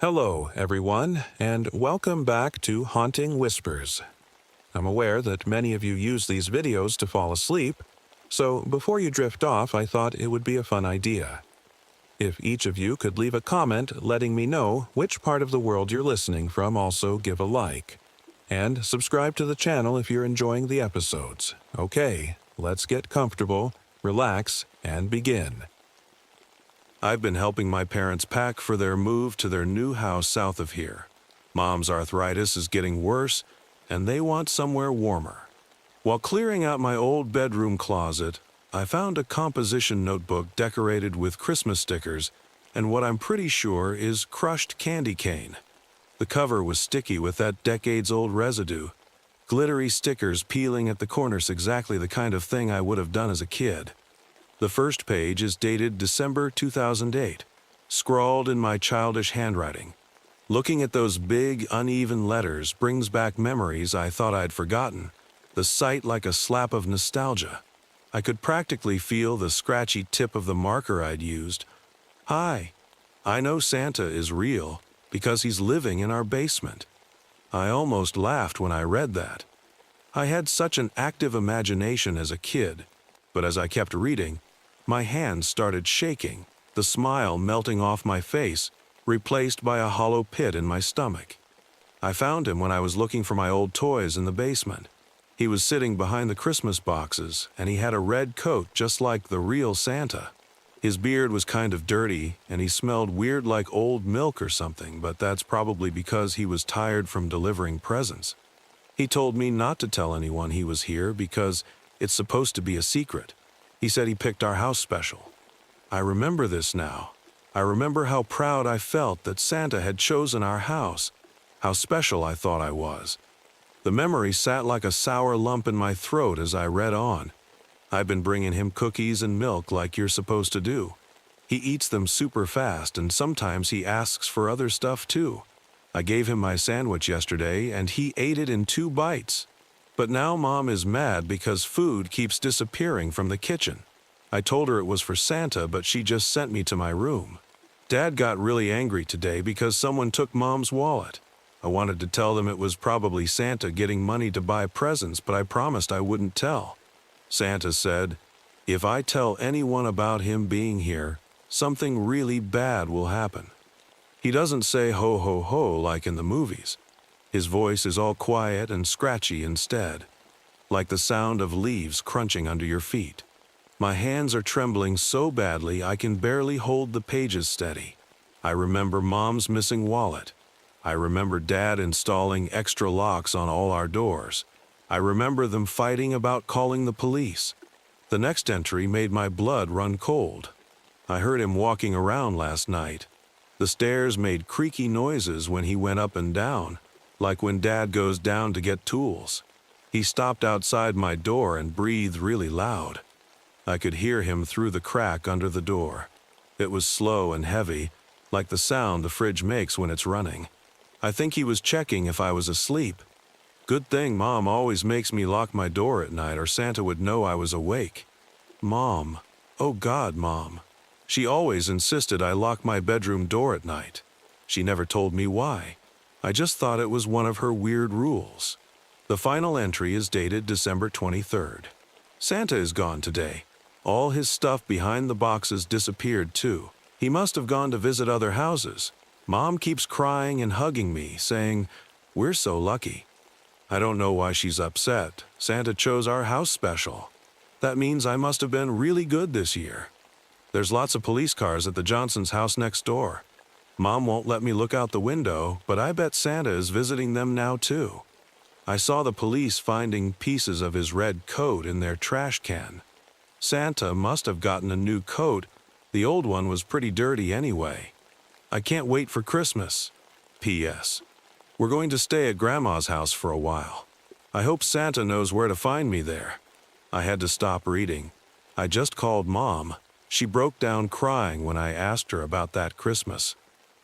Hello, everyone, and welcome back to Haunting Whispers. I'm aware that many of you use these videos to fall asleep, so before you drift off, I thought it would be a fun idea. If each of you could leave a comment letting me know which part of the world you're listening from, also give a like. And subscribe to the channel if you're enjoying the episodes. Okay, let's get comfortable, relax, and begin. I've been helping my parents pack for their move to their new house south of here. Mom's arthritis is getting worse, and they want somewhere warmer. While clearing out my old bedroom closet, I found a composition notebook decorated with Christmas stickers and what I'm pretty sure is crushed candy cane. The cover was sticky with that decades-old residue. Glittery stickers peeling at the corners, exactly the kind of thing I would have done as a kid. The first page is dated December 2008, scrawled in my childish handwriting. Looking at those big, uneven letters brings back memories I thought I'd forgotten, the sight like a slap of nostalgia. I could practically feel the scratchy tip of the marker I'd used. Hi, I know Santa is real because he's living in our basement. I almost laughed when I read that. I had such an active imagination as a kid, but as I kept reading, my hands started shaking, the smile melting off my face, replaced by a hollow pit in my stomach. I found him when I was looking for my old toys in the basement. He was sitting behind the Christmas boxes, and he had a red coat just like the real Santa. His beard was kind of dirty, and he smelled weird like old milk or something, but that's probably because he was tired from delivering presents. He told me not to tell anyone he was here because it's supposed to be a secret. He said he picked our house special. I remember this now. I remember how proud I felt that Santa had chosen our house, how special I thought I was. The memory sat like a sour lump in my throat as I read on. I've been bringing him cookies and milk like you're supposed to do. He eats them super fast, and sometimes he asks for other stuff too. I gave him my sandwich yesterday, and he ate it in 2 bites. But now Mom is mad because food keeps disappearing from the kitchen. I told her it was for Santa, but she just sent me to my room. Dad got really angry today because someone took Mom's wallet. I wanted to tell them it was probably Santa getting money to buy presents, but I promised I wouldn't tell. Santa said, "If I tell anyone about him being here, something really bad will happen." He doesn't say ho ho ho like in the movies. His voice is all quiet and scratchy instead, like the sound of leaves crunching under your feet. My hands are trembling so badly I can barely hold the pages steady. I remember Mom's missing wallet. I remember Dad installing extra locks on all our doors. I remember them fighting about calling the police. The next entry made my blood run cold. I heard him walking around last night. The stairs made creaky noises when he went up and down, like when Dad goes down to get tools. He stopped outside my door and breathed really loud. I could hear him through the crack under the door. It was slow and heavy, like the sound the fridge makes when it's running. I think he was checking if I was asleep. Good thing Mom always makes me lock my door at night or Santa would know I was awake. Mom. Oh God, Mom. She always insisted I lock my bedroom door at night. She never told me why. I just thought it was one of her weird rules. The final entry is dated December 23rd. Santa is gone today. All his stuff behind the boxes disappeared too. He must have gone to visit other houses. Mom keeps crying and hugging me, saying, "We're so lucky." I don't know why she's upset. Santa chose our house special. That means I must have been really good this year. There's lots of police cars at the Johnsons' house next door. Mom won't let me look out the window, but I bet Santa is visiting them now too. I saw the police finding pieces of his red coat in their trash can. Santa must have gotten a new coat. The old one was pretty dirty anyway. I can't wait for Christmas. P.S. We're going to stay at Grandma's house for a while. I hope Santa knows where to find me there. I had to stop reading. I just called Mom. She broke down crying when I asked her about that Christmas.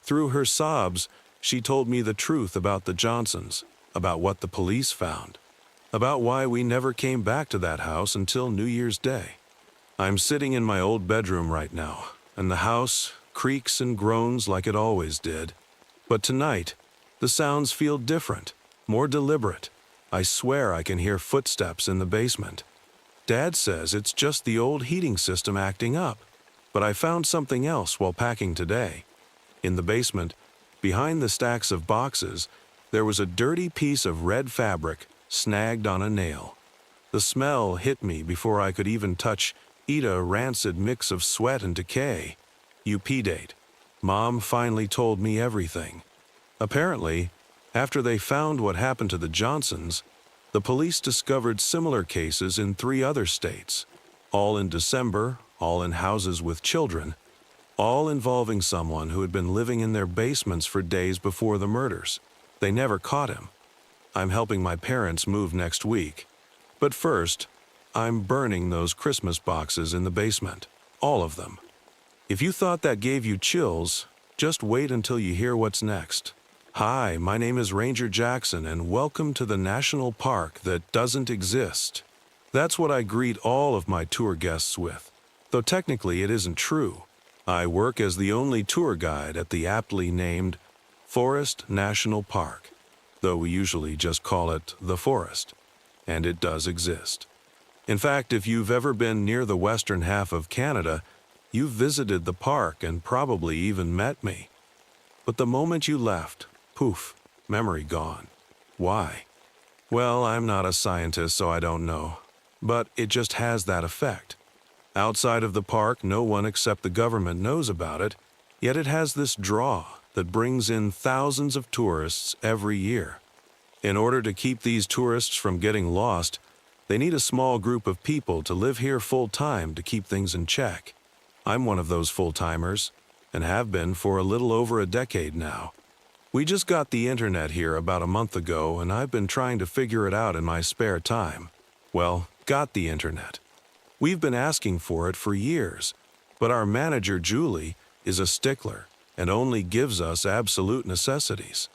Through her sobs, she told me the truth about the Johnsons, about what the police found, about why we never came back to that house until New Year's Day. I'm sitting in my old bedroom right now, and the house creaks and groans like it always did. But tonight, the sounds feel different, more deliberate. I swear I can hear footsteps in the basement. Dad says it's just the old heating system acting up, but I found something else while packing today. In the basement, behind the stacks of boxes, there was a dirty piece of red fabric snagged on a nail. The smell hit me before I could even touch a rancid mix of sweat and decay. UP date. Mom finally told me everything. Apparently, after they found what happened to the Johnsons, the police discovered similar cases in 3 other states, all in December, all in houses with children, all involving someone who had been living in their basements for days before the murders. They never caught him. I'm helping my parents move next week. But first, I'm burning those Christmas boxes in the basement. All of them. If you thought that gave you chills, just wait until you hear what's next. Hi, my name is Ranger Jackson, and welcome to the national park that doesn't exist. That's what I greet all of my tour guests with, though technically it isn't true. I work as the only tour guide at the aptly named Forest National Park, though we usually just call it the Forest, and it does exist. In fact, if you've ever been near the western half of Canada, you've visited the park and probably even met me. But the moment you left, poof, memory gone. Why? Well, I'm not a scientist, so I don't know. But it just has that effect. Outside of the park, no one except the government knows about it, yet it has this draw that brings in thousands of tourists every year. In order to keep these tourists from getting lost, they need a small group of people to live here full-time to keep things in check. I'm one of those full-timers, and have been for a little over a decade now. We just got the internet here about a month ago, and I've been trying to figure it out in my spare time. Well, got the internet. We've been asking for it for years, but our manager, Julie, is a stickler and only gives us absolute necessities.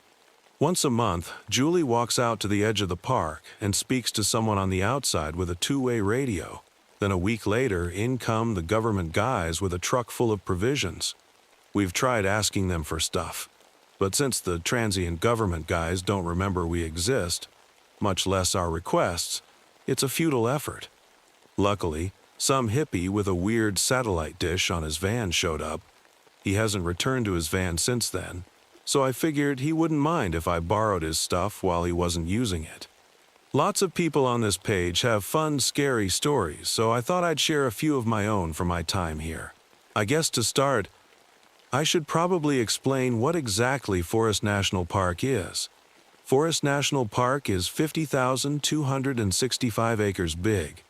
Once a month, Julie walks out to the edge of the park and speaks to someone on the outside with a 2-way radio. Then a week later, in come the government guys with a truck full of provisions. We've tried asking them for stuff, but since the transient government guys don't remember we exist, much less our requests, it's a futile effort. Luckily, some hippie with a weird satellite dish on his van showed up. He hasn't returned to his van since then, so I figured he wouldn't mind if I borrowed his stuff while he wasn't using it. Lots of people on this page have fun, scary stories, so I thought I'd share a few of my own from my time here. I guess to start, I should probably explain what exactly Forest National Park is. Forest National Park is 50,265 acres big,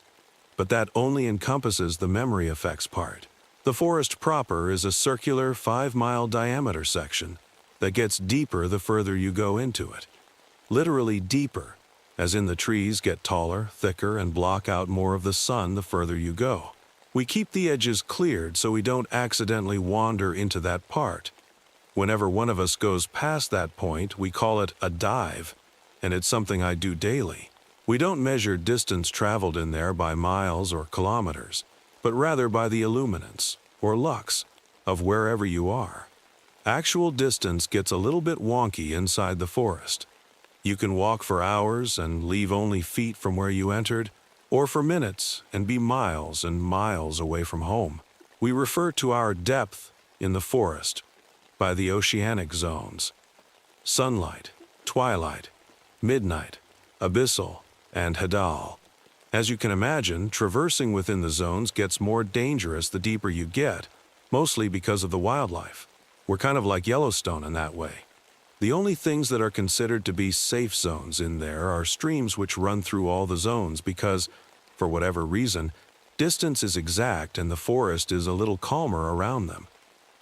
but that only encompasses the memory effects part. The forest proper is a circular 5-mile diameter section that gets deeper the further you go into it. Literally deeper, as in the trees get taller, thicker, and block out more of the sun the further you go. We keep the edges cleared so we don't accidentally wander into that part. Whenever one of us goes past that point, we call it a dive, and it's something I do daily. We don't measure distance traveled in there by miles or kilometers, but rather by the illuminance, or lux, of wherever you are. Actual distance gets a little bit wonky inside the forest. You can walk for hours and leave only feet from where you entered, or for minutes and be miles and miles away from home. We refer to our depth in the forest by the oceanic zones: sunlight, twilight, midnight, abyssal, and hadal. As you can imagine, traversing within the zones gets more dangerous the deeper you get, mostly because of the wildlife. We're kind of like Yellowstone in that way. The only things that are considered to be safe zones in there are streams which run through all the zones because, for whatever reason, distance is exact and the forest is a little calmer around them.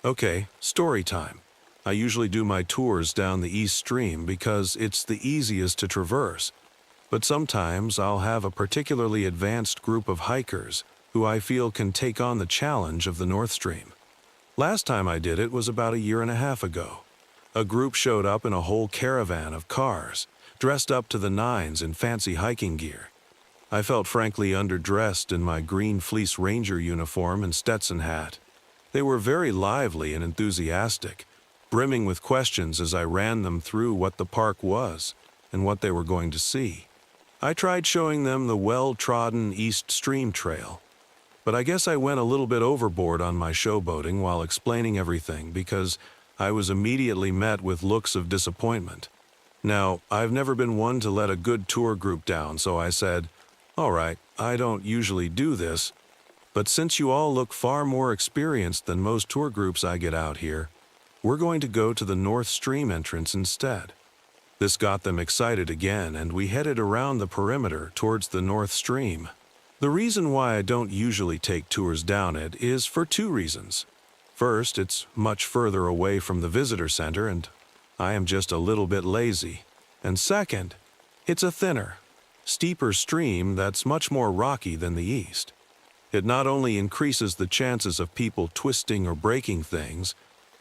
Okay, story time. I usually do my tours down the East Stream because it's the easiest to traverse, but sometimes I'll have a particularly advanced group of hikers who I feel can take on the challenge of the North Stream. Last time I did it was about a year and a half ago. A group showed up in a whole caravan of cars, dressed up to the nines in fancy hiking gear. I felt frankly underdressed in my green fleece ranger uniform and Stetson hat. They were very lively and enthusiastic, brimming with questions as I ran them through what the park was and what they were going to see. I tried showing them the well-trodden East Stream Trail, but I guess I went a little bit overboard on my showboating while explaining everything because I was immediately met with looks of disappointment. Now, I've never been one to let a good tour group down, so I said, "All right, I don't usually do this, but since you all look far more experienced than most tour groups I get out here, we're going to go to the North Stream entrance instead." This got them excited again, and we headed around the perimeter towards the North Stream. The reason why I don't usually take tours down it is for two reasons. First, it's much further away from the visitor center, and I am just a little bit lazy. And second, it's a thinner, steeper stream that's much more rocky than the East. It not only increases the chances of people twisting or breaking things,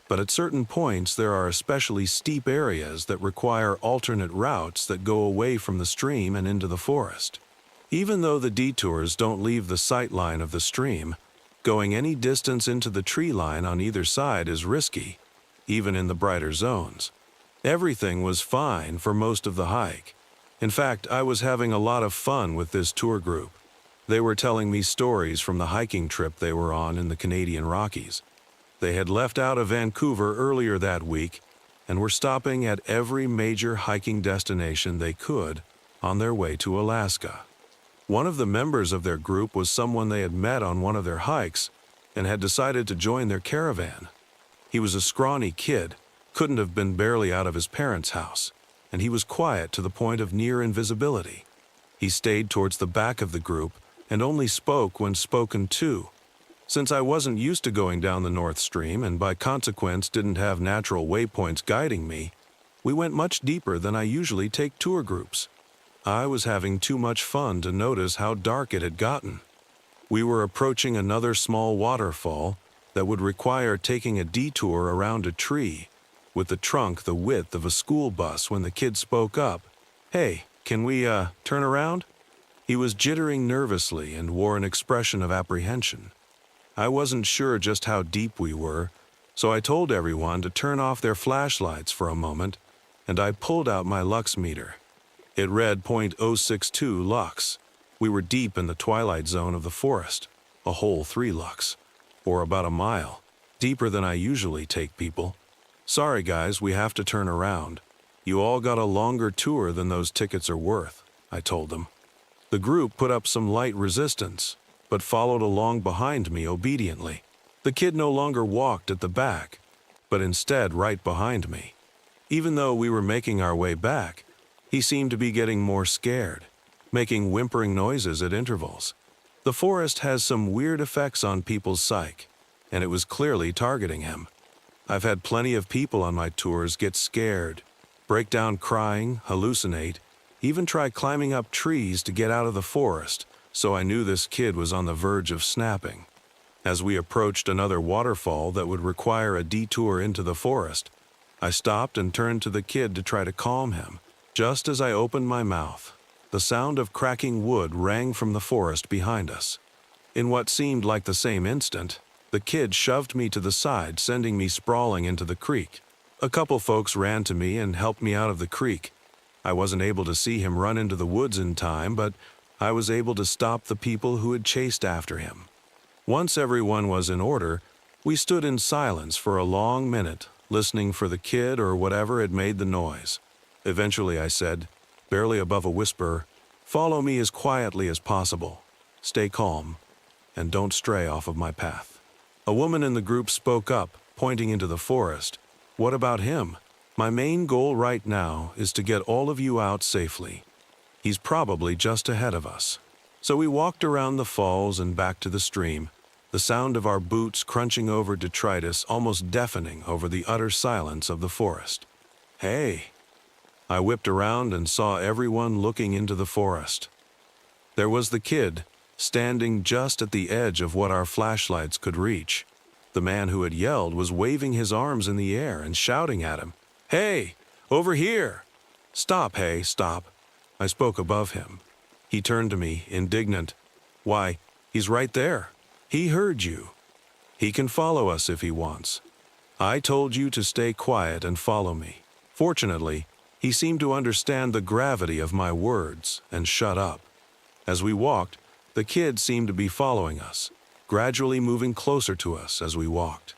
but at certain points there are especially steep areas that require alternate routes that go away from the stream and into the forest. Even though the detours don't leave the sight line of the stream, going any distance into the tree line on either side is risky, even in the brighter zones. Everything was fine for most of the hike. In fact, I was having a lot of fun with this tour group. They were telling me stories from the hiking trip they were on in the Canadian Rockies. They had left out of Vancouver earlier that week and were stopping at every major hiking destination they could on their way to Alaska. One of the members of their group was someone they had met on one of their hikes and had decided to join their caravan. He was a scrawny kid, couldn't have been barely out of his parents' house, and he was quiet to the point of near invisibility. He stayed towards the back of the group and only spoke when spoken to. Since I wasn't used to going down the North Stream and by consequence didn't have natural waypoints guiding me, we went much deeper than I usually take tour groups. I was having too much fun to notice how dark it had gotten. We were approaching another small waterfall that would require taking a detour around a tree, with the trunk the width of a school bus when the kid spoke up. "Hey, can we, turn around?" He was jittering nervously and wore an expression of apprehension. I wasn't sure just how deep we were, so I told everyone to turn off their flashlights for a moment, and I pulled out my lux meter. It read .062 lux. We were deep in the twilight zone of the forest, a whole 3 lux, or about a mile, deeper than I usually take people. "Sorry guys, we have to turn around. You all got a longer tour than those tickets are worth," I told them. The group put up some light resistance, but followed along behind me obediently. The kid no longer walked at the back, but instead right behind me. Even though we were making our way back, he seemed to be getting more scared, making whimpering noises at intervals. The forest has some weird effects on people's psyche, and it was clearly targeting him. I've had plenty of people on my tours get scared, break down crying, hallucinate, even try climbing up trees to get out of the forest, so I knew this kid was on the verge of snapping. As we approached another waterfall that would require a detour into the forest, I stopped and turned to the kid to try to calm him. Just as I opened my mouth, the sound of cracking wood rang from the forest behind us. In what seemed like the same instant, the kid shoved me to the side, sending me sprawling into the creek. A couple folks ran to me and helped me out of the creek. I wasn't able to see him run into the woods in time, but I was able to stop the people who had chased after him. Once everyone was in order, we stood in silence for a long minute, listening for the kid or whatever had made the noise. Eventually I said, barely above a whisper, "Follow me as quietly as possible. Stay calm, and don't stray off of my path." A woman in the group spoke up, pointing into the forest. "What about him? My main goal right now is to get all of you out safely. He's probably just ahead of us." So we walked around the falls and back to the stream, the sound of our boots crunching over detritus almost deafening over the utter silence of the forest. "Hey!" I whipped around and saw everyone looking into the forest. There was the kid, standing just at the edge of what our flashlights could reach. The man who had yelled was waving his arms in the air and shouting at him, "Hey, over here!" "Stop, hey, stop." I spoke above him. He turned to me, indignant. "Why, he's right there. He heard you. He can follow us if he wants." I told you to stay quiet and follow me. Fortunately, he seemed to understand the gravity of my words and shut up. As we walked, the kid seemed to be following us, gradually moving closer to us as we walked.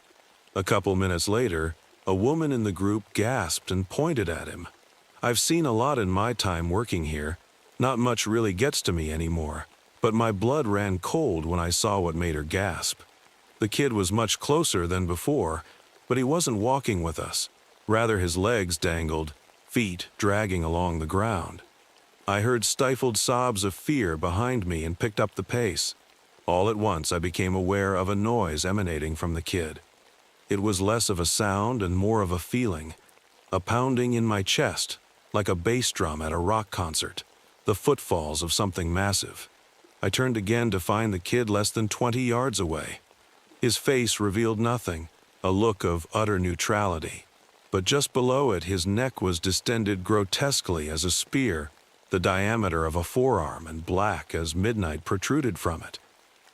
A couple minutes later, a woman in the group gasped and pointed at him. I've seen a lot in my time working here. Not much really gets to me anymore, but my blood ran cold when I saw what made her gasp. The kid was much closer than before, but he wasn't walking with us. Rather, his legs dangled, feet dragging along the ground. I heard stifled sobs of fear behind me and picked up the pace. All at once, I became aware of a noise emanating from the kid. It was less of a sound and more of a feeling, a pounding in my chest, like a bass drum at a rock concert, the footfalls of something massive. I turned again to find the kid less than 20 yards away. His face revealed nothing, a look of utter neutrality. But just below it, his neck was distended grotesquely as a spear, the diameter of a forearm and black as midnight protruded from it.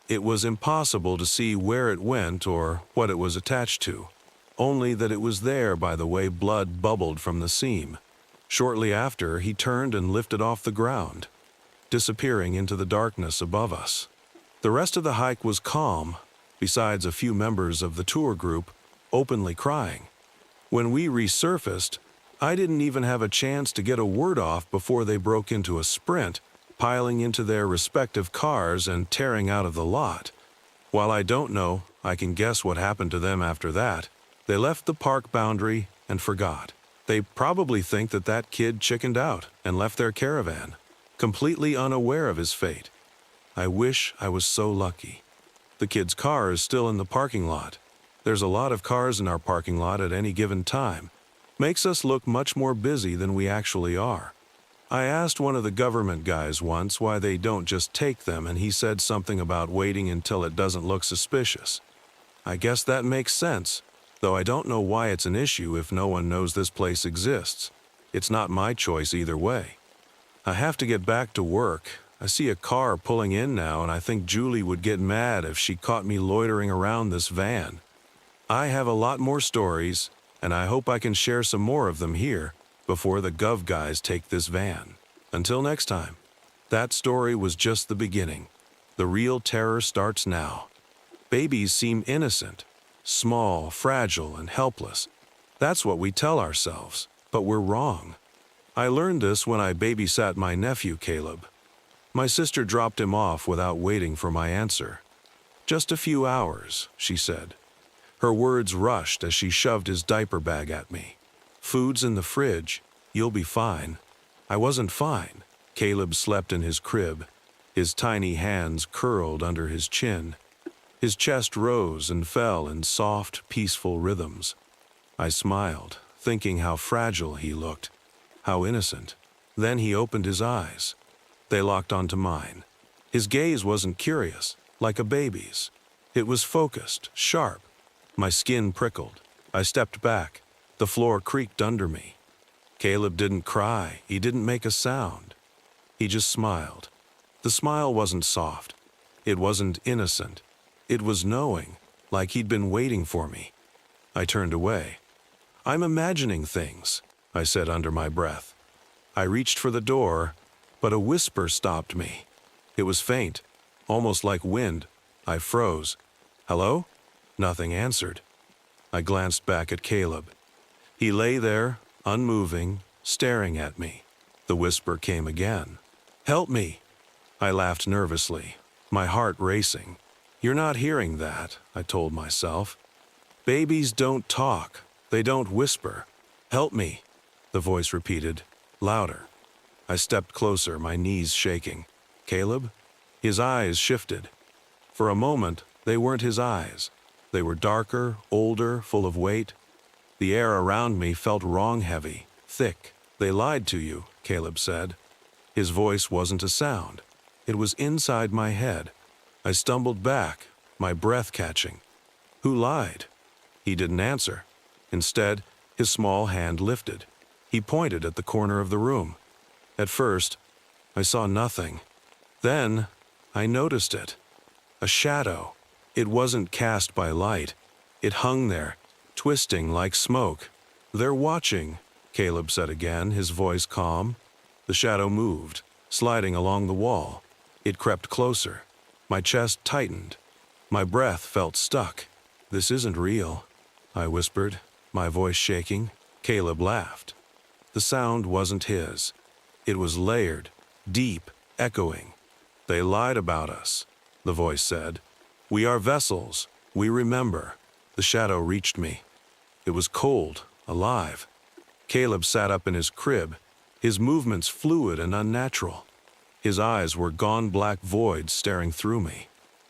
It was impossible to see where it went or what it was attached to, only that it was there by the way blood bubbled from the seam. Shortly after, he turned and lifted off the ground, disappearing into the darkness above us. The rest of the hike was calm, besides a few members of the tour group openly crying. When we resurfaced, I didn't even have a chance to get a word off before they broke into a sprint, piling into their respective cars and tearing out of the lot. While I don't know, I can guess what happened to them after that. They left the park boundary and forgot. They probably think that that kid chickened out and left their caravan, completely unaware of his fate. I wish I was so lucky. The kid's car is still in the parking lot. There's a lot of cars in our parking lot at any given time. Makes us look much more busy than we actually are. I asked one of the government guys once why they don't just take them, and he said something about waiting until it doesn't look suspicious. I guess that makes sense, though I don't know why it's an issue if no one knows this place exists. It's not my choice either way. I have to get back to work. I see a car pulling in now, and I think Julie would get mad if she caught me loitering around this van. I have a lot more stories, and I hope I can share some more of them here before the Gov guys take this van. Until next time, that story was just the beginning. The real terror starts now. Babies seem innocent, small, fragile, and helpless. That's what we tell ourselves, but we're wrong. I learned this when I babysat my nephew, Caleb. My sister dropped him off without waiting for my answer. "Just a few hours," she said. Her words rushed as she shoved his diaper bag at me. "Food's in the fridge. You'll be fine." I wasn't fine. Caleb slept in his crib. His tiny hands curled under his chin. His chest rose and fell in soft, peaceful rhythms. I smiled, thinking how fragile he looked, how innocent. Then he opened his eyes. They locked onto mine. His gaze wasn't curious, like a baby's. It was focused, sharp. My skin prickled. I stepped back. The floor creaked under me. Caleb didn't cry. He didn't make a sound. He just smiled. The smile wasn't soft. It wasn't innocent. It was knowing, like he'd been waiting for me. I turned away. "I'm imagining things," I said under my breath. I reached for the door, but a whisper stopped me. It was faint, almost like wind. I froze. "Hello?" Nothing answered. I glanced back at Caleb. He lay there, unmoving, staring at me. The whisper came again. "Help me!" I laughed nervously, my heart racing. "You're not hearing that," I told myself. "Babies don't talk. They don't whisper. Help me," the voice repeated, louder. I stepped closer, my knees shaking. "Caleb?" His eyes shifted. For a moment, they weren't his eyes. They were darker, older, full of weight. The air around me felt wrong-heavy, thick. "They lied to you," Caleb said. His voice wasn't a sound. It was inside my head. I stumbled back, my breath catching. "Who lied?" He didn't answer. Instead, his small hand lifted. He pointed at the corner of the room. At first, I saw nothing. Then, I noticed it. A shadow. It wasn't cast by light. It hung there, twisting like smoke. "They're watching," Caleb said again, his voice calm. The shadow moved, sliding along the wall. It crept closer. My chest tightened. My breath felt stuck. "This isn't real," I whispered, my voice shaking. Caleb laughed. The sound wasn't his. It was layered, deep, echoing. "They lied about us," the voice said. "We are vessels. We remember." The shadow reached me. It was cold, alive. Caleb sat up in his crib, his movements fluid and unnatural. His eyes were gone black voids staring through me.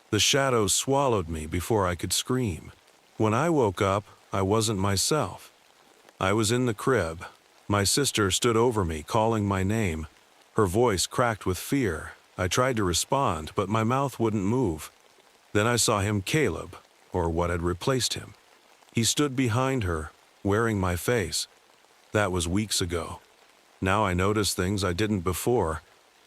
The shadow swallowed me before I could scream. When I woke up, I wasn't myself. I was in the crib. My sister stood over me, calling my name. Her voice cracked with fear. I tried to respond, but my mouth wouldn't move. Then I saw him, Caleb, or what had replaced him. He stood behind her, wearing my face. That was weeks ago. Now I notice things I didn't before.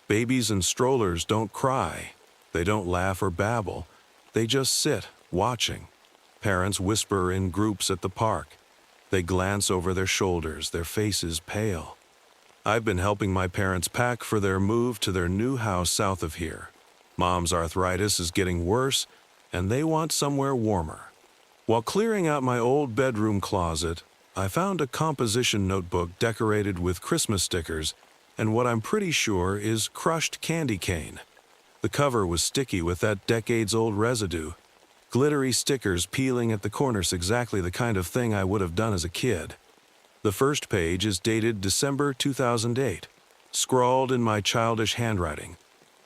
Babies in strollers don't cry. They don't laugh or babble. They just sit, watching. Parents whisper in groups at the park. They glance over their shoulders, their faces pale. I've been helping my parents pack for their move to their new house south of here. Mom's arthritis is getting worse, and they want somewhere warmer. While clearing out my old bedroom closet, I found a composition notebook decorated with Christmas stickers and what I'm pretty sure is crushed candy cane. The cover was sticky with that decades-old residue. Glittery stickers peeling at the corners, exactly the kind of thing I would have done as a kid. The first page is dated December 2008, scrawled in my childish handwriting.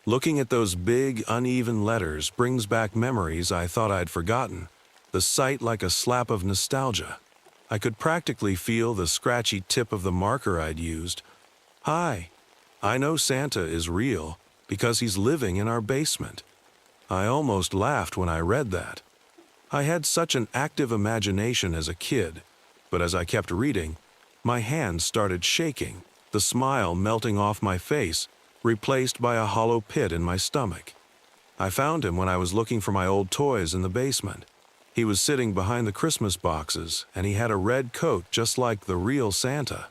Looking at those big, uneven letters brings back memories I thought I'd forgotten, the sight like a slap of nostalgia. I could practically feel the scratchy tip of the marker I'd used. "Hi, I know Santa is real because he's living in our basement." I almost laughed when I read that. I had such an active imagination as a kid, but as I kept reading, my hands started shaking, the smile melting off my face, replaced by a hollow pit in my stomach. I found him when I was looking for my old toys in the basement. He was sitting behind the Christmas boxes, and he had a red coat just like the real Santa.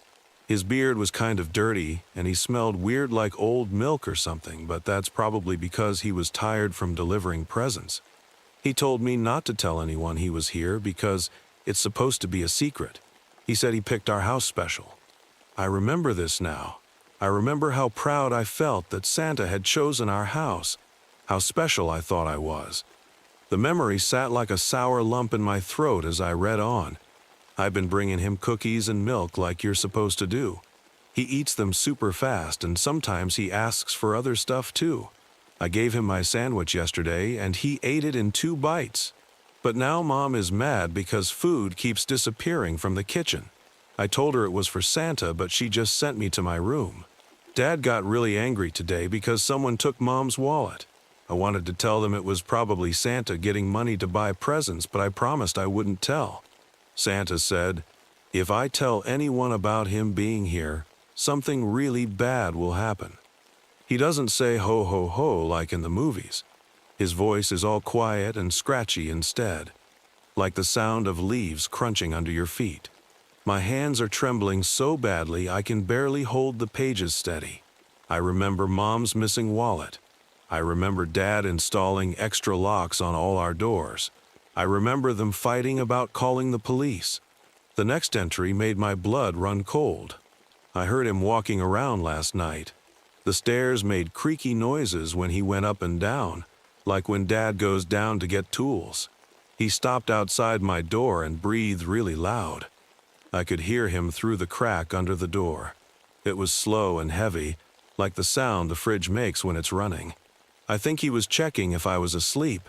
His beard was kind of dirty, and he smelled weird like old milk or something, but that's probably because he was tired from delivering presents. He told me not to tell anyone he was here because it's supposed to be a secret. He said he picked our house special. I remember this now. I remember how proud I felt that Santa had chosen our house, how special I thought I was. The memory sat like a sour lump in my throat as I read on. I've been bringing him cookies and milk like you're supposed to do. He eats them super fast, and sometimes he asks for other stuff too. I gave him my sandwich yesterday, and he ate it in 2 bites. But now Mom is mad because food keeps disappearing from the kitchen. I told her it was for Santa, but she just sent me to my room. Dad got really angry today because someone took Mom's wallet. I wanted to tell them it was probably Santa getting money to buy presents, but I promised I wouldn't tell. Santa said, "If I tell anyone about him being here, something really bad will happen." He doesn't say ho ho ho like in the movies. His voice is all quiet and scratchy instead, like the sound of leaves crunching under your feet. My hands are trembling so badly I can barely hold the pages steady. I remember Mom's missing wallet. I remember Dad installing extra locks on all our doors. I remember them fighting about calling the police. The next entry made my blood run cold. I heard him walking around last night. The stairs made creaky noises when he went up and down, like when Dad goes down to get tools. He stopped outside my door and breathed really loud. I could hear him through the crack under the door. It was slow and heavy, like the sound the fridge makes when it's running. I think he was checking if I was asleep.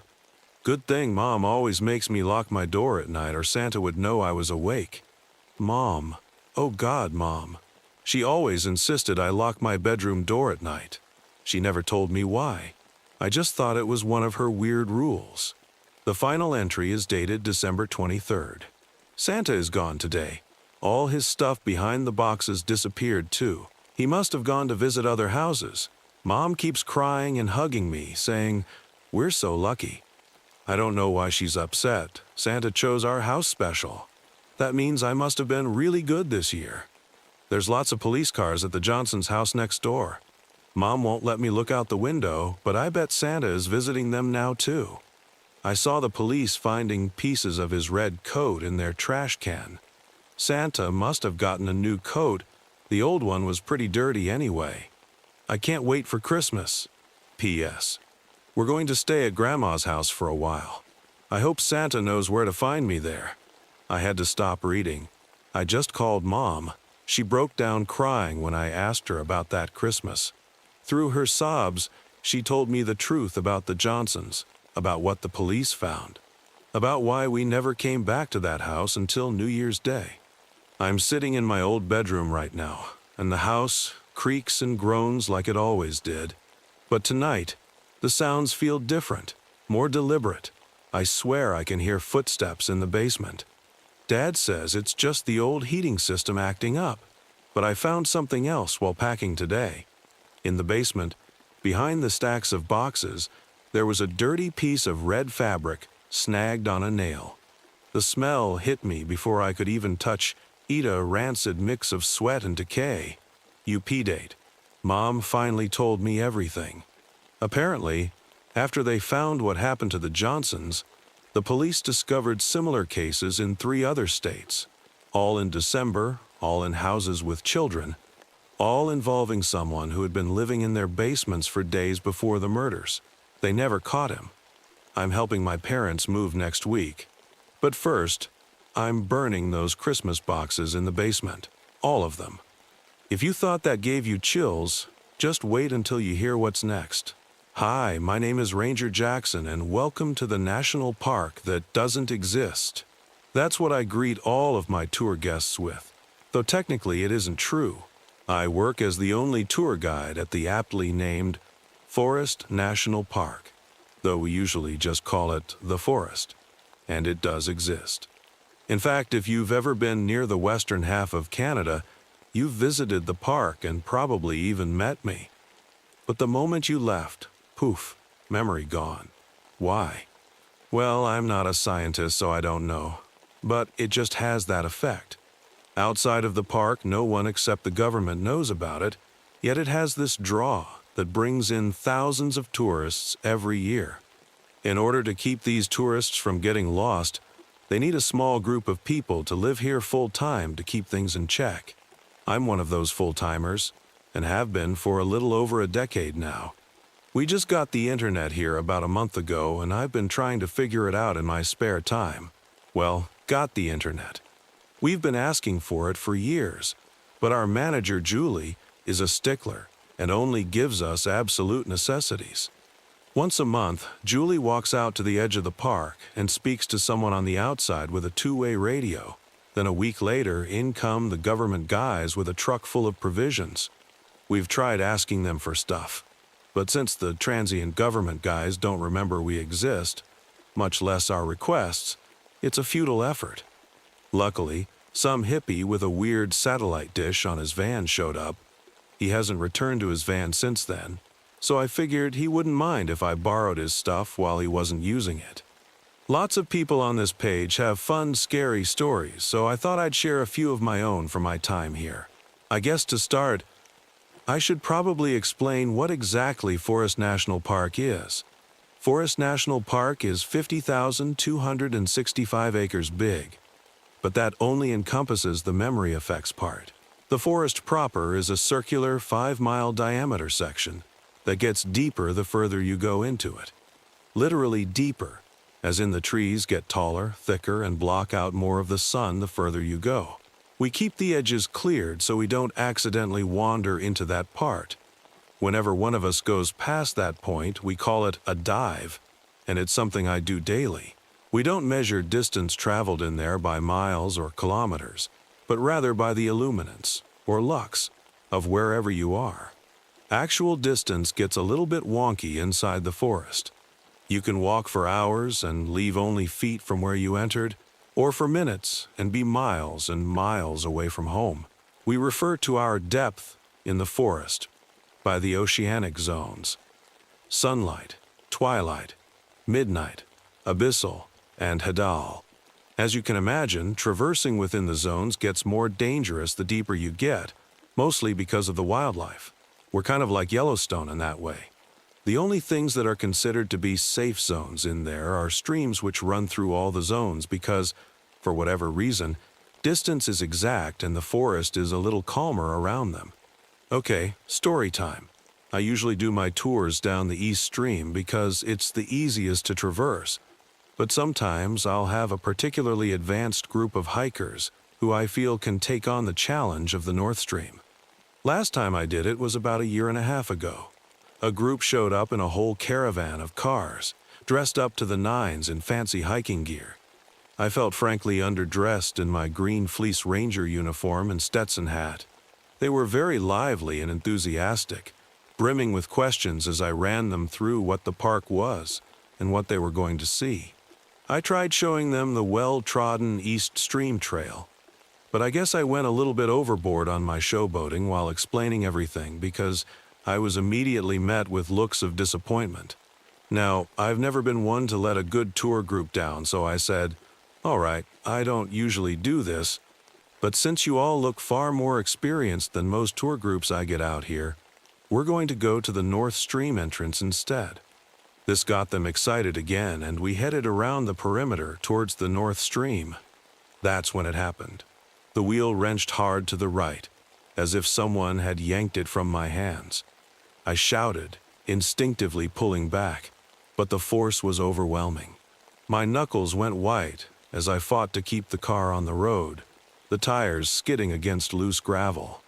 Good thing Mom always makes me lock my door at night or Santa would know I was awake. Mom. Oh God, Mom. She always insisted I lock my bedroom door at night. She never told me why. I just thought it was one of her weird rules. The final entry is dated December 23rd. Santa is gone today. All his stuff behind the boxes disappeared too. He must have gone to visit other houses. Mom keeps crying and hugging me, saying, "We're so lucky." I don't know why she's upset. Santa chose our house special. That means I must have been really good this year. There's lots of police cars at the Johnsons' house next door. Mom won't let me look out the window, but I bet Santa is visiting them now too. I saw the police finding pieces of his red coat in their trash can. Santa must have gotten a new coat. The old one was pretty dirty anyway. I can't wait for Christmas. P.S. We're going to stay at Grandma's house for a while. I hope Santa knows where to find me there. I had to stop reading. I just called Mom. She broke down crying when I asked her about that Christmas. Through her sobs, she told me the truth about the Johnsons, about what the police found, about why we never came back to that house until New Year's Day. I'm sitting in my old bedroom right now, and the house creaks and groans like it always did. But tonight, the sounds feel different, more deliberate. I swear I can hear footsteps in the basement. Dad says it's just the old heating system acting up, but I found something else while packing today. In the basement, behind the stacks of boxes, there was a dirty piece of red fabric snagged on a nail. The smell hit me before I could even eat a rancid mix of sweat and decay. UP date. Mom finally told me everything. Apparently, after they found what happened to the Johnsons, the police discovered similar cases in 3 other states, all in December, all in houses with children, all involving someone who had been living in their basements for days before the murders. They never caught him. I'm helping my parents move next week. But first, I'm burning those Christmas boxes in the basement, all of them. If you thought that gave you chills, just wait until you hear what's next. Hi, my name is Ranger Jackson, and welcome to the national park that doesn't exist. That's what I greet all of my tour guests with, though technically it isn't true. I work as the only tour guide at the aptly named Forest National Park, though we usually just call it the Forest, and it does exist. In fact, if you've ever been near the western half of Canada, you've visited the park and probably even met me. But the moment you left, poof, memory gone. Why? Well, I'm not a scientist, so I don't know. But it just has that effect. Outside of the park, no one except the government knows about it, yet it has this draw that brings in thousands of tourists every year. In order to keep these tourists from getting lost, they need a small group of people to live here full-time to keep things in check. I'm one of those full-timers, and have been for a little over a decade now. We just got the internet here about a month ago, and I've been trying to figure it out in my spare time. Well, got the internet. We've been asking for it for years, but our manager, Julie, is a stickler and only gives us absolute necessities. Once a month, Julie walks out to the edge of the park and speaks to someone on the outside with a 2-way radio. Then a week later, in come the government guys with a truck full of provisions. We've tried asking them for stuff, but since the transient government guys don't remember we exist, much less our requests, it's a futile effort. Luckily, some hippie with a weird satellite dish on his van showed up. He hasn't returned to his van since then, so I figured he wouldn't mind if I borrowed his stuff while he wasn't using it. Lots of people on this page have fun, scary stories, so I thought I'd share a few of my own from my time here. I guess to start, I should probably explain what exactly Forest National Park is. Forest National Park is 50,265 acres big, but that only encompasses the memory effects part. The forest proper is a circular 5-mile diameter section that gets deeper the further you go into it. Literally deeper, as in the trees get taller, thicker, and block out more of the sun the further you go. We keep the edges cleared so we don't accidentally wander into that part. Whenever one of us goes past that point, we call it a dive, and it's something I do daily. We don't measure distance traveled in there by miles or kilometers, but rather by the illuminance, or lux, of wherever you are. Actual distance gets a little bit wonky inside the forest. You can walk for hours and leave only feet from where you entered, or for minutes and be miles and miles away from home. We refer to our depth in the forest by the oceanic zones: sunlight, twilight, midnight, abyssal, and hadal. As you can imagine, traversing within the zones gets more dangerous the deeper you get, mostly because of the wildlife. We're kind of like Yellowstone in that way. The only things that are considered to be safe zones in there are streams which run through all the zones because, for whatever reason, distance is exact and the forest is a little calmer around them. Okay, story time. I usually do my tours down the East Stream because it's the easiest to traverse, but sometimes I'll have a particularly advanced group of hikers who I feel can take on the challenge of the North Stream. Last time I did it was about a year and a half ago. A group showed up in a whole caravan of cars, dressed up to the nines in fancy hiking gear. I felt frankly underdressed in my green fleece ranger uniform and Stetson hat. They were very lively and enthusiastic, brimming with questions as I ran them through what the park was and what they were going to see. I tried showing them the well-trodden East Stream Trail, but I guess I went a little bit overboard on my showboating while explaining everything because I was immediately met with looks of disappointment. Now, I've never been one to let a good tour group down, so I said, "All right, I don't usually do this, but since you all look far more experienced than most tour groups I get out here, we're going to go to the North Stream entrance instead." This got them excited again, and we headed around the perimeter towards the North Stream. That's when it happened. The wheel wrenched hard to the right, as if someone had yanked it from my hands. I shouted, instinctively pulling back, but the force was overwhelming. My knuckles went white as I fought to keep the car on the road, the tires skidding against loose gravel.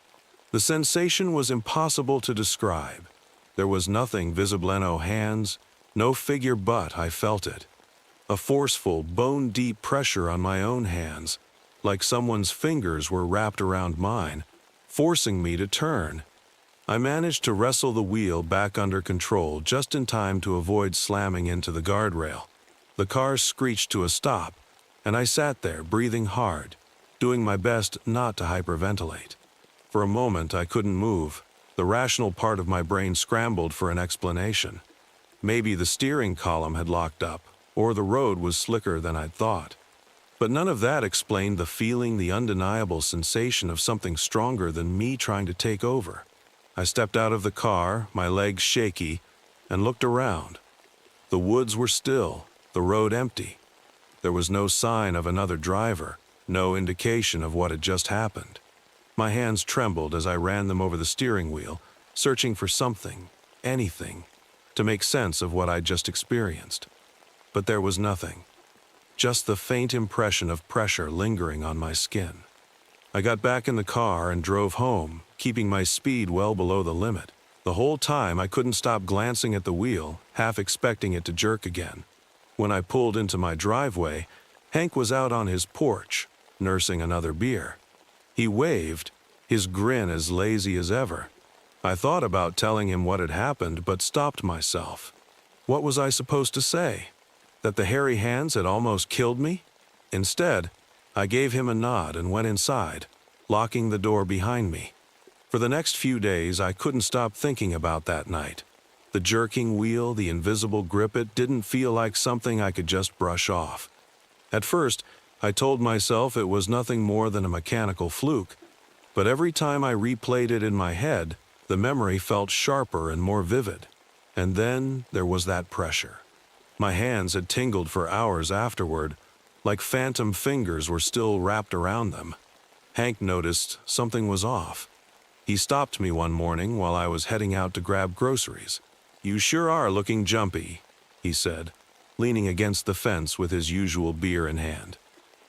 The sensation was impossible to describe. There was nothing visible, no hands, no figure, but I felt it. A forceful, bone-deep pressure on my own hands, like someone's fingers were wrapped around mine, forcing me to turn. I managed to wrestle the wheel back under control just in time to avoid slamming into the guardrail. The car screeched to a stop, and I sat there breathing hard, doing my best not to hyperventilate. For a moment I couldn't move. The rational part of my brain scrambled for an explanation. Maybe the steering column had locked up, or the road was slicker than I'd thought. But none of that explained the feeling, the undeniable sensation of something stronger than me trying to take over. I stepped out of the car, my legs shaky, and looked around. The woods were still, the road empty. There was no sign of another driver, no indication of what had just happened. My hands trembled as I ran them over the steering wheel, searching for something, anything, to make sense of what I'd just experienced. But there was nothing. Just the faint impression of pressure lingering on my skin. I got back in the car and drove home, keeping my speed well below the limit. The whole time I couldn't stop glancing at the wheel, half expecting it to jerk again. When I pulled into my driveway, Hank was out on his porch, nursing another beer. He waved, his grin as lazy as ever. I thought about telling him what had happened, but stopped myself. What was I supposed to say? That the hairy hands had almost killed me? Instead, I gave him a nod and went inside, locking the door behind me. For the next few days, I couldn't stop thinking about that night. The jerking wheel, the invisible grip, it didn't feel like something I could just brush off. At first, I told myself it was nothing more than a mechanical fluke, but every time I replayed it in my head, the memory felt sharper and more vivid. And then there was that pressure. My hands had tingled for hours afterward, like phantom fingers were still wrapped around them. Hank noticed something was off. He stopped me one morning while I was heading out to grab groceries. "You sure are looking jumpy," he said, leaning against the fence with his usual beer in hand.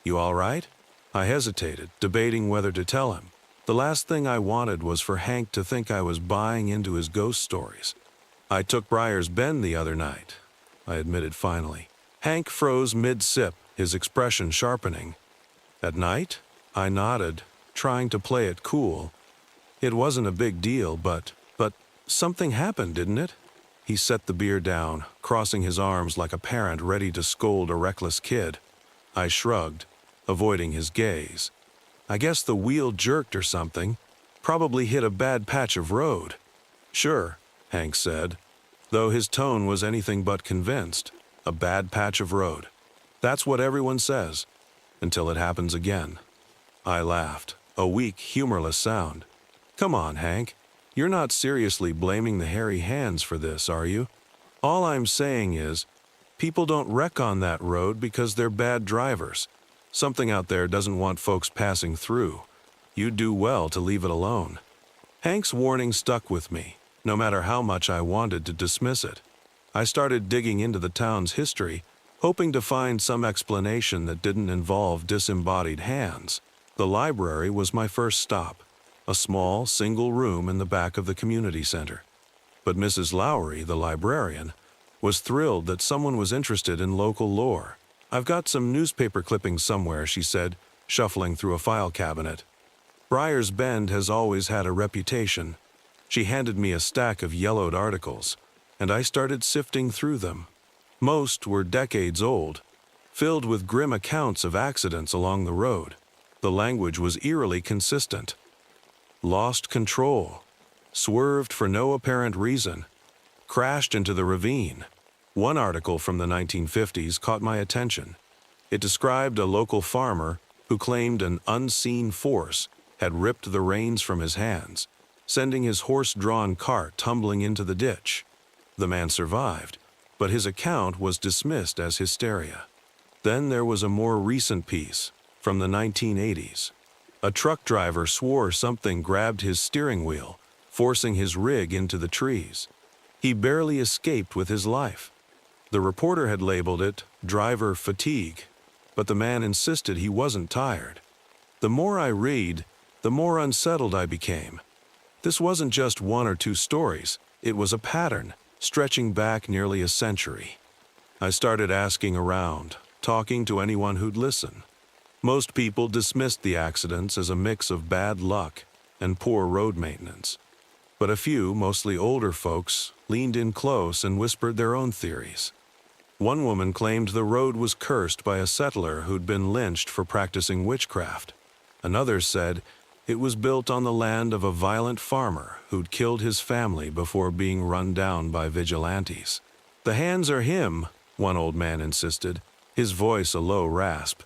"You all right?" I hesitated, debating whether to tell him. The last thing I wanted was for Hank to think I was buying into his ghost stories. "I took Briar's Bend the other night," I admitted finally. Hank froze mid-sip, his expression sharpening. "At night?" I nodded, trying to play it cool. "It wasn't a big deal, but something happened, didn't it?" He set the beer down, crossing his arms like a parent ready to scold a reckless kid. I shrugged, avoiding his gaze. "I guess the wheel jerked or something. Probably hit a bad patch of road." "Sure," Hank said, though his tone was anything but convinced. "A bad patch of road. That's what everyone says. until it happens again. I laughed, a weak, humorless sound. Come on, Hank. You're not seriously blaming the hairy hands for this, are you? All I'm saying is, people don't wreck on that road because they're bad drivers. Something out there doesn't want folks passing through. You'd do well to leave it alone. Hank's warning stuck with me, no matter how much I wanted to dismiss it. I started digging into the town's history, hoping to find some explanation that didn't involve disembodied hands. The library was my first stop, a small, single room in the back of the community center. But Mrs. Lowry, the librarian, was thrilled that someone was interested in local lore. "I've got some newspaper clippings somewhere," she said, shuffling through a file cabinet. Briar's Bend has always had a reputation. She handed me a stack of yellowed articles, and I started sifting through them. Most were decades old, filled with grim accounts of accidents along the road. The language was eerily consistent. Lost control, swerved for no apparent reason, crashed into the ravine. One article from the 1950s caught my attention. It described a local farmer who claimed an unseen force had ripped the reins from his hands, sending his horse-drawn cart tumbling into the ditch. The man survived, but his account was dismissed as hysteria. Then there was a more recent piece, from the 1980s. A truck driver swore something grabbed his steering wheel, forcing his rig into the trees. He barely escaped with his life. The reporter had labeled it driver fatigue, but the man insisted he wasn't tired. The more I read, the more unsettled I became. This wasn't just one or two stories, it was a pattern, stretching back nearly a century. I started asking around, talking to anyone who'd listen. Most people dismissed the accidents as a mix of bad luck and poor road maintenance. But a few, mostly older folks, leaned in close and whispered their own theories. One woman claimed the road was cursed by a settler who'd been lynched for practicing witchcraft. Another said it was built on the land of a violent farmer who'd killed his family before being run down by vigilantes. "The hands are him," one old man insisted, his voice a low rasp.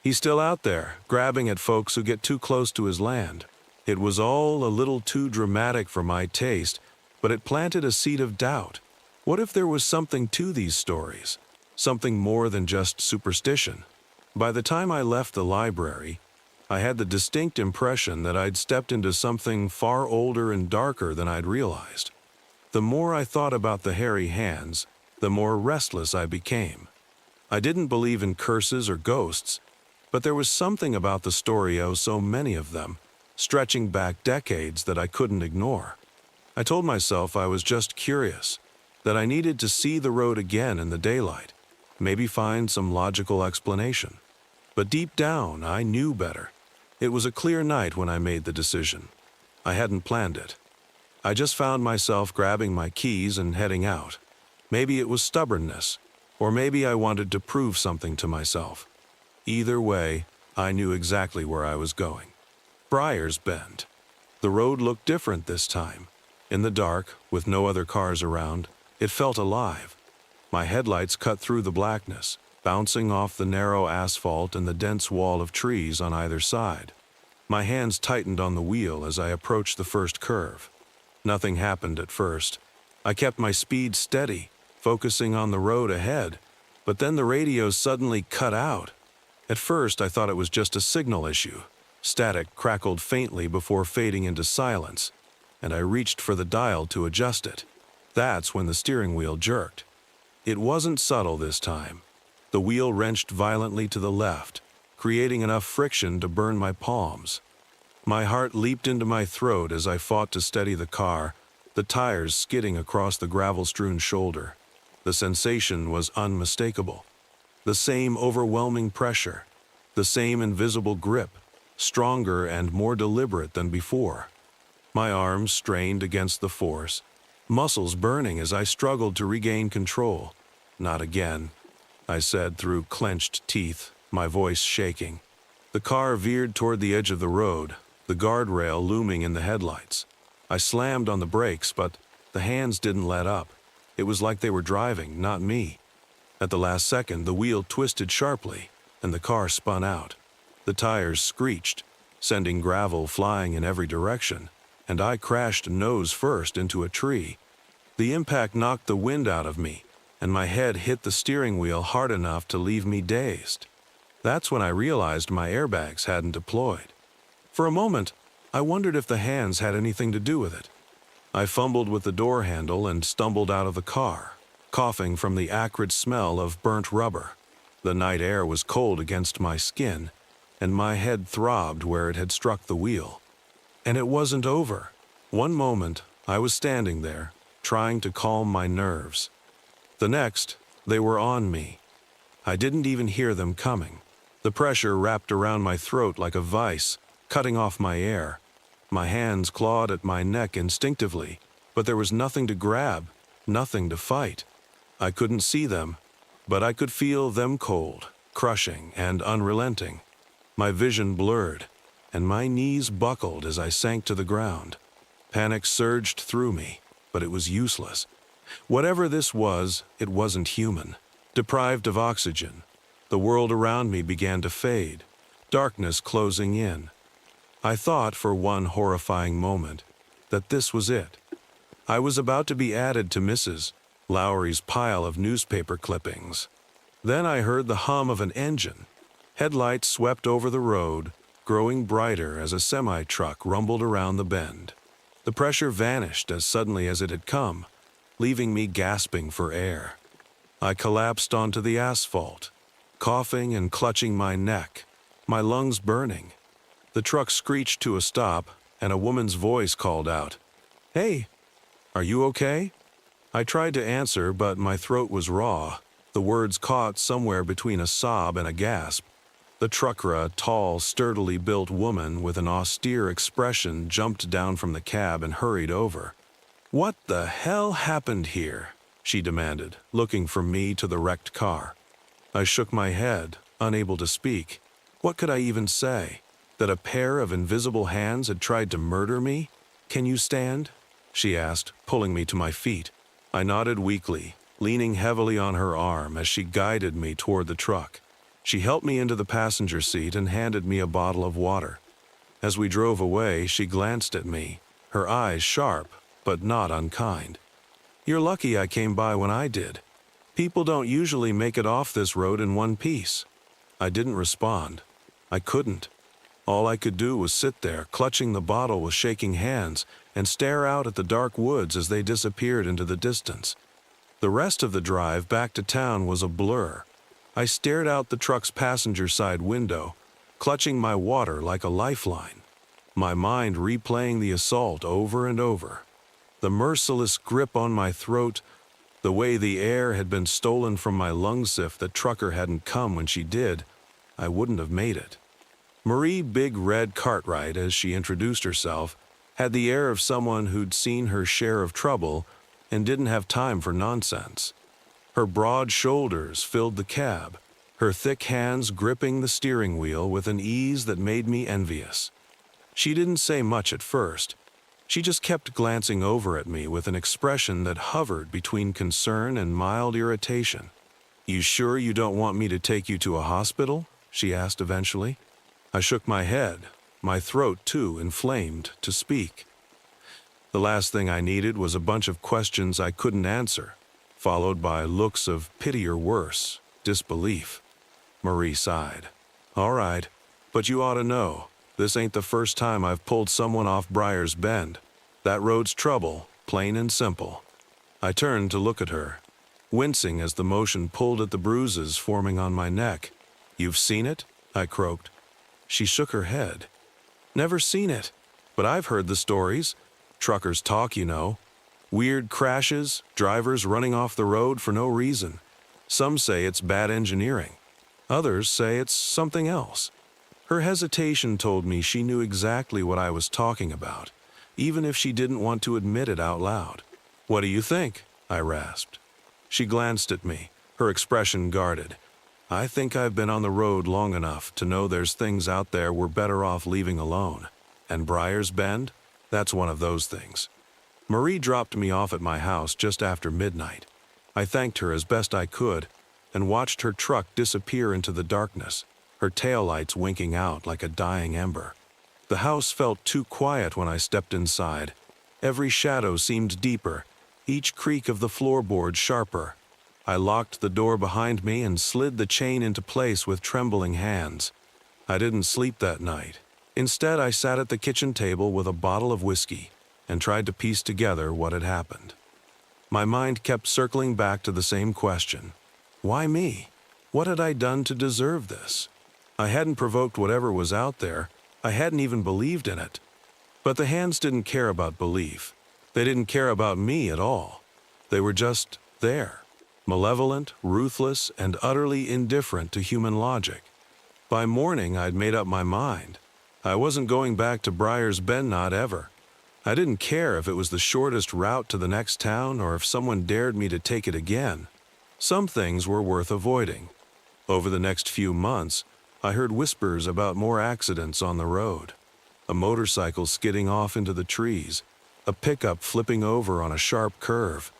"He's still out there, grabbing at folks who get too close to his land." It was all a little too dramatic for my taste, but it planted a seed of doubt. What if there was something to these stories? Something more than just superstition? By the time I left the library, I had the distinct impression that I'd stepped into something far older and darker than I'd realized. The more I thought about the hairy hands, the more restless I became. I didn't believe in curses or ghosts, but there was something about the story of so many of them, stretching back decades, that I couldn't ignore. I told myself I was just curious, that I needed to see the road again in the daylight, maybe find some logical explanation. But deep down, I knew better. It was a clear night when I made the decision. I hadn't planned it. I just found myself grabbing my keys and heading out. Maybe it was stubbornness, or maybe I wanted to prove something to myself. Either way, I knew exactly where I was going. Briar's Bend. The road looked different this time. In the dark, with no other cars around, it felt alive. My headlights cut through the blackness, bouncing off the narrow asphalt and the dense wall of trees on either side. My hands tightened on the wheel as I approached the first curve. Nothing happened at first. I kept my speed steady, focusing on the road ahead, but then the radio suddenly cut out. At first, I thought it was just a signal issue. Static crackled faintly before fading into silence, and I reached for the dial to adjust it. That's when the steering wheel jerked. It wasn't subtle this time. The wheel wrenched violently to the left, creating enough friction to burn my palms. My heart leaped into my throat as I fought to steady the car, the tires skidding across the gravel-strewn shoulder. The sensation was unmistakable. The same overwhelming pressure, the same invisible grip, stronger and more deliberate than before. My arms strained against the force, muscles burning as I struggled to regain control. "Not again," I said through clenched teeth, my voice shaking. The car veered toward the edge of the road, the guardrail looming in the headlights. I slammed on the brakes, but the hands didn't let up. It was like they were driving, not me. At the last second, the wheel twisted sharply, and the car spun out. The tires screeched, sending gravel flying in every direction, and I crashed nose first into a tree. The impact knocked the wind out of me, and my head hit the steering wheel hard enough to leave me dazed. That's when I realized my airbags hadn't deployed. For a moment, I wondered if the hands had anything to do with it. I fumbled with the door handle and stumbled out of the car, coughing from the acrid smell of burnt rubber. The night air was cold against my skin, and my head throbbed where it had struck the wheel. And it wasn't over. One moment, I was standing there, trying to calm my nerves. The next, they were on me. I didn't even hear them coming. The pressure wrapped around my throat like a vice, cutting off my air. My hands clawed at my neck instinctively, but there was nothing to grab, nothing to fight. I couldn't see them, but I could feel them cold, crushing, and unrelenting. My vision blurred, and my knees buckled as I sank to the ground. Panic surged through me, but it was useless. Whatever this was, it wasn't human. Deprived of oxygen, the world around me began to fade, darkness closing in. I thought for one horrifying moment that this was it. I was about to be added to Mrs. Lowry's pile of newspaper clippings. Then I heard the hum of an engine. Headlights swept over the road, growing brighter as a semi-truck rumbled around the bend. The pressure vanished as suddenly as it had come, leaving me gasping for air. I collapsed onto the asphalt, coughing and clutching my neck, my lungs burning. The truck screeched to a stop, and a woman's voice called out, "Hey, are you okay?" I tried to answer, but my throat was raw. The words caught somewhere between a sob and a gasp. The trucker, a tall, sturdily built woman with an austere expression, jumped down from the cab and hurried over. "What the hell happened here?" she demanded, looking from me to the wrecked car. I shook my head, unable to speak. What could I even say? That a pair of invisible hands had tried to murder me? "Can you stand?" she asked, pulling me to my feet. I nodded weakly, leaning heavily on her arm as she guided me toward the truck. She helped me into the passenger seat and handed me a bottle of water. As we drove away, she glanced at me, her eyes sharp, but not unkind. "You're lucky I came by when I did. People don't usually make it off this road in one piece." I didn't respond. I couldn't. All I could do was sit there, clutching the bottle with shaking hands, and stare out at the dark woods as they disappeared into the distance. The rest of the drive back to town was a blur. I stared out the truck's passenger side window, clutching my water like a lifeline, my mind replaying the assault over and over. The merciless grip on my throat, the way the air had been stolen from my lungs. If the trucker hadn't come when she did, I wouldn't have made it. Marie Big Red Cartwright, as she introduced herself, had the air of someone who'd seen her share of trouble and didn't have time for nonsense. Her broad shoulders filled the cab, her thick hands gripping the steering wheel with an ease that made me envious. She didn't say much at first. She just kept glancing over at me with an expression that hovered between concern and mild irritation. "You sure you don't want me to take you to a hospital?" she asked eventually. I shook my head, my throat too inflamed to speak. The last thing I needed was a bunch of questions I couldn't answer, followed by looks of pity or worse, disbelief. Marie sighed. "All right, but you ought to know, this ain't the first time I've pulled someone off Briar's Bend. That road's trouble, plain and simple." I turned to look at her, wincing as the motion pulled at the bruises forming on my neck. "You've seen it?" I croaked. She shook her head. "Never seen it, but I've heard the stories. Truckers talk, you know. Weird crashes, drivers running off the road for no reason. Some say it's bad engineering. Others say it's something else." Her hesitation told me she knew exactly what I was talking about, even if she didn't want to admit it out loud. "What do you think?" I rasped. She glanced at me, her expression guarded. "I think I've been on the road long enough to know there's things out there we're better off leaving alone. And Briar's Bend? That's one of those things." Marie dropped me off at my house just after midnight. I thanked her as best I could and watched her truck disappear into the darkness. her taillights winking out like a dying ember. The house felt too quiet when I stepped inside. Every shadow seemed deeper, each creak of the floorboard sharper. I locked the door behind me and slid the chain into place with trembling hands. I didn't sleep that night. Instead, I sat at the kitchen table with a bottle of whiskey and tried to piece together what had happened. My mind kept circling back to the same question. Why me? What had I done to deserve this? I hadn't provoked whatever was out there. I hadn't even believed in it. But the hands didn't care about belief. They didn't care about me at all. They were just there, malevolent, ruthless, and utterly indifferent to human logic. By morning, I'd made up my mind. I wasn't going back to Briar's Bend, not ever. I didn't care if it was the shortest route to the next town or if someone dared me to take it again. Some things were worth avoiding. Over the next few months, I heard whispers about more accidents on the road. A motorcycle skidding off into the trees, a pickup flipping over on a sharp curve.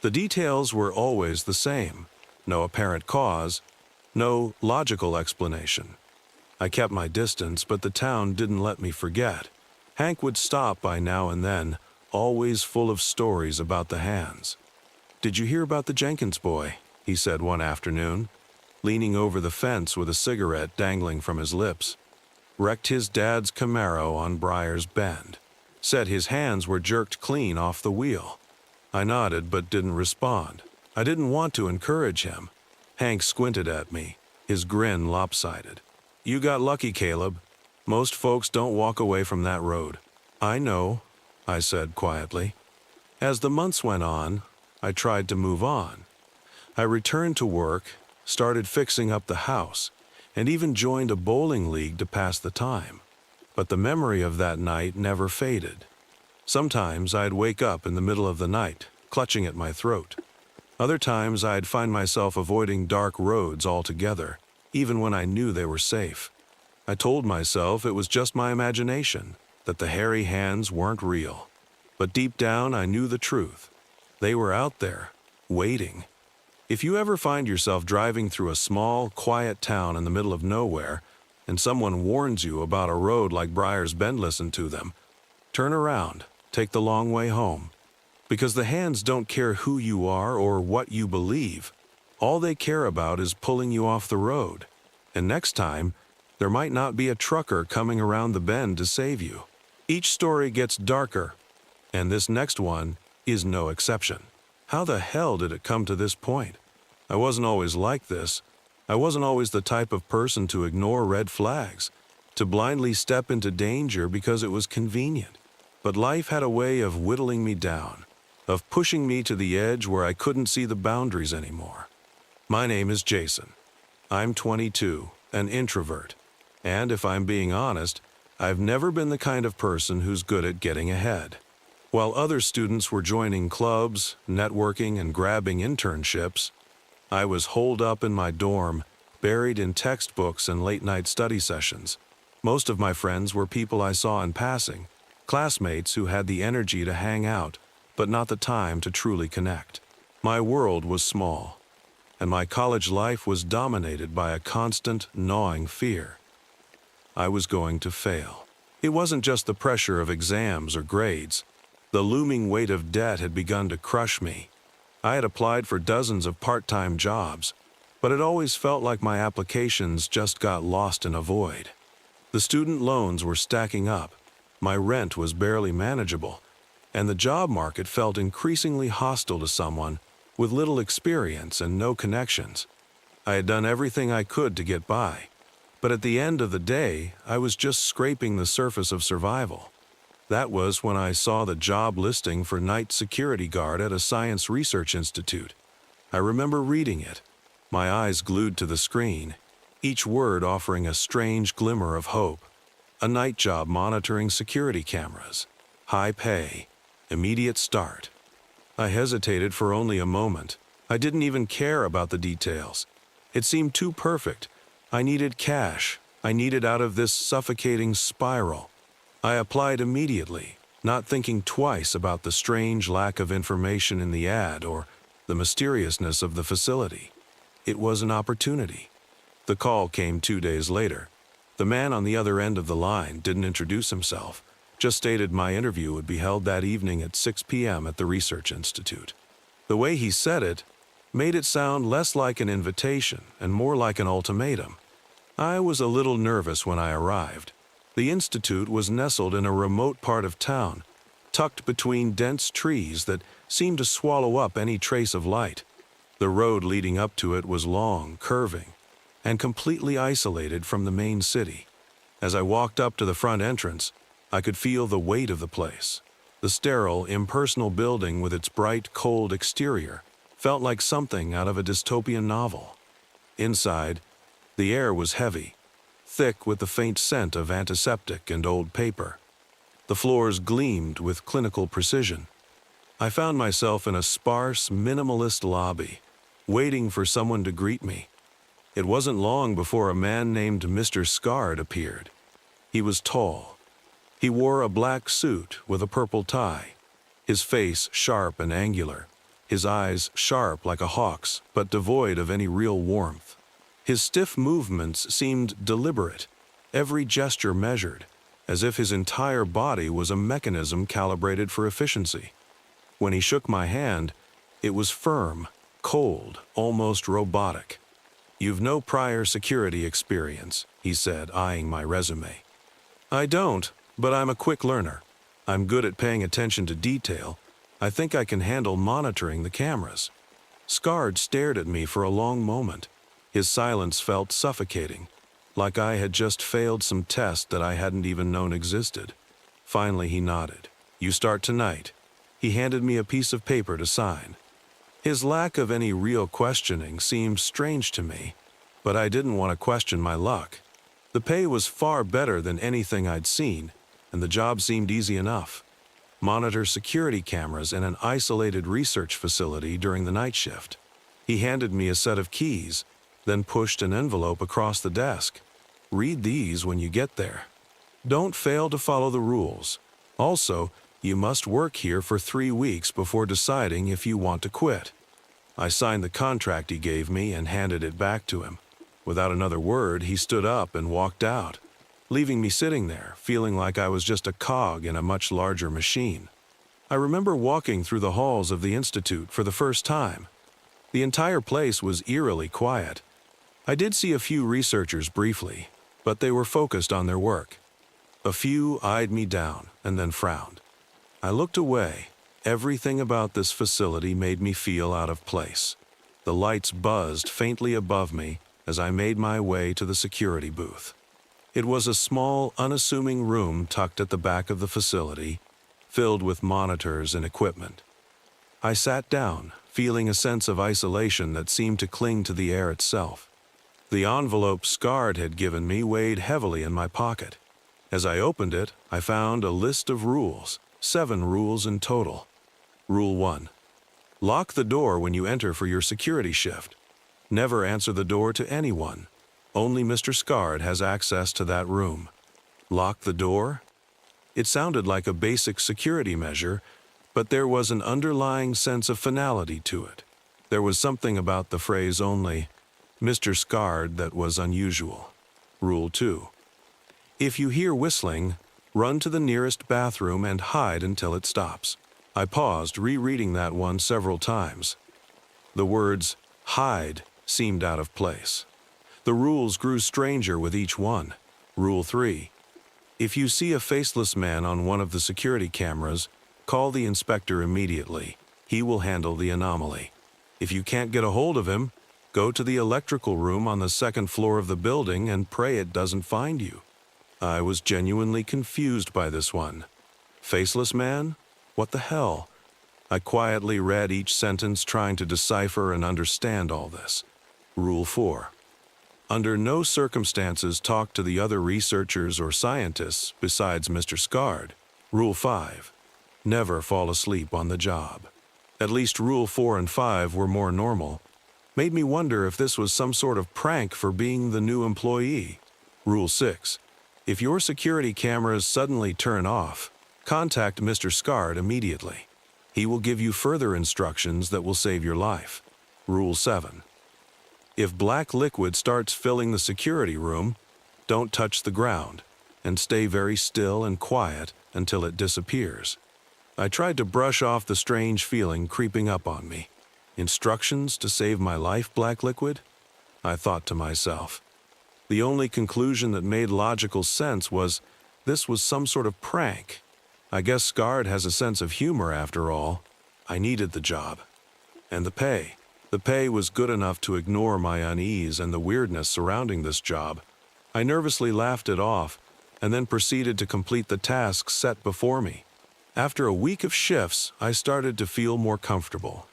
The details were always the same. No apparent cause, no logical explanation. I kept my distance, but the town didn't let me forget. Hank would stop by now and then, always full of stories about the hands. "Did you hear about the Jenkins boy?" he said one afternoon, leaning over the fence with a cigarette dangling from his lips. "Wrecked his dad's Camaro on Briar's Bend. Said his hands were jerked clean off the wheel." I nodded but didn't respond. I didn't want to encourage him. Hank squinted at me, his grin lopsided. "You got lucky, Caleb. Most folks don't walk away from that road." "I know," I said quietly. As the months went on, I tried to move on. I returned to work, started fixing up the house, and even joined a bowling league to pass the time. But the memory of that night never faded. Sometimes I'd wake up in the middle of the night, clutching at my throat. Other times I'd find myself avoiding dark roads altogether, even when I knew they were safe. I told myself it was just my imagination, that the hairy hands weren't real. But deep down I knew the truth. They were out there, waiting. If you ever find yourself driving through a small, quiet town in the middle of nowhere, and someone warns you about a road like Briar's Bend, listen to them. Turn around, take the long way home. Because the hands don't care who you are or what you believe. All they care about is pulling you off the road. And next time, there might not be a trucker coming around the bend to save you. Each story gets darker, and this next one is no exception. How the hell did it come to this point? I wasn't always like this. I wasn't always the type of person to ignore red flags, to blindly step into danger because it was convenient. But life had a way of whittling me down, of pushing me to the edge where I couldn't see the boundaries anymore. My name is Jason. I'm 22, an introvert, and if I'm being honest, I've never been the kind of person who's good at getting ahead. While other students were joining clubs, networking, and grabbing internships, I was holed up in my dorm, buried in textbooks and late-night study sessions. Most of my friends were people I saw in passing, classmates who had the energy to hang out, but not the time to truly connect. My world was small, and my college life was dominated by a constant, gnawing fear. I was going to fail. It wasn't just the pressure of exams or grades. The looming weight of debt had begun to crush me. I had applied for dozens of part-time jobs, but it always felt like my applications just got lost in a void. The student loans were stacking up, my rent was barely manageable, and the job market felt increasingly hostile to someone with little experience and no connections. I had done everything I could to get by, but at the end of the day, I was just scraping the surface of survival. That was when I saw the job listing for night security guard at a science research institute. I remember reading it, my eyes glued to the screen, each word offering a strange glimmer of hope. A night job monitoring security cameras, high pay, immediate start. I hesitated for only a moment. I didn't even care about the details. It seemed too perfect. I needed cash. I needed out of this suffocating spiral. I applied immediately, not thinking twice about the strange lack of information in the ad or the mysteriousness of the facility. It was an opportunity. The call came 2 days later. The man on the other end of the line didn't introduce himself, just stated my interview would be held that evening at 6 p.m. at the Research Institute. The way he said it made it sound less like an invitation and more like an ultimatum. I was a little nervous when I arrived. The institute was nestled in a remote part of town, tucked between dense trees that seemed to swallow up any trace of light. The road leading up to it was long, curving, and completely isolated from the main city. As I walked up to the front entrance, I could feel the weight of the place. The sterile, impersonal building with its bright, cold exterior felt like something out of a dystopian novel. Inside, the air was heavy, thick with the faint scent of antiseptic and old paper. The floors gleamed with clinical precision. I found myself in a sparse, minimalist lobby, waiting for someone to greet me. It wasn't long before a man named Mr. Scard appeared. He was tall. He wore a black suit with a purple tie, his face sharp and angular, his eyes sharp like a hawk's, but devoid of any real warmth. His stiff movements seemed deliberate, every gesture measured, as if his entire body was a mechanism calibrated for efficiency. When he shook my hand, it was firm, cold, almost robotic. "You've no prior security experience," he said, eyeing my resume. "I don't, but I'm a quick learner. I'm good at paying attention to detail. I think I can handle monitoring the cameras." Scard stared at me for a long moment. His silence felt suffocating, like I had just failed some test that I hadn't even known existed. Finally, he nodded. "You start tonight." He handed me a piece of paper to sign. His lack of any real questioning seemed strange to me, but I didn't want to question my luck. The pay was far better than anything I'd seen, and the job seemed easy enough. Monitor security cameras in an isolated research facility during the night shift. He handed me a set of keys, then pushed an envelope across the desk. "Read these when you get there. Don't fail to follow the rules. Also, you must work here for 3 weeks before deciding if you want to quit." I signed the contract he gave me and handed it back to him. Without another word, he stood up and walked out, leaving me sitting there, feeling like I was just a cog in a much larger machine. I remember walking through the halls of the Institute for the first time. The entire place was eerily quiet. I did see a few researchers briefly, but they were focused on their work. A few eyed me down and then frowned. I looked away. Everything about this facility made me feel out of place. The lights buzzed faintly above me as I made my way to the security booth. It was a small, unassuming room tucked at the back of the facility, filled with monitors and equipment. I sat down, feeling a sense of isolation that seemed to cling to the air itself. The envelope Scard had given me weighed heavily in my pocket. As I opened it, I found a list of rules, 7 rules in total. Rule 1. Lock the door when you enter for your security shift. Never answer the door to anyone. Only Mr. Scard has access to that room. Lock the door? It sounded like a basic security measure, but there was an underlying sense of finality to it. There was something about the phrase "only Mr. Scard" that was unusual. Rule 2. If you hear whistling, run to the nearest bathroom and hide until it stops. I paused, rereading that one several times. The words "hide" seemed out of place. The rules grew stranger with each one. Rule 3. If you see a faceless man on one of the security cameras, call the inspector immediately. He will handle the anomaly. If you can't get a hold of him, go to the electrical room on the 2nd floor of the building and pray it doesn't find you. I was genuinely confused by this one. Faceless man? What the hell? I quietly read each sentence, trying to decipher and understand all this. Rule 4. Under no circumstances talk to the other researchers or scientists besides Mr. Scard. Rule 5. Never fall asleep on the job. At least Rule 4 and 5 were more normal. Made me wonder if this was some sort of prank for being the new employee. Rule 6. If your security cameras suddenly turn off, contact Mr. Scard immediately. He will give you further instructions that will save your life. Rule 7. If black liquid starts filling the security room, don't touch the ground, and stay very still and quiet until it disappears. I tried to brush off the strange feeling creeping up on me. Instructions to save my life, black liquid? I thought to myself. The only conclusion that made logical sense was this was some sort of prank. I guess Scard has a sense of humor after all. I needed the job. And the pay. The pay was good enough to ignore my unease and the weirdness surrounding this job. I nervously laughed it off, and then proceeded to complete the tasks set before me. After a week of shifts, I started to feel more comfortable.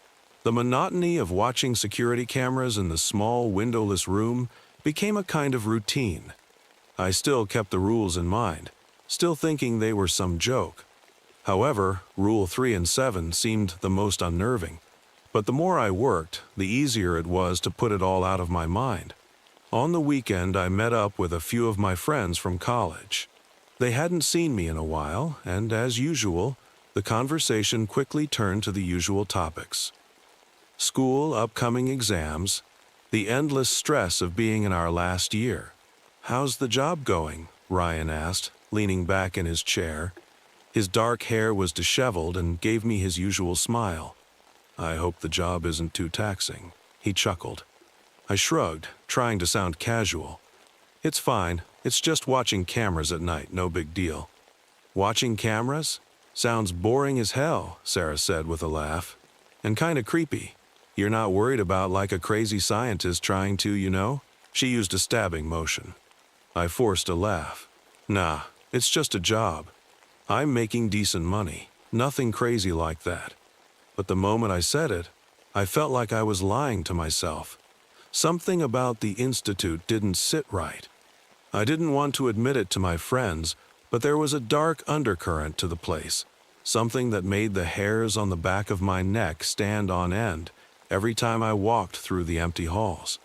The monotony of watching security cameras in the small, windowless room became a kind of routine. I still kept the rules in mind, still thinking they were some joke. However, Rule 3 and 7 seemed the most unnerving. But the more I worked, the easier it was to put it all out of my mind. On the weekend, I met up with a few of my friends from college. They hadn't seen me in a while, and as usual, the conversation quickly turned to the usual topics. School, upcoming exams, the endless stress of being in our last year. "How's the job going?" Ryan asked, leaning back in his chair. His dark hair was disheveled and gave me his usual smile. "I hope the job isn't too taxing," he chuckled. I shrugged, trying to sound casual. "It's fine. It's just watching cameras at night, no big deal." "Watching cameras? Sounds boring as hell," Sarah said with a laugh. "And kinda creepy. You're not worried about like a crazy scientist trying to, you know?" She used a stabbing motion. I forced a laugh. "Nah, it's just a job. I'm making decent money. Nothing crazy like that." But the moment I said it, I felt like I was lying to myself. Something about the Institute didn't sit right. I didn't want to admit it to my friends, but there was a dark undercurrent to the place, something that made the hairs on the back of my neck stand on end every time I walked through the empty halls.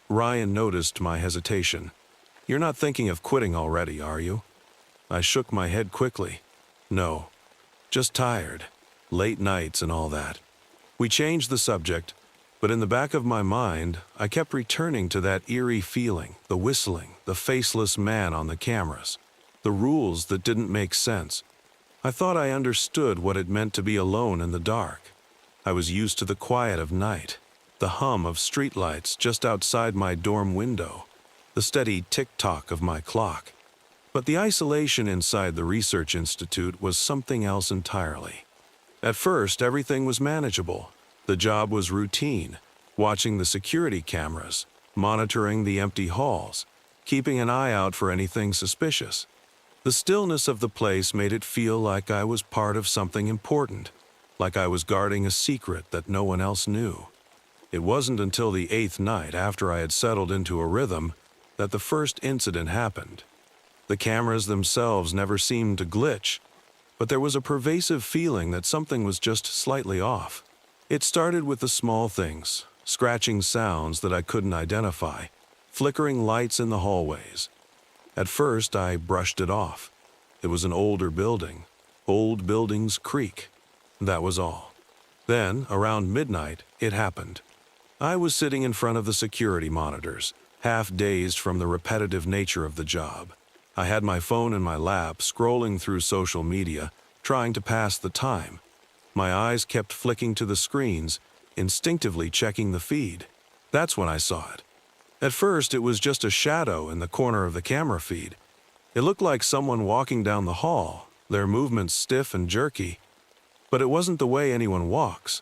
Ryan noticed my hesitation. "You're not thinking of quitting already, are you?" I shook my head quickly. "No, just tired. Late nights and all that." We changed the subject, but in the back of my mind, I kept returning to that eerie feeling, the whistling, the faceless man on the cameras, the rules that didn't make sense. I thought I understood what it meant to be alone in the dark. I was used to the quiet of night, the hum of streetlights just outside my dorm window, the steady tick-tock of my clock. But the isolation inside the research institute was something else entirely. At first, everything was manageable. The job was routine, watching the security cameras, monitoring the empty halls, keeping an eye out for anything suspicious. The stillness of the place made it feel like I was part of something important, like I was guarding a secret that no one else knew. It wasn't until the 8th night after I had settled into a rhythm that the first incident happened. The cameras themselves never seemed to glitch, but there was a pervasive feeling that something was just slightly off. It started with the small things, scratching sounds that I couldn't identify, flickering lights in the hallways. At first, I brushed it off. It was an older building. Old buildings creak. That was all. Then, around midnight, it happened. I was sitting in front of the security monitors, half dazed from the repetitive nature of the job. I had my phone in my lap, scrolling through social media, trying to pass the time. My eyes kept flicking to the screens, instinctively checking the feed. That's when I saw it. At first, it was just a shadow in the corner of the camera feed. It looked like someone walking down the hall, their movements stiff and jerky. But it wasn't the way anyone walks.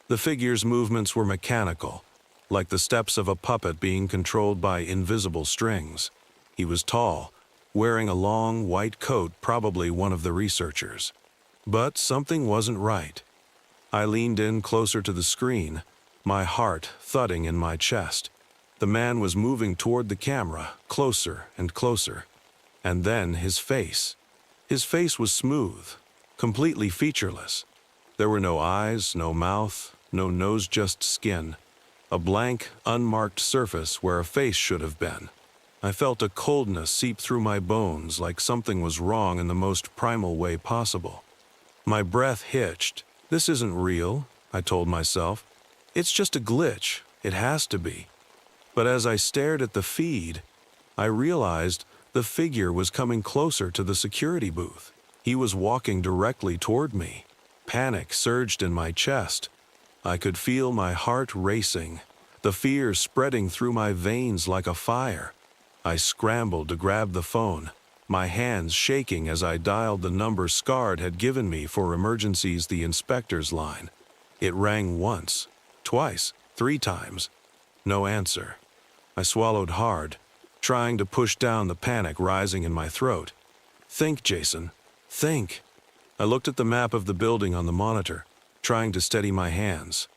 The figure's movements were mechanical, like the steps of a puppet being controlled by invisible strings. He was tall, wearing a long, white coat, probably one of the researchers. But something wasn't right. I leaned in closer to the screen, my heart thudding in my chest. The man was moving toward the camera, closer and closer. And then his face. His face was smooth, completely featureless. There were no eyes, no mouth, no nose, just skin. A blank, unmarked surface where a face should have been. I felt a coldness seep through my bones like something was wrong in the most primal way possible. My breath hitched. This isn't real, I told myself. It's just a glitch. It has to be. But as I stared at the feed, I realized the figure was coming closer to the security booth. He was walking directly toward me. Panic surged in my chest. I could feel my heart racing, the fear spreading through my veins like a fire. I scrambled to grab the phone, my hands shaking as I dialed the number Scard had given me for emergencies, the inspector's line. It rang once, twice, 3 times. No answer. I swallowed hard, trying to push down the panic rising in my throat. Think, Jason. Think. I looked at the map of the building on the monitor, trying to steady my hands.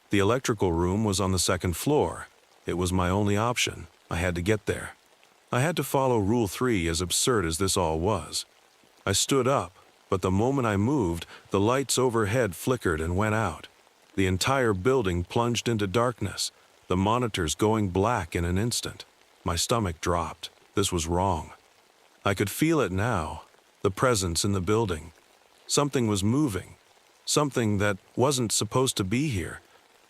The electrical room was on the 2nd floor. It was my only option. I had to get there. I had to follow Rule 3, as absurd as this all was. I stood up, but the moment I moved, the lights overhead flickered and went out. The entire building plunged into darkness, the monitors going black in an instant. My stomach dropped. This was wrong. I could feel it now, the presence in the building. Something was moving, something that wasn't supposed to be here.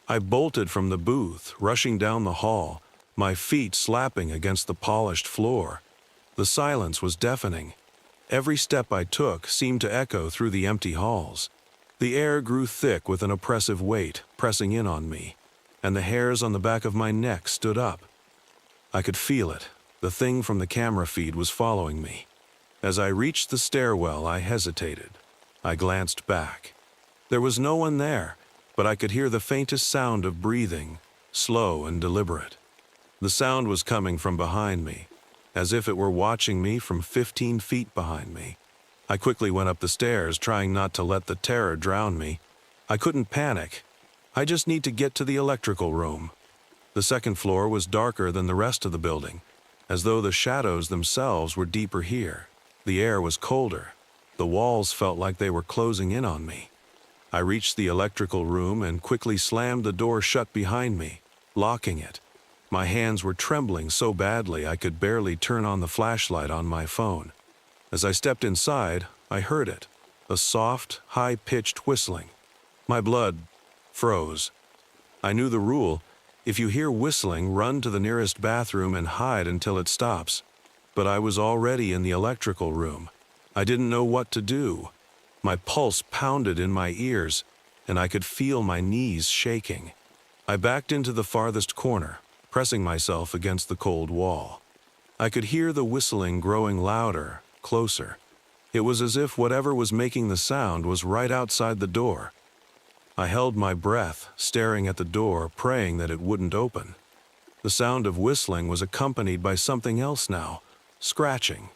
I bolted from the booth, rushing down the hall, my feet slapping against the polished floor. The silence was deafening. Every step I took seemed to echo through the empty halls. The air grew thick with an oppressive weight, pressing in on me, and the hairs on the back of my neck stood up. I could feel it. The thing from the camera feed was following me. As I reached the stairwell, I hesitated. I glanced back. There was no one there, but I could hear the faintest sound of breathing, slow and deliberate. The sound was coming from behind me, as if it were watching me from 15 feet behind me. I quickly went up the stairs, trying not to let the terror drown me. I couldn't panic. I just need to get to the electrical room. The 2nd floor was darker than the rest of the building, as though the shadows themselves were deeper here. The air was colder. The walls felt like they were closing in on me. I reached the electrical room and quickly slammed the door shut behind me, locking it. My hands were trembling so badly I could barely turn on the flashlight on my phone. As I stepped inside, I heard it, a soft, high-pitched whistling. My blood froze. I knew the rule: if you hear whistling, run to the nearest bathroom and hide until it stops. But I was already in the electrical room. I didn't know what to do. My pulse pounded in my ears, and I could feel my knees shaking. I backed into the farthest corner, pressing myself against the cold wall. I could hear the whistling growing louder, closer. It was as if whatever was making the sound was right outside the door. I held my breath, staring at the door, praying that it wouldn't open. The sound of whistling was accompanied by something else now, scratching.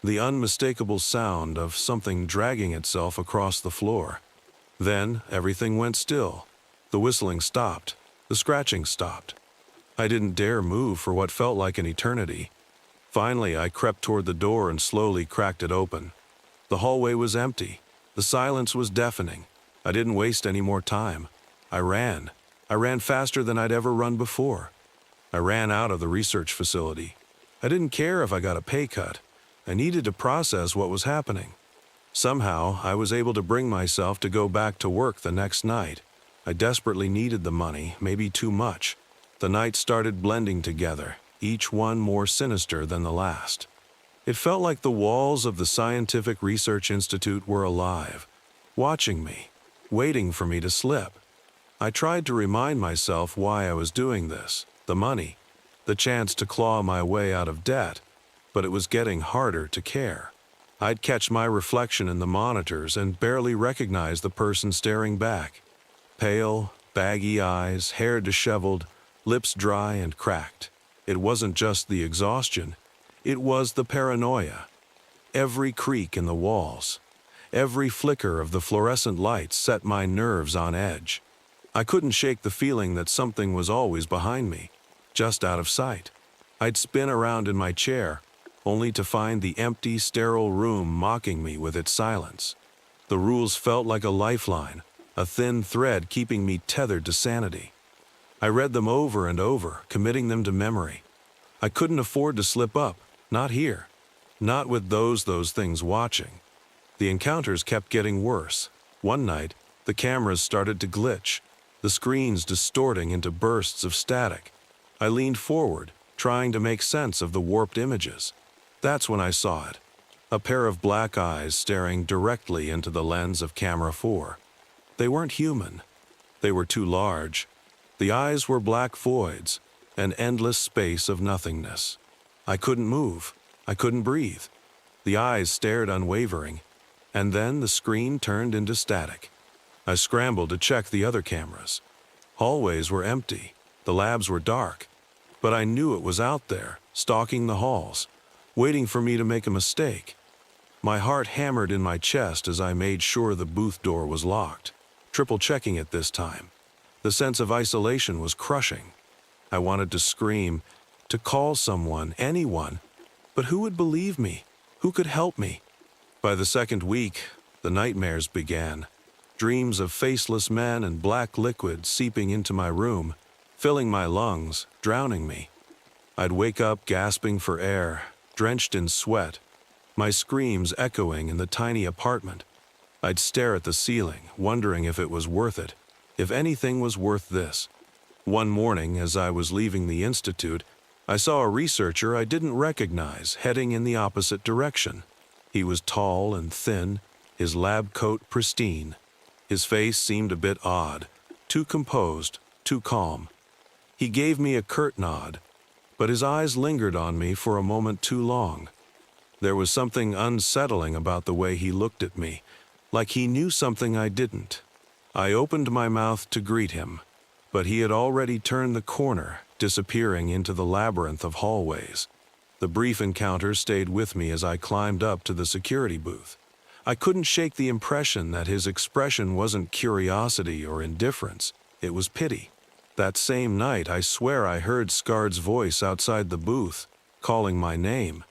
The unmistakable sound of something dragging itself across the floor. Then everything went still. The whistling stopped. The scratching stopped. I didn't dare move for what felt like an eternity. Finally, I crept toward the door and slowly cracked it open. The hallway was empty. The silence was deafening. I didn't waste any more time. I ran. I ran faster than I'd ever run before. I ran out of the research facility. I didn't care if I got a pay cut. I needed to process what was happening. Somehow, I was able to bring myself to go back to work the next night. I desperately needed the money, maybe too much. The nights started blending together, each one more sinister than the last. It felt like the walls of the Scientific Research Institute were alive, watching me, waiting for me to slip. I tried to remind myself why I was doing this: the money, the chance to claw my way out of debt, but it was getting harder to care. I'd catch my reflection in the monitors and barely recognize the person staring back. Pale, baggy eyes, hair disheveled, lips dry and cracked. It wasn't just the exhaustion, it was the paranoia. Every creak in the walls, every flicker of the fluorescent lights set my nerves on edge. I couldn't shake the feeling that something was always behind me, just out of sight. I'd spin around in my chair, only to find the empty, sterile room mocking me with its silence. The rules felt like a lifeline, a thin thread keeping me tethered to sanity. I read them over and over, committing them to memory. I couldn't afford to slip up, not here, not with those things watching. The encounters kept getting worse. One night, the cameras started to glitch, the screens distorting into bursts of static. I leaned forward, trying to make sense of the warped images. That's when I saw it. A pair of black eyes staring directly into the lens of camera 4. They weren't human. They were too large. The eyes were black voids, an endless space of nothingness. I couldn't move. I couldn't breathe. The eyes stared unwavering, and then the screen turned into static. I scrambled to check the other cameras. Hallways were empty. The labs were dark. But I knew it was out there, stalking the halls, waiting for me to make a mistake. My heart hammered in my chest as I made sure the booth door was locked, triple-checking it this time. The sense of isolation was crushing. I wanted to scream, to call someone, anyone, but who would believe me? Who could help me? By the second week, the nightmares began. Dreams of faceless men and black liquid seeping into my room, filling my lungs, drowning me. I'd wake up gasping for air, drenched in sweat, my screams echoing in the tiny apartment. I'd stare at the ceiling, wondering if it was worth it, if anything was worth this. One morning, as I was leaving the institute, I saw a researcher I didn't recognize heading in the opposite direction. He was tall and thin, his lab coat pristine. His face seemed a bit odd, too composed, too calm. He gave me a curt nod, but his eyes lingered on me for a moment too long. There was something unsettling about the way he looked at me, like he knew something I didn't. I opened my mouth to greet him, but he had already turned the corner, disappearing into the labyrinth of hallways. The brief encounter stayed with me as I climbed up to the security booth. I couldn't shake the impression that his expression wasn't curiosity or indifference, it was pity. That same night, I swear I heard Scarred's voice outside the booth, calling my name.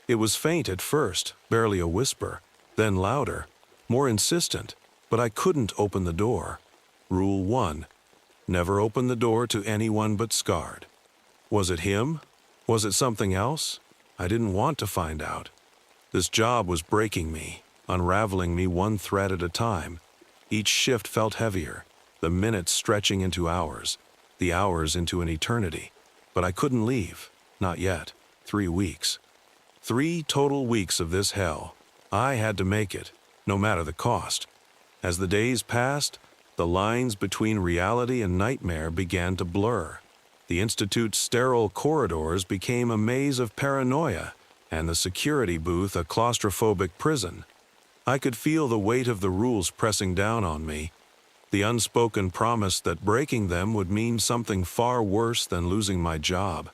It was faint at first, barely a whisper, then louder, more insistent, but I couldn't open the door. Rule 1. Never open the door to anyone but Scarred. Was it him? Was it something else? I didn't want to find out. This job was breaking me, unraveling me one thread at a time. Each shift felt heavier, the minutes stretching into hours, the hours into an eternity. But I couldn't leave, not yet. 3 weeks. 3 total weeks of this hell. I had to make it, no matter the cost. As the days passed, the lines between reality and nightmare began to blur. The Institute's sterile corridors became a maze of paranoia, and the security booth a claustrophobic prison. I could feel the weight of the rules pressing down on me, the unspoken promise that breaking them would mean something far worse than losing my job.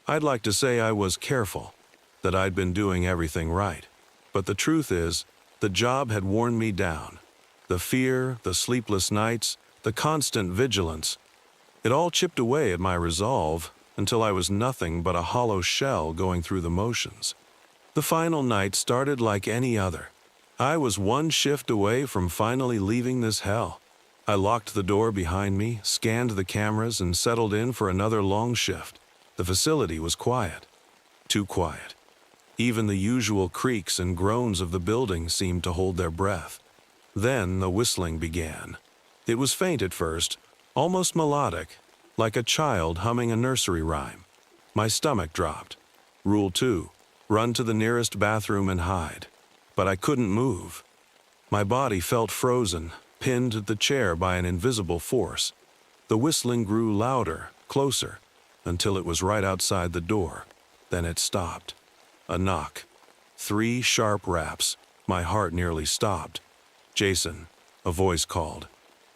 I'd like to say I was careful, that I'd been doing everything right. But the truth is, the job had worn me down. The fear, the sleepless nights, the constant vigilance. It all chipped away at my resolve until I was nothing but a hollow shell going through the motions. The final night started like any other. I was one shift away from finally leaving this hell. I locked the door behind me, scanned the cameras, and settled in for another long shift. The facility was quiet. Too quiet. Even the usual creaks and groans of the building seemed to hold their breath. Then the whistling began. It was faint at first, almost melodic, like a child humming a nursery rhyme. My stomach dropped. Rule 2, run to the nearest bathroom and hide. But I couldn't move. My body felt frozen, pinned to the chair by an invisible force. The whistling grew louder, closer, until it was right outside the door. Then it stopped. A knock. 3 sharp raps. My heart nearly stopped. "Jason," a voice called.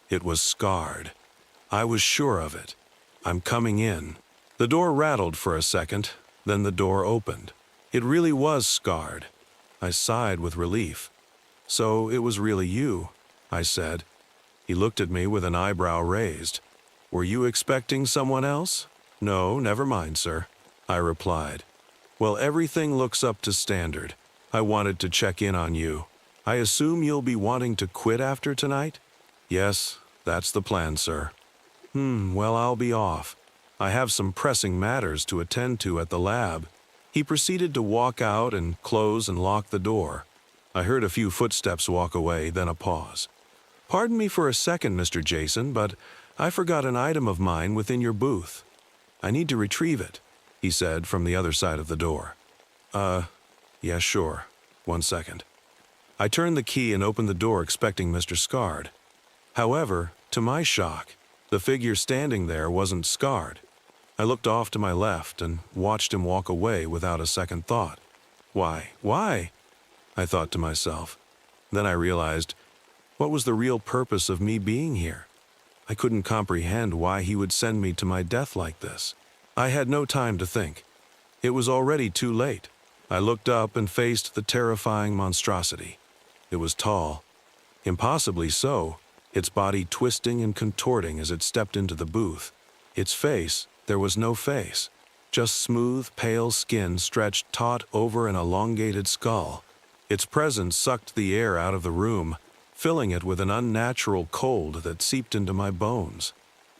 It was Scarred. I was sure of it. "I'm coming in." The door rattled for a second, then the door opened. It really was Scarred. I sighed with relief. "So it was really you," I said. He looked at me with an eyebrow raised. "Were you expecting someone else?" "No, never mind, sir," I replied. "Well, everything looks up to standard. I wanted to check in on you. I assume you'll be wanting to quit after tonight?" "Yes, that's the plan, sir." Well, I'll be off. I have some pressing matters to attend to at the lab." He proceeded to walk out and close and lock the door. I heard a few footsteps walk away, then a pause. "Pardon me for a second, Mr. Jason, but I forgot an item of mine within your booth." I need to retrieve it, he said from the other side of the door. Yeah, sure. 1 second. I turned the key and opened the door expecting Mr. Scard. However, to my shock, the figure standing there wasn't Scard. I looked off to my left and watched him walk away without a second thought. Why? I thought to myself. Then I realized, what was the real purpose of me being here? I couldn't comprehend why he would send me to my death like this. I had no time to think. It was already too late. I looked up and faced the terrifying monstrosity. It was tall, impossibly so, its body twisting and contorting as it stepped into the booth. Its face, there was no face, just smooth, pale skin stretched taut over an elongated skull. Its presence sucked the air out of the room, filling it with an unnatural cold that seeped into my bones.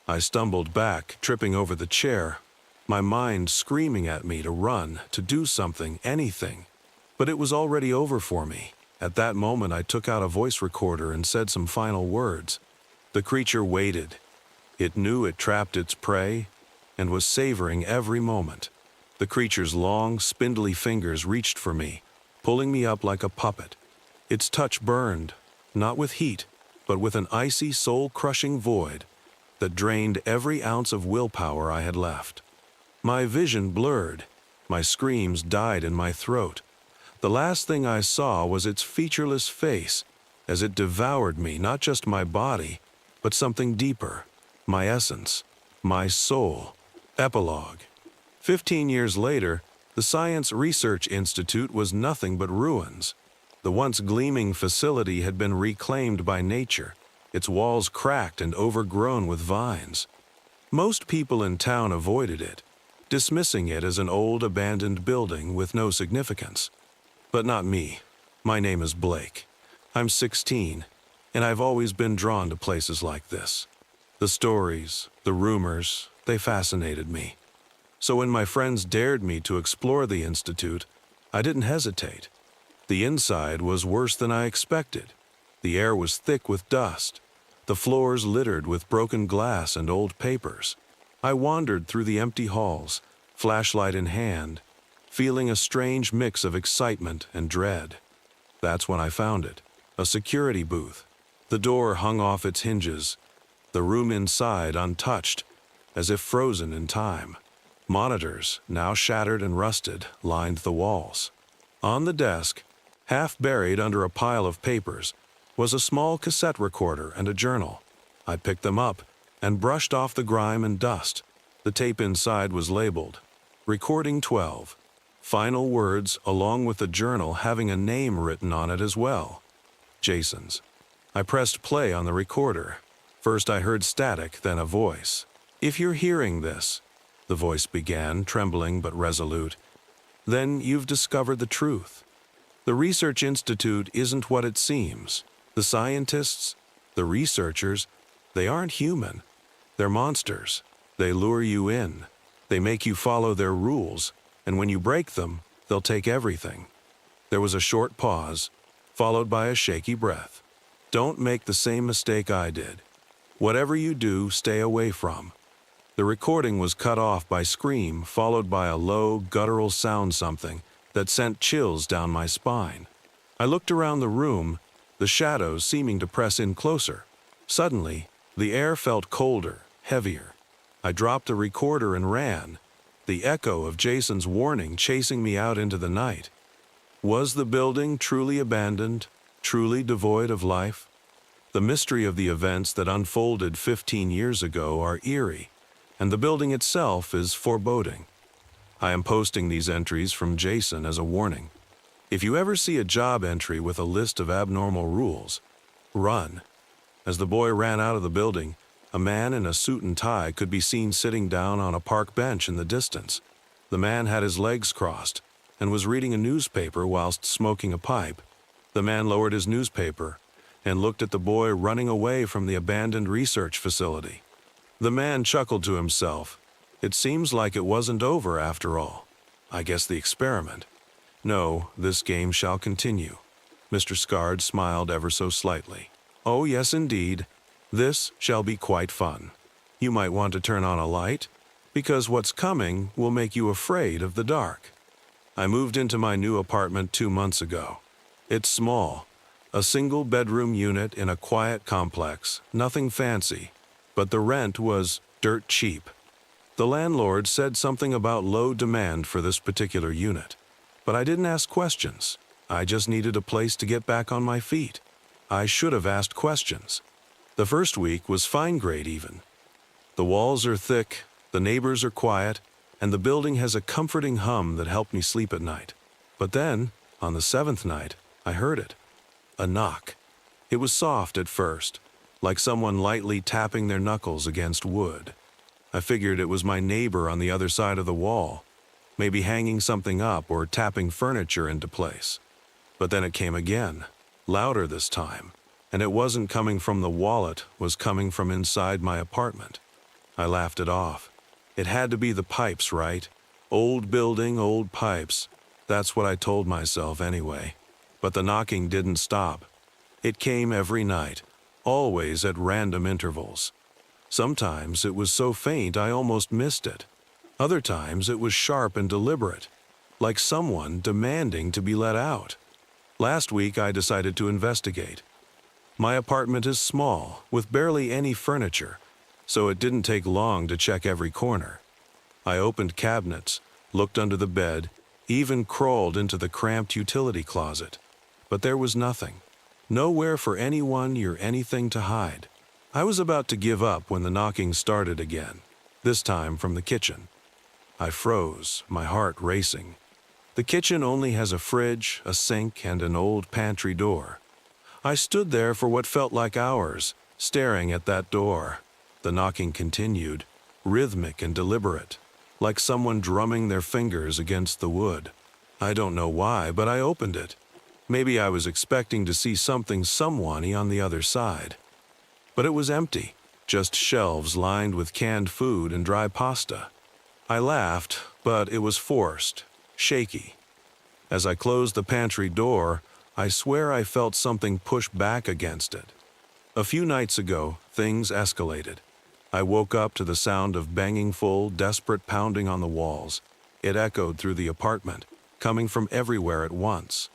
I stumbled back, tripping over the chair, my mind screaming at me to run, to do something, anything. But it was already over for me. At that moment, I took out a voice recorder and said some final words. The creature waited. It knew it trapped its prey and was savoring every moment. The creature's long, spindly fingers reached for me, pulling me up like a puppet. Its touch burned, not with heat, but with an icy, soul-crushing void that drained every ounce of willpower I had left. My vision blurred. My screams died in my throat. The last thing I saw was its featureless face as it devoured me, not just my body, but something deeper, my essence, my soul. Epilogue. 15 years later, the Science Research Institute was nothing but ruins. The once gleaming facility had been reclaimed by nature, its walls cracked and overgrown with vines. Most people in town avoided it, dismissing it as an old abandoned building with no significance. But not me. My name is Blake. I'm 16, and I've always been drawn to places like this. The stories, the rumors, they fascinated me. So when my friends dared me to explore the Institute, I didn't hesitate. The inside was worse than I expected. The air was thick with dust, the floors littered with broken glass and old papers. I wandered through the empty halls, flashlight in hand, feeling a strange mix of excitement and dread. That's when I found it, a security booth. The door hung off its hinges, the room inside untouched, as if frozen in time. Monitors, now shattered and rusted, lined the walls. On the desk, half buried under a pile of papers, was a small cassette recorder and a journal. I picked them up and brushed off the grime and dust. The tape inside was labeled, Recording 12. Final words along with the journal having a name written on it as well. Jason's. I pressed play on the recorder. First I heard static, then a voice. If you're hearing this, the voice began, trembling but resolute, then you've discovered the truth. The Research Institute isn't what it seems. The scientists, the researchers, they aren't human. They're monsters. They lure you in. They make you follow their rules, and when you break them, they'll take everything. There was a short pause, followed by a shaky breath. Don't make the same mistake I did. Whatever you do, stay away from. The recording was cut off by scream, followed by a low, guttural sound something that sent chills down my spine. I looked around the room, the shadows seeming to press in closer. Suddenly, the air felt colder, heavier. I dropped the recorder and ran, the echo of Jason's warning chasing me out into the night. Was the building truly abandoned, truly devoid of life? The mystery of the events that unfolded 15 years ago are eerie, and the building itself is foreboding. I am posting these entries from Jason as a warning. If you ever see a job entry with a list of abnormal rules, run. As the boy ran out of the building, a man in a suit and tie could be seen sitting down on a park bench in the distance. The man had his legs crossed and was reading a newspaper whilst smoking a pipe. The man lowered his newspaper and looked at the boy running away from the abandoned research facility. The man chuckled to himself. It seems like it wasn't over after all. I guess the experiment. No, this game shall continue. Mr. Scard smiled ever so slightly. Oh, yes, indeed. This shall be quite fun. You might want to turn on a light, because what's coming will make you afraid of the dark. I moved into my new apartment 2 months ago. It's small, a single-bedroom unit in a quiet complex, nothing fancy, but the rent was dirt cheap. The landlord said something about low demand for this particular unit, but I didn't ask questions. I just needed a place to get back on my feet. I should have asked questions. The first week was fine grade even. The walls are thick, the neighbors are quiet, and the building has a comforting hum that helped me sleep at night. But then, on the 7th night, I heard it. A knock. It was soft at first, like someone lightly tapping their knuckles against wood. I figured it was my neighbor on the other side of the wall, maybe hanging something up or tapping furniture into place. But then it came again, louder this time, and it wasn't coming from the wall, it was coming from inside my apartment. I laughed it off. It had to be the pipes, right? Old building, old pipes. That's what I told myself anyway. But the knocking didn't stop. It came every night, always at random intervals. Sometimes it was so faint I almost missed it. Other times it was sharp and deliberate, like someone demanding to be let out. Last week I decided to investigate. My apartment is small, with barely any furniture, so it didn't take long to check every corner. I opened cabinets, looked under the bed, even crawled into the cramped utility closet. But there was nothing. Nowhere for anyone or anything to hide. I was about to give up when the knocking started again, this time from the kitchen. I froze, my heart racing. The kitchen only has a fridge, a sink, and an old pantry door. I stood there for what felt like hours, staring at that door. The knocking continued, rhythmic and deliberate, like someone drumming their fingers against the wood. I don't know why, but I opened it. Maybe I was expecting to see something someone-y on the other side. But it was empty, just shelves lined with canned food and dry pasta. I laughed, but it was forced, shaky. As I closed the pantry door, I swear I felt something push back against it. A few nights ago, things escalated. I woke up to the sound of banging full, desperate pounding on the walls. It echoed through the apartment, coming from everywhere at once.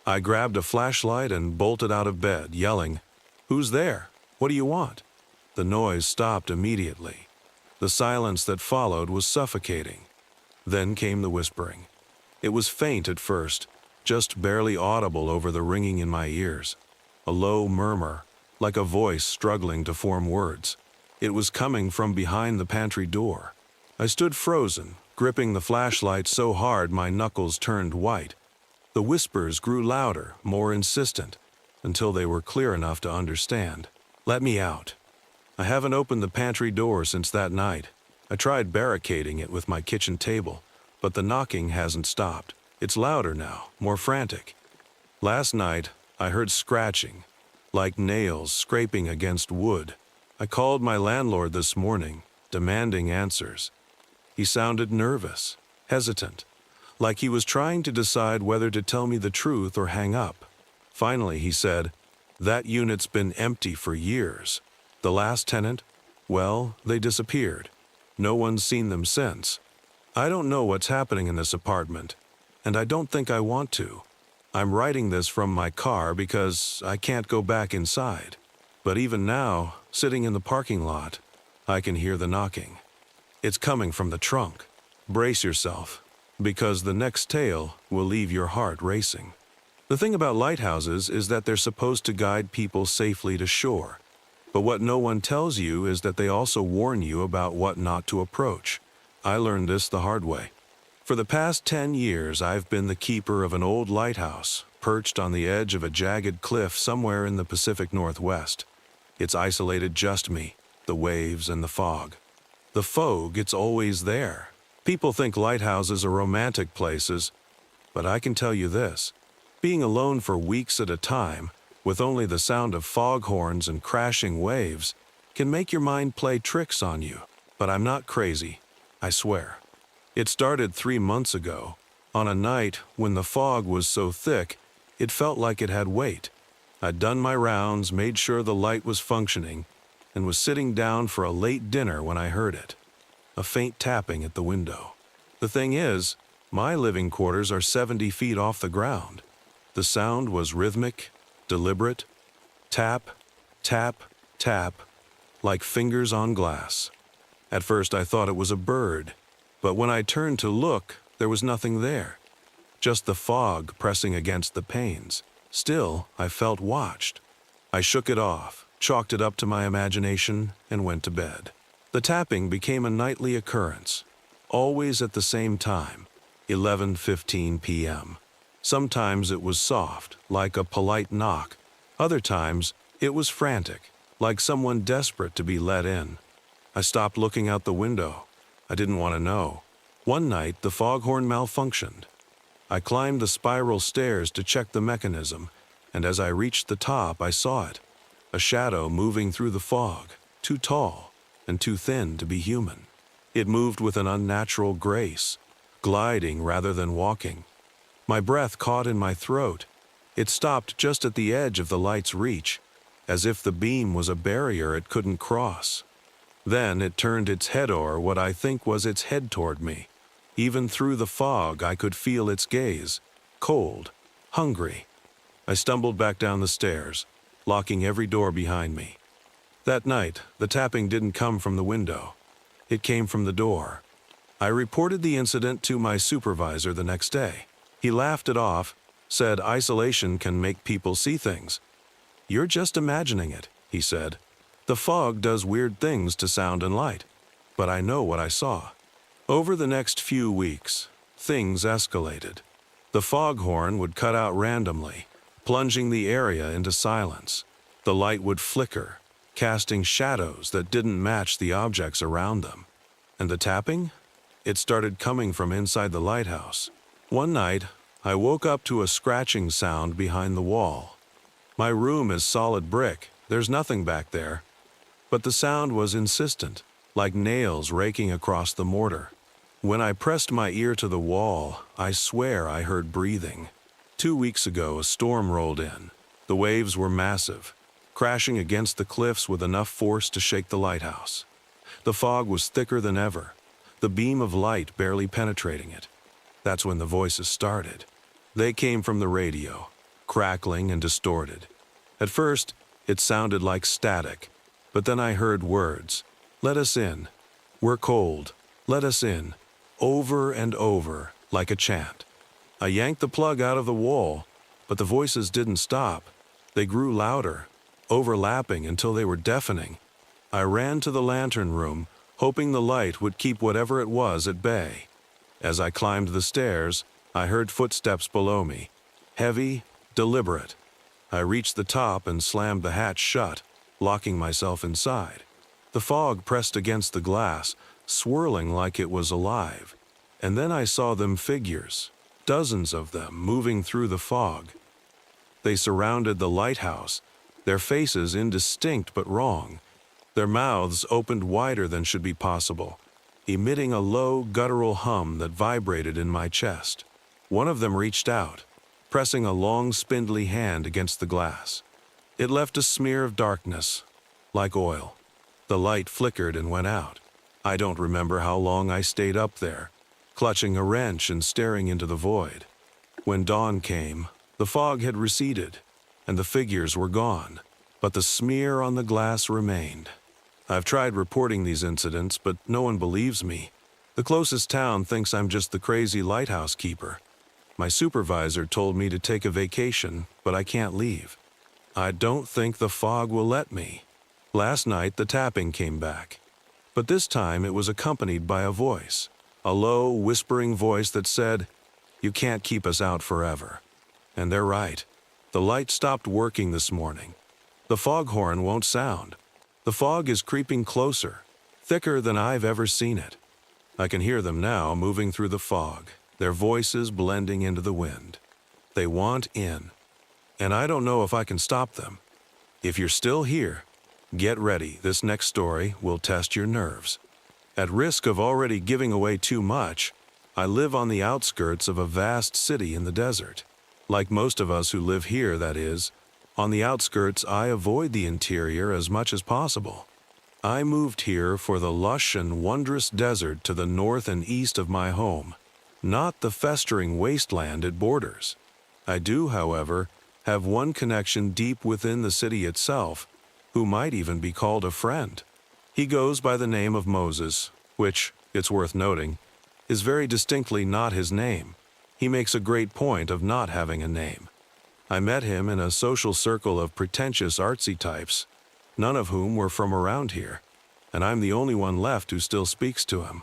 I grabbed a flashlight and bolted out of bed, yelling, "Who's there? What do you want?" The noise stopped immediately. The silence that followed was suffocating. Then came the whispering. It was faint at first, just barely audible over the ringing in my ears. A low murmur, like a voice struggling to form words. It was coming from behind the pantry door. I stood frozen, gripping the flashlight so hard my knuckles turned white. The whispers grew louder, more insistent, until they were clear enough to understand. "Let me out." I haven't opened the pantry door since that night. I tried barricading it with my kitchen table, but the knocking hasn't stopped. It's louder now, more frantic. Last night, I heard scratching, like nails scraping against wood. I called my landlord this morning, demanding answers. He sounded nervous, hesitant, like he was trying to decide whether to tell me the truth or hang up. Finally, he said, "That unit's been empty for years. The last tenant, well, they disappeared. No one's seen them since. I don't know what's happening in this apartment, and I don't think I want to. I'm writing this from my car because I can't go back inside. But even now, sitting in the parking lot, I can hear the knocking. It's coming from the trunk. Brace yourself, because the next tale will leave your heart racing." The thing about lighthouses is that they're supposed to guide people safely to shore. But what no one tells you is that they also warn you about what not to approach. I learned this the hard way. For the past 10 years, I've been the keeper of an old lighthouse, perched on the edge of a jagged cliff somewhere in the Pacific Northwest. It's isolated just me, the waves and the fog. The fog, it's always there. People think lighthouses are romantic places, but I can tell you this. Being alone for weeks at a time, with only the sound of foghorns and crashing waves, can make your mind play tricks on you. But I'm not crazy, I swear. It started 3 months ago, on a night when the fog was so thick, it felt like it had weight. I'd done my rounds, made sure the light was functioning, and was sitting down for a late dinner when I heard it. a faint tapping at the window. The thing is, my living quarters are 70 feet off the ground. The sound was rhythmic, deliberate, tap, tap, tap, like fingers on glass. At first I thought it was a bird, but when I turned to look, there was nothing there. Just the fog pressing against the panes. Still, I felt watched. I shook it off, chalked it up to my imagination, and went to bed. The tapping became a nightly occurrence, always at the same time, 11:15 p.m. Sometimes it was soft, like a polite knock. Other times, it was frantic, like someone desperate to be let in. I stopped looking out the window. I didn't want to know. One night, the foghorn malfunctioned. I climbed the spiral stairs to check the mechanism, and as I reached the top, I saw it. A shadow moving through the fog, too tall and too thin to be human. It moved with an unnatural grace, gliding rather than walking. My breath caught in my throat. It stopped just at the edge of the light's reach, as if the beam was a barrier it couldn't cross. Then it turned its head, or what I think was its head, toward me. Even through the fog, I could feel its gaze, cold, hungry. I stumbled back down the stairs, locking every door behind me. That night, the tapping didn't come from the window. It came from the door. I reported the incident to my supervisor the next day. He laughed it off, said isolation can make people see things. "You're just imagining it," he said. "The fog does weird things to sound and light." But I know what I saw. Over the next few weeks, things escalated. The foghorn would cut out randomly, plunging the area into silence. The light would flicker, casting shadows that didn't match the objects around them. And the tapping? It started coming from inside the lighthouse. One night, I woke up to a scratching sound behind the wall. My room is solid brick, there's nothing back there. But the sound was insistent, like nails raking across the mortar. When I pressed my ear to the wall, I swear I heard breathing. 2 weeks ago, a storm rolled in. The waves were massive, crashing against the cliffs with enough force to shake the lighthouse. The fog was thicker than ever, the beam of light barely penetrating it. That's when the voices started. They came from the radio, crackling and distorted. At first, it sounded like static, but then I heard words. "Let us in. We're cold. Let us in." Over and over, like a chant. I yanked the plug out of the wall, but the voices didn't stop. They grew louder, overlapping until they were deafening. I ran to the lantern room, hoping the light would keep whatever it was at bay. As I climbed the stairs, I heard footsteps below me, heavy, deliberate. I reached the top and slammed the hatch shut, locking myself inside. The fog pressed against the glass, swirling like it was alive. And then I saw them figures, dozens of them moving through the fog. They surrounded the lighthouse, their faces indistinct but wrong. Their mouths opened wider than should be possible, emitting a low, guttural hum that vibrated in my chest. One of them reached out, pressing a long, spindly hand against the glass. It left a smear of darkness, like oil. The light flickered and went out. I don't remember how long I stayed up there, clutching a wrench and staring into the void. When dawn came, the fog had receded, and the figures were gone, but the smear on the glass remained. I've tried reporting these incidents, but no one believes me. The closest town thinks I'm just the crazy lighthouse keeper. My supervisor told me to take a vacation, but I can't leave. I don't think the fog will let me. Last night, the tapping came back. But this time it was accompanied by a voice, a low, whispering voice that said, "You can't keep us out forever." And they're right. The light stopped working this morning. The foghorn won't sound. The fog is creeping closer, thicker than I've ever seen it. I can hear them now moving through the fog, their voices blending into the wind. They want in, and I don't know if I can stop them. If you're still here, get ready, this next story will test your nerves. At risk of already giving away too much, I live on the outskirts of a vast city in the desert. Like most of us who live here, that is, on the outskirts I avoid the interior as much as possible. I moved here for the lush and wondrous desert to the north and east of my home, not the festering wasteland it borders. I do, however, have one connection deep within the city itself, who might even be called a friend. He goes by the name of Moses, which, it's worth noting, is very distinctly not his name. He makes a great point of not having a name. I met him in a social circle of pretentious artsy types, none of whom were from around here, and I'm the only one left who still speaks to him.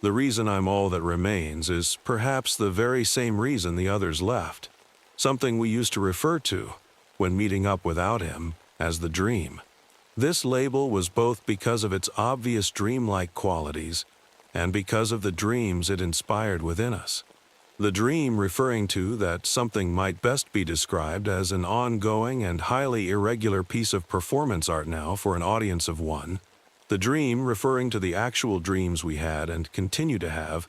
The reason I'm all that remains is perhaps the very same reason the others left, something we used to refer to, when meeting up without him, as the dream. This label was both because of its obvious dreamlike qualities and because of the dreams it inspired within us. The dream referring to that something might best be described as an ongoing and highly irregular piece of performance art now for an audience of one. The dream referring to the actual dreams we had and continue to have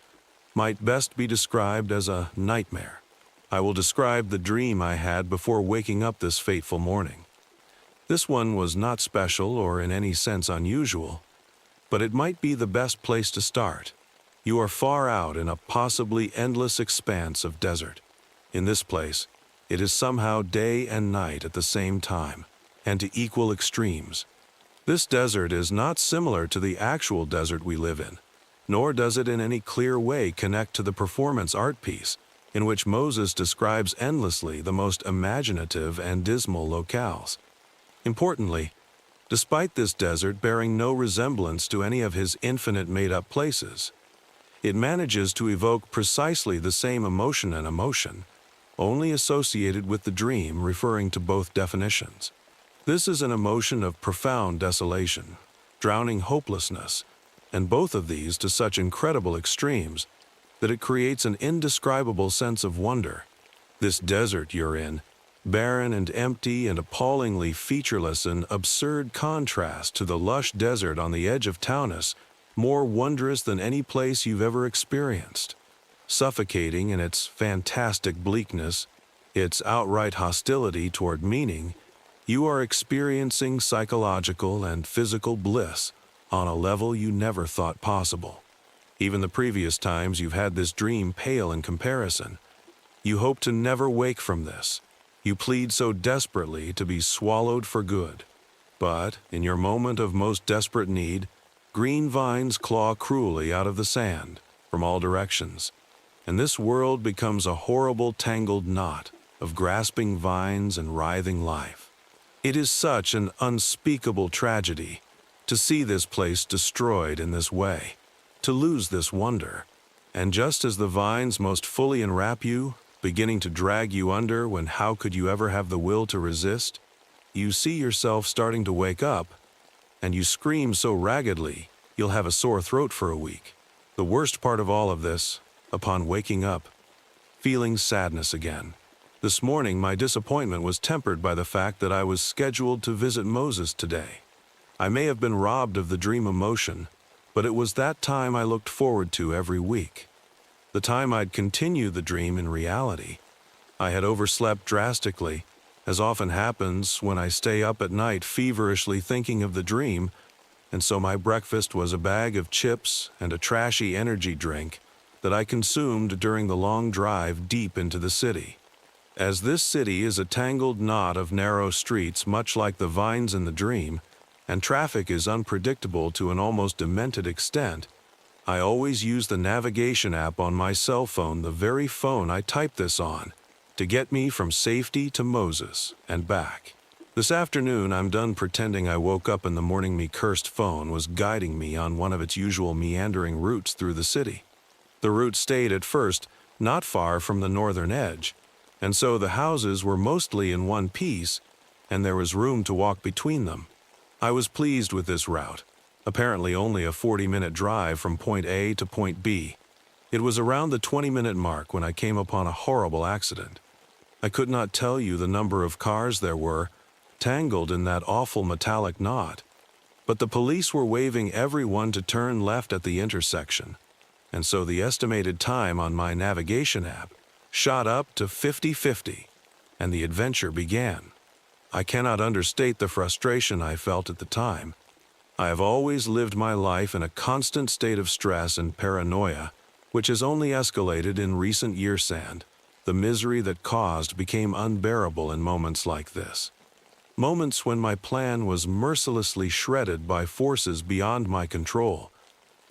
might best be described as a nightmare. I will describe the dream I had before waking up this fateful morning. This one was not special or in any sense unusual, but it might be the best place to start. You are far out in a possibly endless expanse of desert. In this place, it is somehow day and night at the same time, and to equal extremes. This desert is not similar to the actual desert we live in, nor does it in any clear way connect to the performance art piece, in which Moses describes endlessly the most imaginative and dismal locales. Importantly, despite this desert bearing no resemblance to any of his infinite made-up places, it manages to evoke precisely the same emotion and emotion, only associated with the dream referring to both definitions. This is an emotion of profound desolation, drowning hopelessness, and both of these to such incredible extremes that it creates an indescribable sense of wonder. This desert you're in, barren and empty and appallingly featureless in absurd contrast to the lush desert on the edge of Taunus, more wondrous than any place you've ever experienced. Suffocating in its fantastic bleakness, its outright hostility toward meaning, you are experiencing psychological and physical bliss on a level you never thought possible. Even the previous times you've had this dream pale in comparison. You hope to never wake from this. You plead so desperately to be swallowed for good. But, in your moment of most desperate need, green vines claw cruelly out of the sand from all directions, and this world becomes a horrible tangled knot of grasping vines and writhing life. It is such an unspeakable tragedy to see this place destroyed in this way, to lose this wonder, and just as the vines most fully enwrap you, beginning to drag you under when how could you ever have the will to resist, you see yourself starting to wake up, and you scream so raggedly you'll have a sore throat for a week. The worst part of all of this, upon waking up, feeling sadness again. This morning my disappointment was tempered by the fact that I was scheduled to visit Moses today. I may have been robbed of the dream emotion, but it was that time I looked forward to every week. The time I'd continue the dream in reality. I had overslept drastically, as often happens when I stay up at night feverishly thinking of the dream, and so my breakfast was a bag of chips and a trashy energy drink that I consumed during the long drive deep into the city. As this city is a tangled knot of narrow streets much like the vines in the dream, and traffic is unpredictable to an almost demented extent, I always use the navigation app on my cell phone, the very phone I type this on, to get me from safety to Moses and back. This afternoon I'm done pretending I woke up in the morning. Me cursed phone was guiding me on one of its usual meandering routes through the city. The route stayed at first not far from the northern edge, and so the houses were mostly in one piece, and there was room to walk between them. I was pleased with this route, apparently only a 40-minute drive from point A to point B. It was around the 20-minute mark when I came upon a horrible accident. I could not tell you the number of cars there were, tangled in that awful metallic knot, but the police were waving everyone to turn left at the intersection, and so the estimated time on my navigation app shot up to 50-50, and the adventure began. I cannot understate the frustration I felt at the time. I have always lived my life in a constant state of stress and paranoia, which has only escalated in recent years. And the misery that caused became unbearable in moments like this. Moments when my plan was mercilessly shredded by forces beyond my control.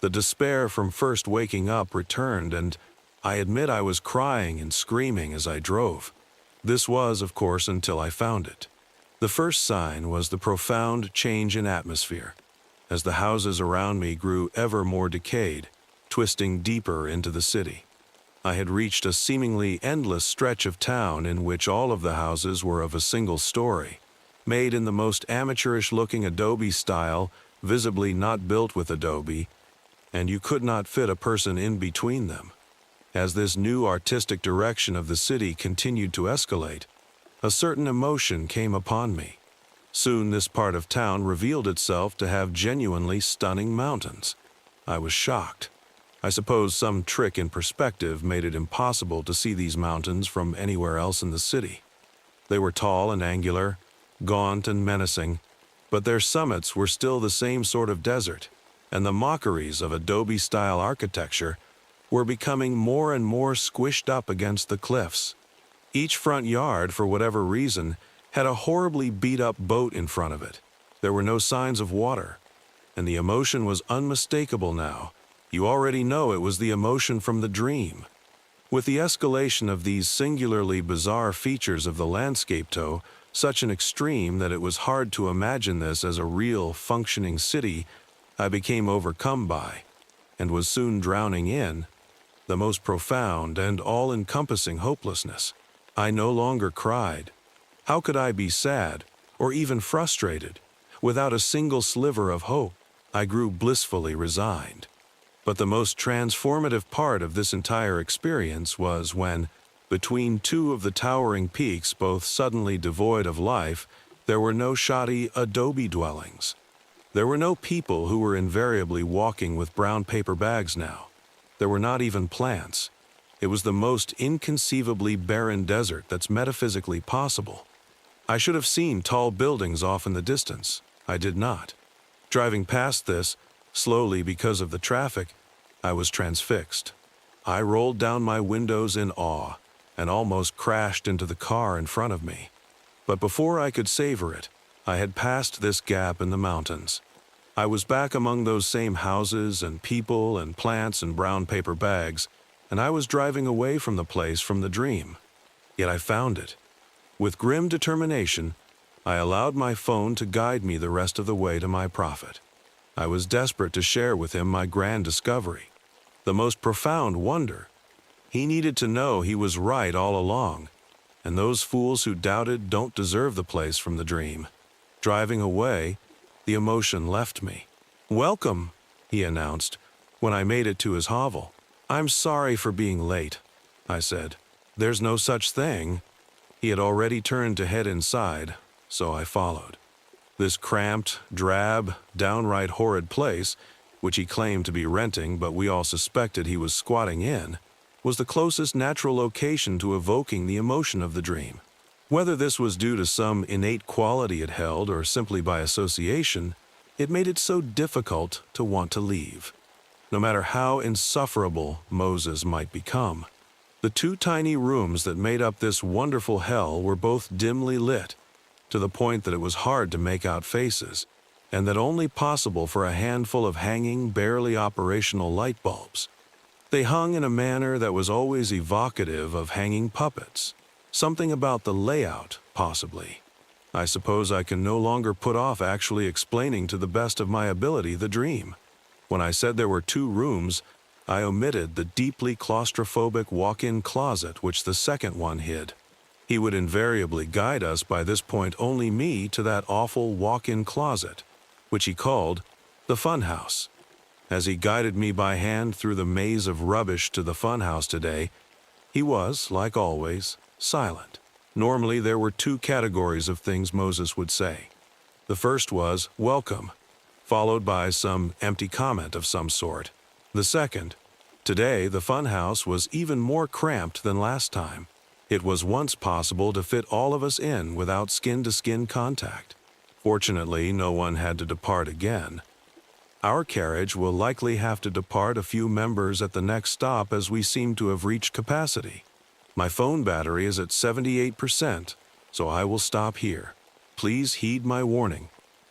The despair from first waking up returned, and I admit I was crying and screaming as I drove. This was, of course, until I found it. The first sign was the profound change in atmosphere, as the houses around me grew ever more decayed, twisting deeper into the city. I had reached a seemingly endless stretch of town in which all of the houses were of a single story, made in the most amateurish-looking adobe style, visibly not built with adobe, and you could not fit a person in between them. As this new artistic direction of the city continued to escalate, a certain emotion came upon me. Soon this part of town revealed itself to have genuinely stunning mountains. I was shocked. I suppose some trick in perspective made it impossible to see these mountains from anywhere else in the city. They were tall and angular, gaunt and menacing, but their summits were still the same sort of desert, and the mockeries of adobe-style architecture were becoming more and more squished up against the cliffs. Each front yard, for whatever reason, had a horribly beat-up boat in front of it. There were no signs of water, and the emotion was unmistakable now. You already know it was the emotion from the dream. With the escalation of these singularly bizarre features of the landscape to such an extreme that it was hard to imagine this as a real, functioning city, I became overcome by, and was soon drowning in, the most profound and all-encompassing hopelessness. I no longer cried. How could I be sad, or even frustrated, without a single sliver of hope? I grew blissfully resigned. But the most transformative part of this entire experience was when, between two of the towering peaks both suddenly devoid of life, there were no shoddy adobe dwellings. There were no people who were invariably walking with brown paper bags now. There were not even plants. It was the most inconceivably barren desert that's metaphysically possible. I should have seen tall buildings off in the distance. I did not. Driving past this, slowly because of the traffic, I was transfixed. I rolled down my windows in awe and almost crashed into the car in front of me. But before I could savor it, I had passed this gap in the mountains. I was back among those same houses and people and plants and brown paper bags, and I was driving away from the place from the dream. Yet I found it. With grim determination, I allowed my phone to guide me the rest of the way to my prophet. I was desperate to share with him my grand discovery, the most profound wonder. He needed to know he was right all along, and those fools who doubted don't deserve the place from the dream. Driving away, the emotion left me. "Welcome," he announced, when I made it to his hovel. "I'm sorry for being late," I said. "There's no such thing." He had already turned to head inside, so I followed. This cramped, drab, downright horrid place, which he claimed to be renting but we all suspected he was squatting in, was the closest natural location to evoking the emotion of the dream. Whether this was due to some innate quality it held or simply by association, it made it so difficult to want to leave. No matter how insufferable Moses might become, the two tiny rooms that made up this wonderful hell were both dimly lit, to the point that it was hard to make out faces, and that only possible for a handful of hanging, barely operational light bulbs. They hung in a manner that was always evocative of hanging puppets. Something about the layout, possibly. I suppose I can no longer put off actually explaining to the best of my ability the dream. When I said there were two rooms, I omitted the deeply claustrophobic walk-in closet which the second one hid. He would invariably guide us, by this point only me, to that awful walk-in closet, which he called the funhouse. As he guided me by hand through the maze of rubbish to the funhouse today, he was, like always, silent. Normally there were two categories of things Moses would say. The first was, "Welcome," followed by some empty comment of some sort. The second, today the funhouse was even more cramped than last time. It was once possible to fit all of us in without skin-to-skin contact. Fortunately, no one had to depart again. Our carriage will likely have to depart a few members at the next stop as we seem to have reached capacity. My phone battery is at 78%, so I will stop here. Please heed my warning.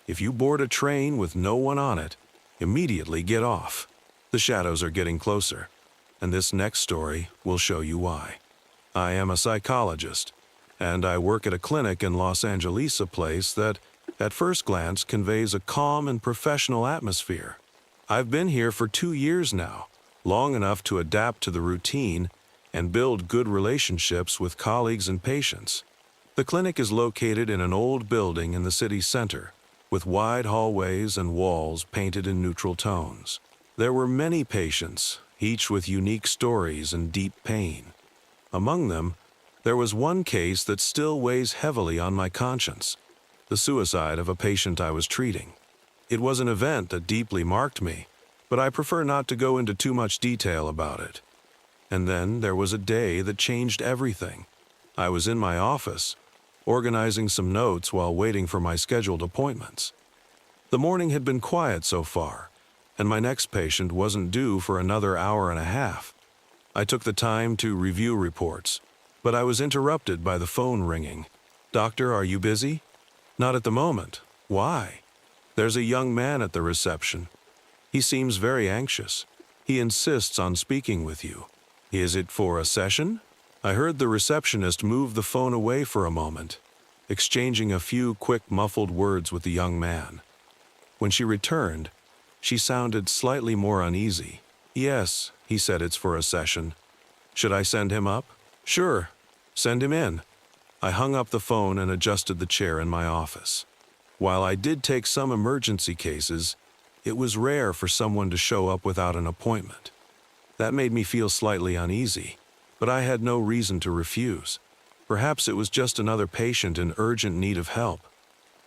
If you board a train with no one on it, immediately get off. The shadows are getting closer, and this next story will show you why. I am a psychologist, and I work at a clinic in Los Angeles, a place that, at first glance, conveys a calm and professional atmosphere. I've been here for 2 years now, long enough to adapt to the routine and build good relationships with colleagues and patients. The clinic is located in an old building in the city center, with wide hallways and walls painted in neutral tones. There were many patients, each with unique stories and deep pain. Among them, there was one case that still weighs heavily on my conscience: the suicide of a patient I was treating. It was an event that deeply marked me, but I prefer not to go into too much detail about it. And then there was a day that changed everything. I was in my office, organizing some notes while waiting for my scheduled appointments. The morning had been quiet so far, and my next patient wasn't due for another hour and a half. I took the time to review reports, but I was interrupted by the phone ringing. "Doctor, are you busy?" "Not at the moment. Why?" "There's a young man at the reception. He seems very anxious. He insists on speaking with you." "Is it for a session?" I heard the receptionist move the phone away for a moment, exchanging a few quick muffled words with the young man. When she returned, she sounded slightly more uneasy. "Yes," he said, "it's for a session." "Should I send him up?" "Sure. Send him in." I hung up the phone and adjusted the chair in my office. While I did take some emergency cases, it was rare for someone to show up without an appointment. That made me feel slightly uneasy, but I had no reason to refuse. Perhaps it was just another patient in urgent need of help.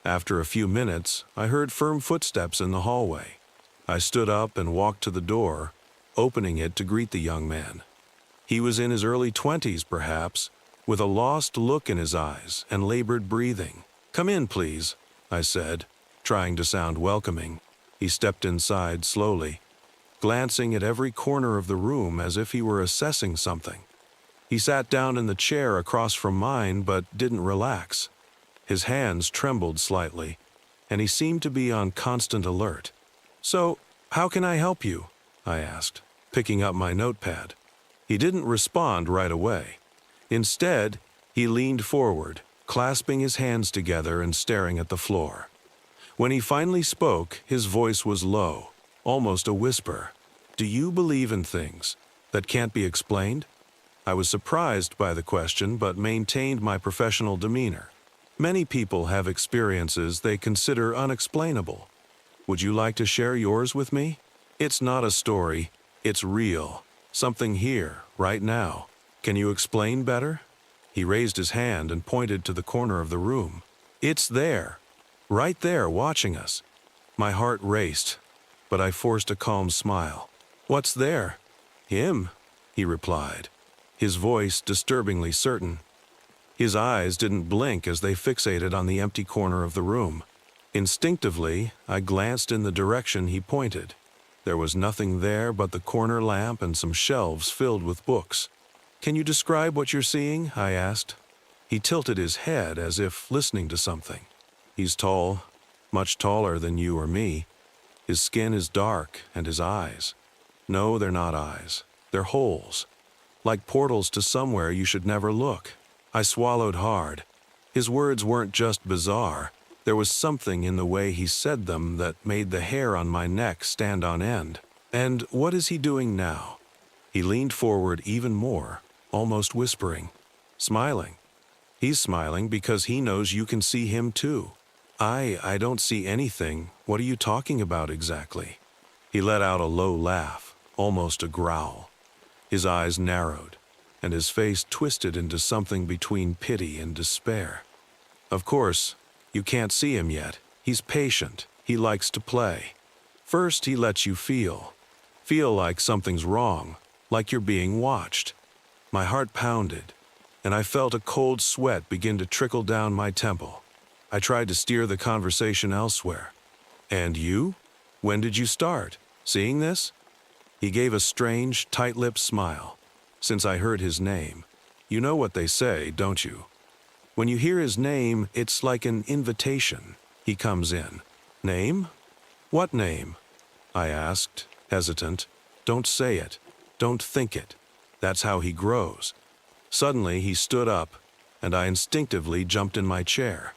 After a few minutes, I heard firm footsteps in the hallway. I stood up and walked to the door, opening it to greet the young man. He was in his early 20s, perhaps, with a lost look in his eyes and labored breathing. "Come in, please," I said, trying to sound welcoming. He stepped inside slowly, glancing at every corner of the room as if he were assessing something. He sat down in the chair across from mine but didn't relax. His hands trembled slightly, and he seemed to be on constant alert. "So, how can I help you?" I asked, picking up my notepad. He didn't respond right away. Instead, he leaned forward, clasping his hands together and staring at the floor. When he finally spoke, his voice was low, almost a whisper. "Do you believe in things that can't be explained?" I was surprised by the question, but maintained my professional demeanor. Many people have experiences they consider unexplainable. Would you like to share yours with me? It's not a story, it's real. Something here, right now. Can you explain better? He raised his hand and pointed to the corner of the room. "It's there, right there, watching us." My heart raced, but I forced a calm smile. "What's there?" "Him," he replied, his voice disturbingly certain. His eyes didn't blink as they fixated on the empty corner of the room. Instinctively, I glanced in the direction he pointed. There was nothing there but the corner lamp and some shelves filled with books. "Can you describe what you're seeing?" I asked. He tilted his head as if listening to something. "He's tall, much taller than you or me. His skin is dark, and his eyes. No, they're not eyes. They're holes. Like portals to somewhere you should never look." I swallowed hard. His words weren't just bizarre. There was something in the way he said them that made the hair on my neck stand on end. "And what is he doing now?" He leaned forward even more, almost whispering. "Smiling. He's smiling because he knows you can see him too." I don't see anything. What are you talking about exactly?" He let out a low laugh, almost a growl. His eyes narrowed, and his face twisted into something between pity and despair. "Of course, you can't see him yet. He's patient. He likes to play. First, he lets you feel like something's wrong, like you're being watched." My heart pounded, and I felt a cold sweat begin to trickle down my temple. I tried to steer the conversation elsewhere. "And you? When did you start seeing this?" He gave a strange, tight-lipped smile. Since I heard his name. You know what they say, don't you? When you hear his name, it's like an invitation. He comes in. "Name? What name?" I asked, hesitant. "Don't say it. Don't think it. That's how he grows." Suddenly, he stood up, and I instinctively jumped in my chair.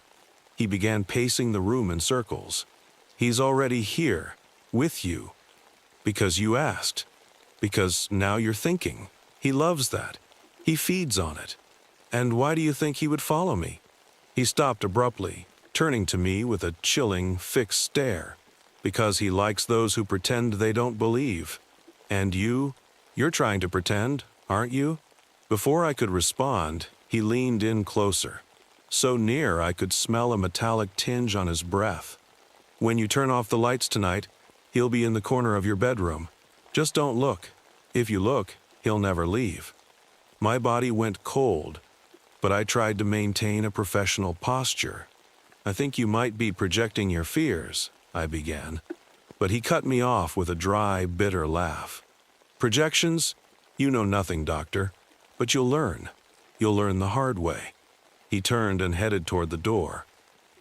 He began pacing the room in circles. "He's already here, with you. Because you asked. Because now you're thinking. He loves that. He feeds on it. And why do you think he would follow me?" He stopped abruptly, turning to me with a chilling, fixed stare. "Because he likes those who pretend they don't believe. And you're trying to pretend, aren't you?" Before I could respond, he leaned in closer. So near I could smell a metallic tinge on his breath. "When you turn off the lights tonight, he'll be in the corner of your bedroom. Just don't look. If you look, he'll never leave." My body went cold, but I tried to maintain a professional posture. "I think you might be projecting your fears," I began. But he cut me off with a dry, bitter laugh. "Projections? You know nothing, doctor. But you'll learn. You'll learn the hard way." He turned and headed toward the door.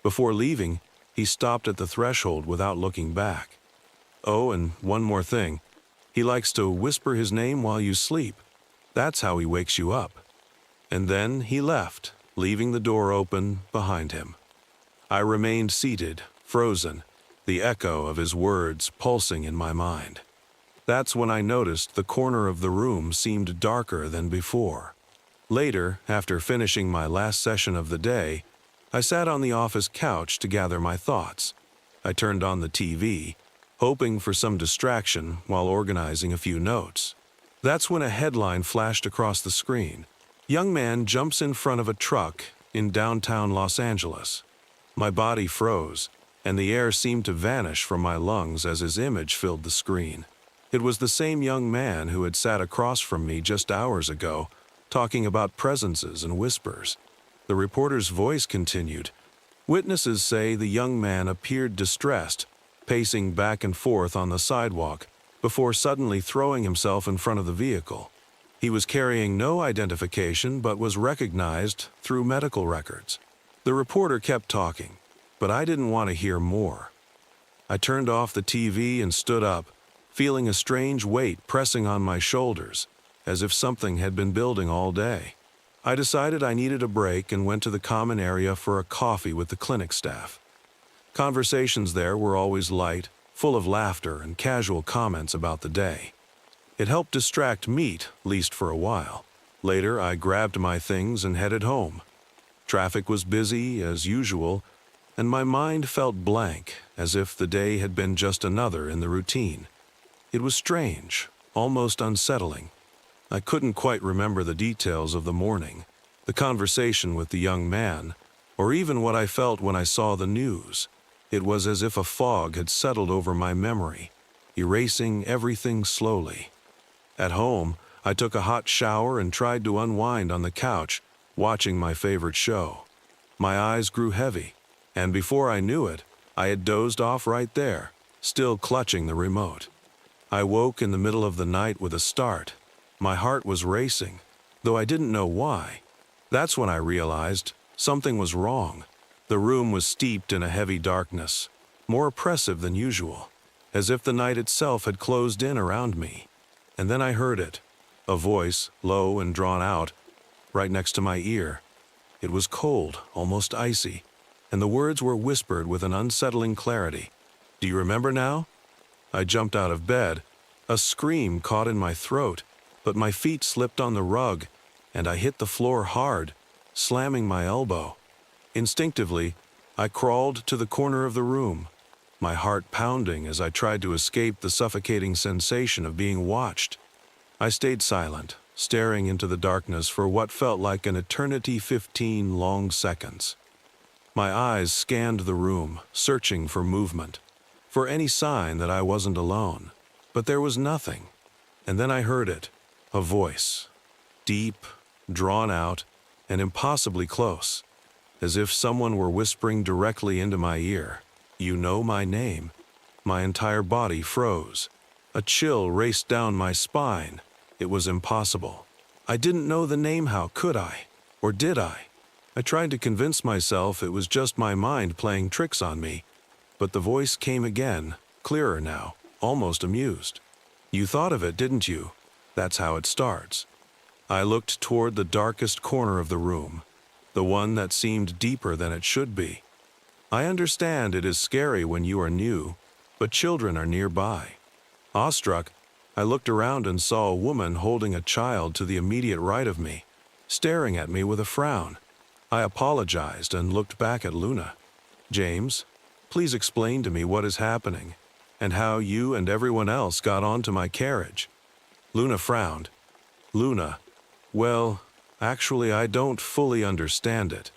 Before leaving, he stopped at the threshold without looking back. "Oh, and one more thing. He likes to whisper his name while you sleep. That's how he wakes you up." And then he left, leaving the door open behind him. I remained seated, frozen, the echo of his words pulsing in my mind. That's when I noticed the corner of the room seemed darker than before. Later, after finishing my last session of the day, I sat on the office couch to gather my thoughts. I turned on the TV, hoping for some distraction while organizing a few notes. That's when a headline flashed across the screen. "Young man jumps in front of a truck in downtown Los Angeles." My body froze, and the air seemed to vanish from my lungs as his image filled the screen. It was the same young man who had sat across from me just hours ago, talking about presences and whispers. The reporter's voice continued. "Witnesses say the young man appeared distressed, pacing back and forth on the sidewalk, before suddenly throwing himself in front of the vehicle. He was carrying no identification but was recognized through medical records." The reporter kept talking, but I didn't want to hear more. I turned off the TV and stood up, feeling a strange weight pressing on my shoulders, as if something had been building all day. I decided I needed a break and went to the common area for a coffee with the clinic staff. Conversations there were always light, full of laughter and casual comments about the day. It helped distract Meat, least for a while. Later, I grabbed my things and headed home. Traffic was busy, as usual, and my mind felt blank, as if the day had been just another in the routine. It was strange, almost unsettling. I couldn't quite remember the details of the morning, the conversation with the young man, or even what I felt when I saw the news. It was as if a fog had settled over my memory, erasing everything slowly. At home, I took a hot shower and tried to unwind on the couch, watching my favorite show. My eyes grew heavy, and before I knew it, I had dozed off right there, still clutching the remote. I woke in the middle of the night with a start. My heart was racing, though I didn't know why. That's when I realized something was wrong. The room was steeped in a heavy darkness, more oppressive than usual, as if the night itself had closed in around me. And then I heard it, a voice, low and drawn out, right next to my ear. It was cold, almost icy, and the words were whispered with an unsettling clarity. "Do you remember now?" I jumped out of bed. A scream caught in my throat, but my feet slipped on the rug, and I hit the floor hard, slamming my elbow. Instinctively, I crawled to the corner of the room, my heart pounding as I tried to escape the suffocating sensation of being watched. I stayed silent, staring into the darkness for what felt like an eternity, 15 long seconds. My eyes scanned the room, searching for movement, for any sign that I wasn't alone. But there was nothing. And then I heard it, a voice, deep, drawn out, and impossibly close, as if someone were whispering directly into my ear. "You know my name." My entire body froze. A chill raced down my spine. It was impossible. I didn't know the name. How could I? Or did I? I tried to convince myself it was just my mind playing tricks on me. But the voice came again, clearer now, almost amused. You thought of it, didn't you? That's how it starts. I looked toward the darkest corner of the room, the one that seemed deeper than it should be. I understand it is scary when you are new, but children are nearby. Awestruck, I looked around and saw a woman holding a child to the immediate right of me, staring at me with a frown. I apologized and looked back at Luna. James, please explain to me what is happening, and how you and everyone else got onto my carriage. Luna frowned. Luna, well, actually I don't fully understand it.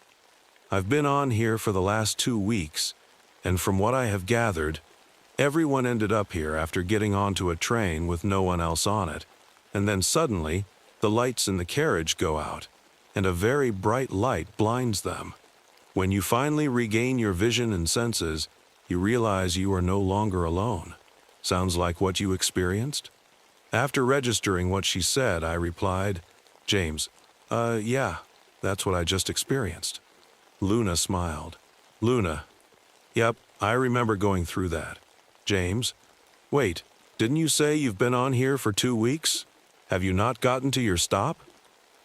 I've been on here for the last 2 weeks, and from what I have gathered, everyone ended up here after getting onto a train with no one else on it, and then suddenly, the lights in the carriage go out, and a very bright light blinds them. When you finally regain your vision and senses, you realize you are no longer alone. Sounds like what you experienced? After registering what she said, I replied, James, yeah, that's what I just experienced. Luna smiled. Luna, yep, I remember going through that. James, wait, didn't you say you've been on here for 2 weeks? Have you not gotten to your stop?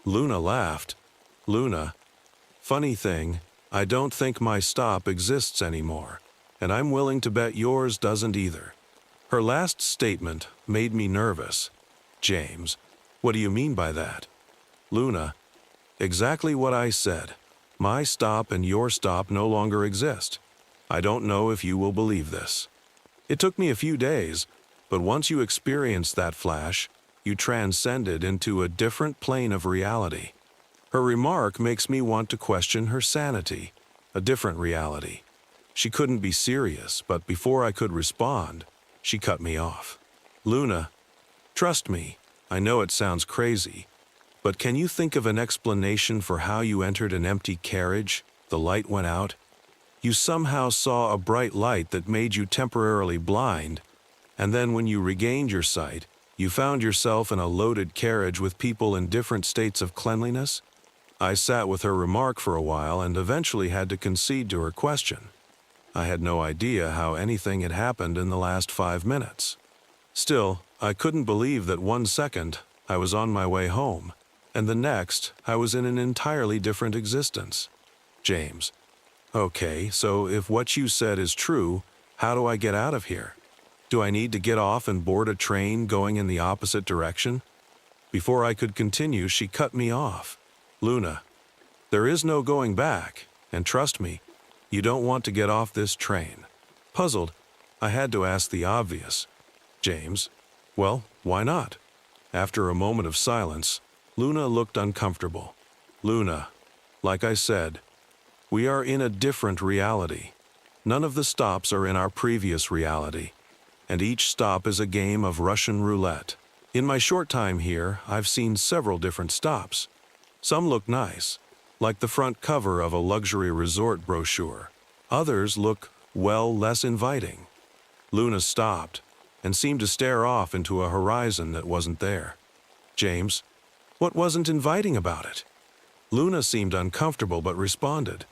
Luna laughed. Luna, funny thing, I don't think my stop exists anymore, and I'm willing to bet yours doesn't either. Her last statement made me nervous. James, what do you mean by that? Luna, exactly what I said. My stop and your stop no longer exist. I don't know if you will believe this. It took me a few days, but once you experienced that flash, you transcended into a different plane of reality. Her remark makes me want to question her sanity, a different reality. She couldn't be serious, but before I could respond, she cut me off. Luna, trust me, I know it sounds crazy, but can you think of an explanation for how you entered an empty carriage, the light went out? You somehow saw a bright light that made you temporarily blind, and then when you regained your sight, you found yourself in a loaded carriage with people in different states of cleanliness? I sat with her remark for a while and eventually had to concede to her question. I had no idea how anything had happened in the last 5 minutes. Still, I couldn't believe that 1 second I was on my way home, and the next I was in an entirely different existence. James, okay, so if what you said is true, how do I get out of here? Do I need to get off and board a train going in the opposite direction? Before I could continue, she cut me off. Luna, there is no going back, and trust me, you don't want to get off this train. Puzzled, I had to ask the obvious. James, well, why not? After a moment of silence, Luna looked uncomfortable. Luna, like I said, we are in a different reality. None of the stops are in our previous reality, and each stop is a game of Russian roulette. In my short time here, I've seen several different stops. Some look nice, like the front cover of a luxury resort brochure. Others look, well, less inviting. Luna stopped and seemed to stare off into a horizon that wasn't there. James, what wasn't inviting about it? Luna seemed uncomfortable but responded.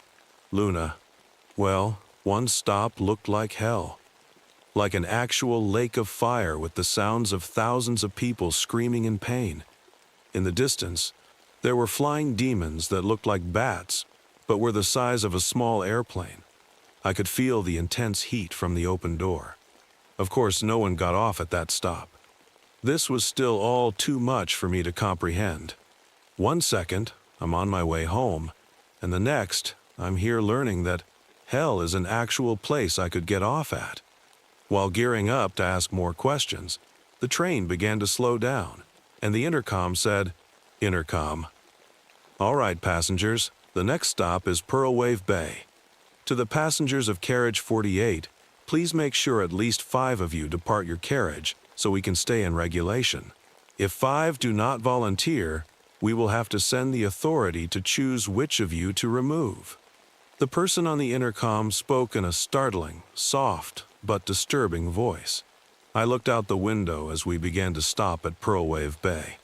Luna, well, one stop looked like hell. Like an actual lake of fire with the sounds of thousands of people screaming in pain. In the distance, there were flying demons that looked like bats, but were the size of a small airplane. I could feel the intense heat from the open door. Of course, no one got off at that stop. This was still all too much for me to comprehend. 1 second, I'm on my way home, and the next, I'm here learning that hell is an actual place I could get off at. While gearing up to ask more questions, the train began to slow down, and the intercom said, Intercom. All right, passengers, the next stop is Pearl Wave Bay. To the passengers of Carriage 48, please make sure at least 5 of you depart your carriage so we can stay in regulation. If 5 do not volunteer, we will have to send the authority to choose which of you to remove. The person on the intercom spoke in a startling, soft, but disturbing voice. I looked out the window as we began to stop at Pearl Wave Bay.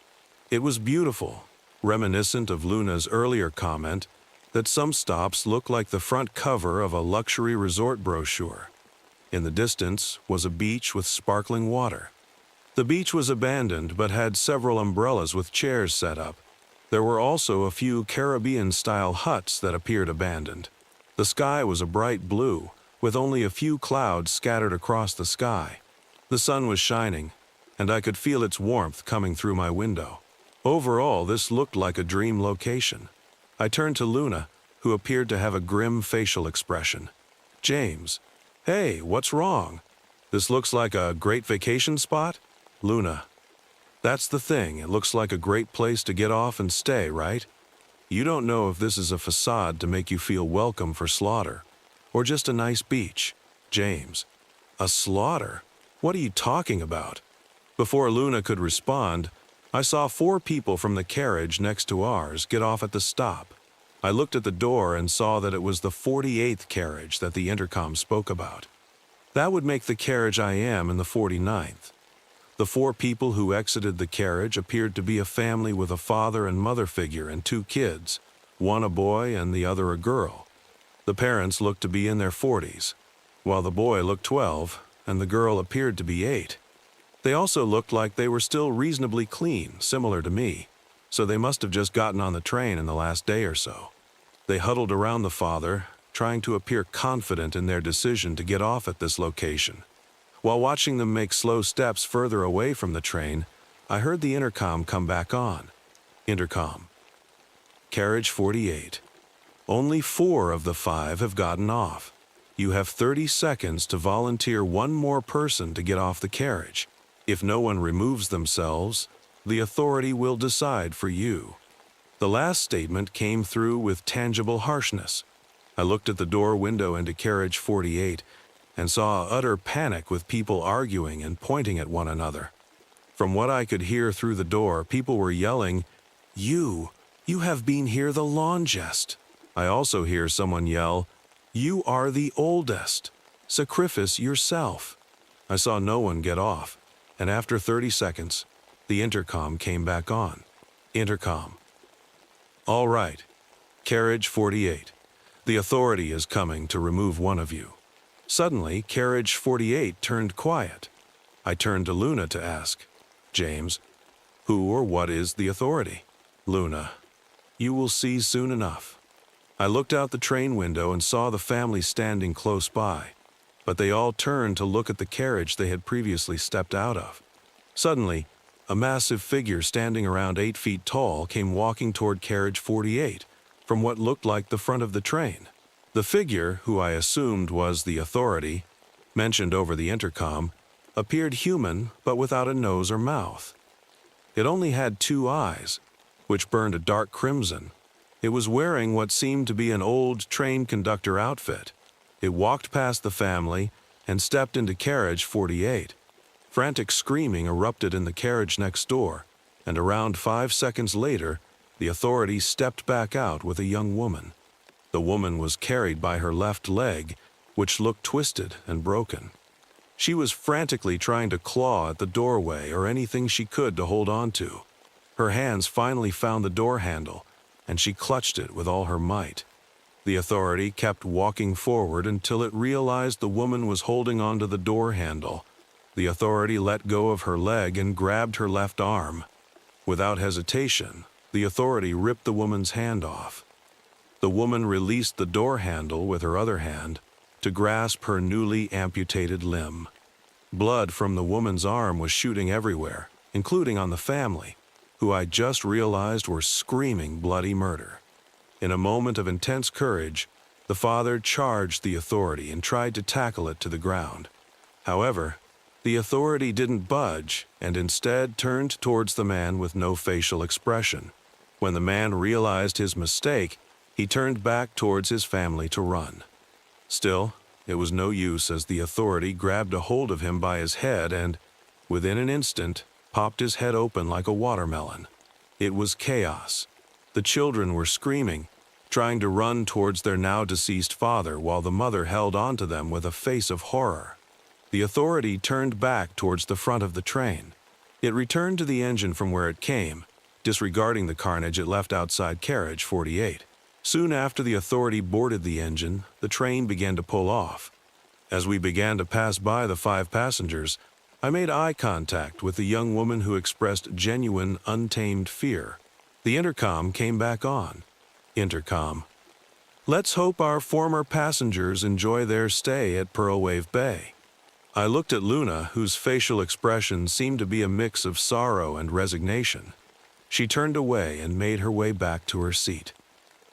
It was beautiful, reminiscent of Luna's earlier comment that some stops look like the front cover of a luxury resort brochure. In the distance was a beach with sparkling water. The beach was abandoned but had several umbrellas with chairs set up. There were also a few Caribbean-style huts that appeared abandoned. The sky was a bright blue, with only a few clouds scattered across the sky. The sun was shining, and I could feel its warmth coming through my window. Overall, this looked like a dream location. I turned to Luna, who appeared to have a grim facial expression. "James, hey, what's wrong? This looks like a great vacation spot?" "Luna, that's the thing. It looks like a great place to get off and stay, right? You don't know if this is a facade to make you feel welcome for slaughter, or just a nice beach." "James, a slaughter? What are you talking about?" Before Luna could respond, I saw 4 people from the carriage next to ours get off at the stop. I looked at the door and saw that it was the 48th carriage that the intercom spoke about. That would make the carriage I am in the 49th. The 4 people who exited the carriage appeared to be a family with a father and mother figure and 2 kids, one a boy and the other a girl. The parents looked to be in their 40s, while the boy looked 12 and the girl appeared to be 8. They also looked like they were still reasonably clean, similar to me, so they must have just gotten on the train in the last day or so. They huddled around the father, trying to appear confident in their decision to get off at this location. While watching them make slow steps further away from the train, I heard the intercom come back on. Intercom. Carriage 48. Only 4 of the 5 have gotten off. You have 30 seconds to volunteer one more person to get off the carriage. If no one removes themselves, the authority will decide for you. The last statement came through with tangible harshness. I looked at the door window into carriage 48 and saw utter panic with people arguing and pointing at one another. From what I could hear through the door, people were yelling, You have been here the longest." I also hear someone yell, "You are the oldest. Sacrifice yourself." I saw no one get off, and after 30 seconds, the intercom came back on. Intercom. All right, carriage 48. The authority is coming to remove one of you. Suddenly, carriage 48 turned quiet. I turned to Luna to ask, "James, who or what is the authority?" "Luna, you will see soon enough." I looked out the train window and saw the family standing close by, but they all turned to look at the carriage they had previously stepped out of. Suddenly, a massive figure standing around 8 feet tall came walking toward carriage 48 from what looked like the front of the train. The figure, who I assumed was the authority, mentioned over the intercom, appeared human but without a nose or mouth. It only had 2 eyes, which burned a dark crimson. It was wearing what seemed to be an old train conductor outfit. It walked past the family and stepped into carriage 48. Frantic screaming erupted in the carriage next door, and around 5 seconds later, the authority stepped back out with a young woman. The woman was carried by her left leg, which looked twisted and broken. She was frantically trying to claw at the doorway or anything she could to hold on to. Her hands finally found the door handle, and she clutched it with all her might. The authority kept walking forward until it realized the woman was holding onto the door handle. The authority let go of her leg and grabbed her left arm. Without hesitation, the authority ripped the woman's hand off. The woman released the door handle with her other hand to grasp her newly amputated limb. Blood from the woman's arm was shooting everywhere, including on the family, who I just realized were screaming bloody murder. In a moment of intense courage, the father charged the authority and tried to tackle it to the ground. However, the authority didn't budge and instead turned towards the man with no facial expression. When the man realized his mistake, he turned back towards his family to run. Still, it was no use as the authority grabbed a hold of him by his head and, within an instant, popped his head open like a watermelon. It was chaos. The children were screaming, trying to run towards their now-deceased father while the mother held onto them with a face of horror. The authority turned back towards the front of the train. It returned to the engine from where it came, disregarding the carnage it left outside carriage 48. Soon after the authority boarded the engine, the train began to pull off. As we began to pass by the 5 passengers, I made eye contact with the young woman who expressed genuine, untamed fear. The intercom came back on. Intercom. Let's hope our former passengers enjoy their stay at Pearl Wave Bay. I looked at Luna, whose facial expression seemed to be a mix of sorrow and resignation. She turned away and made her way back to her seat.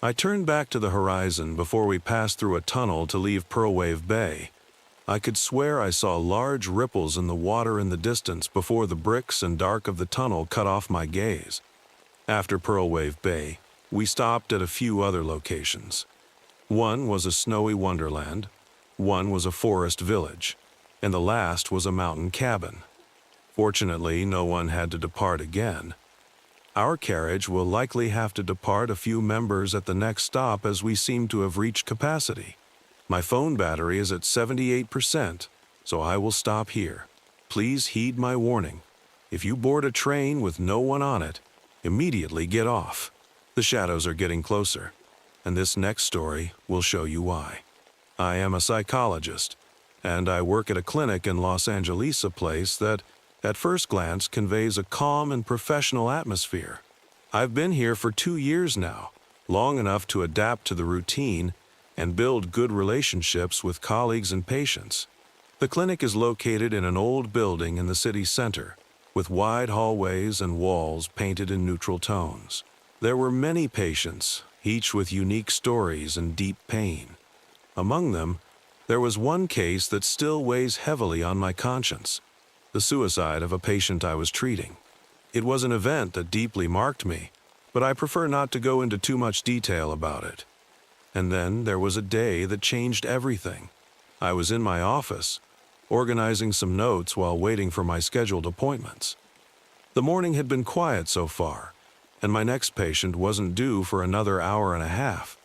I turned back to the horizon before we passed through a tunnel to leave Pearl Wave Bay. I could swear I saw large ripples in the water in the distance before the bricks and dark of the tunnel cut off my gaze. After Pearl Wave Bay, we stopped at a few other locations. One was a snowy wonderland, one was a forest village, and the last was a mountain cabin. Fortunately, no one had to depart again. Our carriage will likely have to depart a few members at the next stop as we seem to have reached capacity. My phone battery is at 78%, so I will stop here. Please heed my warning. If you board a train with no one on it, immediately get off. The shadows are getting closer, and this next story will show you why. I am a psychologist, and I work at a clinic in Los Angeles, a place that, at first glance, conveys a calm and professional atmosphere. I've been here for 2 years now, long enough to adapt to the routine and build good relationships with colleagues and patients. The clinic is located in an old building in the city center, with wide hallways and walls painted in neutral tones. There were many patients, each with unique stories and deep pain. Among them, there was one case that still weighs heavily on my conscience: the suicide of a patient I was treating. It was an event that deeply marked me, but I prefer not to go into too much detail about it. And then there was a day that changed everything. I was in my office, organizing some notes while waiting for my scheduled appointments. The morning had been quiet so far, and my next patient wasn't due for another hour and a half.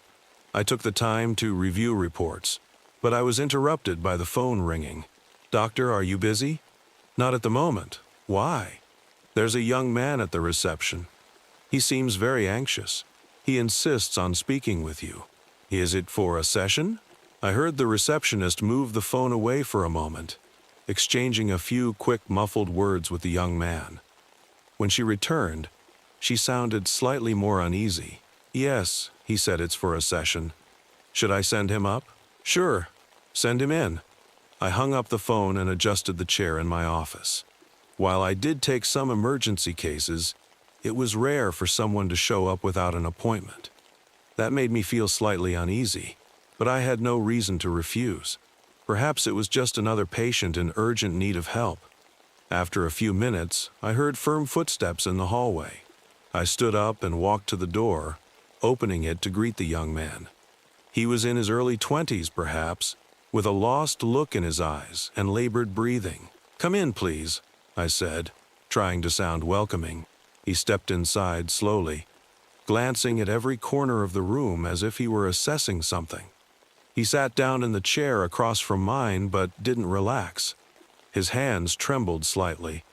I took the time to review reports, but I was interrupted by the phone ringing. "Doctor, are you busy?" "Not at the moment. Why?" "There's a young man at the reception. He seems very anxious. He insists on speaking with you." "Is it for a session?" I heard the receptionist move the phone away for a moment, exchanging a few quick muffled words with the young man. When she returned, she sounded slightly more uneasy. "Yes," he said, "it's for a session." "Should I send him up?" "Sure. Send him in." I hung up the phone and adjusted the chair in my office. While I did take some emergency cases, it was rare for someone to show up without an appointment. That made me feel slightly uneasy, but I had no reason to refuse. Perhaps it was just another patient in urgent need of help. After a few minutes, I heard firm footsteps in the hallway. I stood up and walked to the door, opening it to greet the young man. He was in his early 20s, perhaps, with a lost look in his eyes and labored breathing. "Come in, please," I said, trying to sound welcoming. He stepped inside slowly, glancing at every corner of the room as if he were assessing something. He sat down in the chair across from mine but didn't relax. His hands trembled slightly,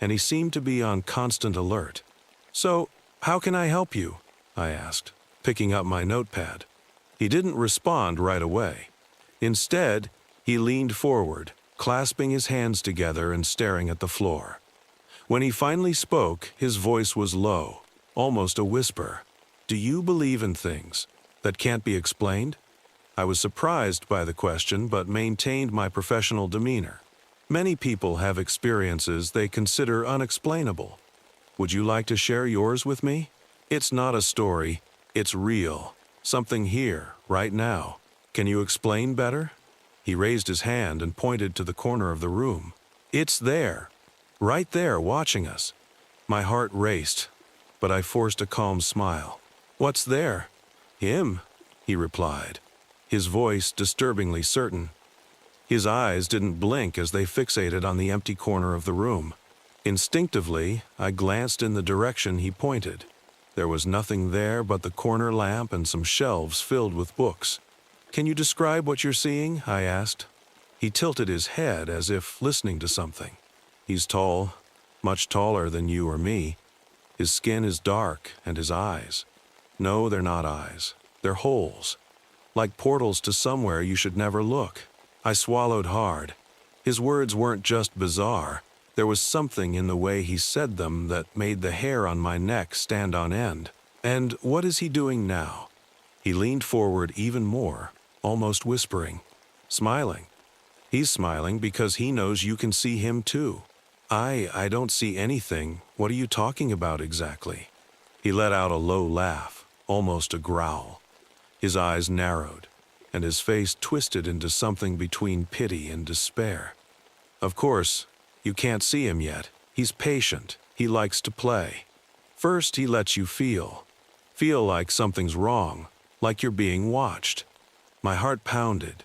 and he seemed to be on constant alert. "So, how can I help you?" I asked, picking up my notepad. He didn't respond right away. Instead, he leaned forward, clasping his hands together and staring at the floor. When he finally spoke, his voice was low, almost a whisper. "Do you believe in things that can't be explained?" I was surprised by the question, but maintained my professional demeanor. Many people have experiences they consider unexplainable. Would you like to share yours with me? It's not a story, it's real. Something here, right now. Can you explain better? He raised his hand and pointed to the corner of the room. "It's there, right there, watching us." My heart raced, but I forced a calm smile. "What's there?" "Him," he replied, his voice disturbingly certain. His eyes didn't blink as they fixated on the empty corner of the room. Instinctively, I glanced in the direction he pointed. There was nothing there but the corner lamp and some shelves filled with books. "Can you describe what you're seeing?" I asked. He tilted his head as if listening to something. "He's tall, much taller than you or me. His skin is dark, and his eyes. No, they're not eyes. They're holes. Like portals to somewhere you should never look." I swallowed hard. His words weren't just bizarre. There was something in the way he said them that made the hair on my neck stand on end. "And what is he doing now?" He leaned forward even more, almost whispering. "Smiling. He's smiling because he knows you can see him too." I don't see anything. What are you talking about exactly?" He let out a low laugh, almost a growl. His eyes narrowed, and his face twisted into something between pity and despair. "Of course, you can't see him yet. He's patient. He likes to play. First, he lets you feel like something's wrong, like you're being watched." My heart pounded,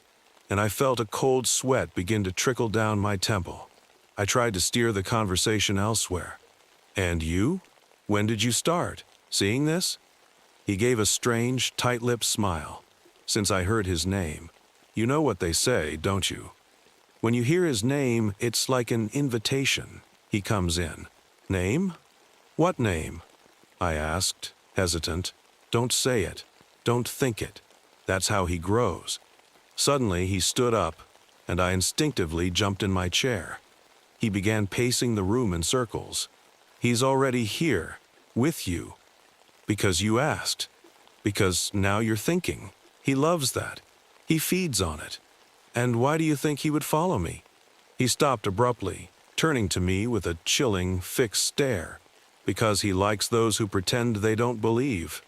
and I felt a cold sweat begin to trickle down my temple. I tried to steer the conversation elsewhere. "And you? When did you start seeing this?" He gave a strange, tight-lipped smile. "Since I heard his name. You know what they say, don't you? When you hear his name, it's like an invitation. He comes in." "Name? What name?" I asked, hesitant. "Don't say it. Don't think it. That's how he grows." Suddenly he stood up, and I instinctively jumped in my chair. He began pacing the room in circles. "He's already here, with you. Because you asked. Because now you're thinking. He loves that. He feeds on it. And why do you think he would follow me?" He stopped abruptly, turning to me with a chilling, fixed stare. "Because he likes those who pretend they don't believe.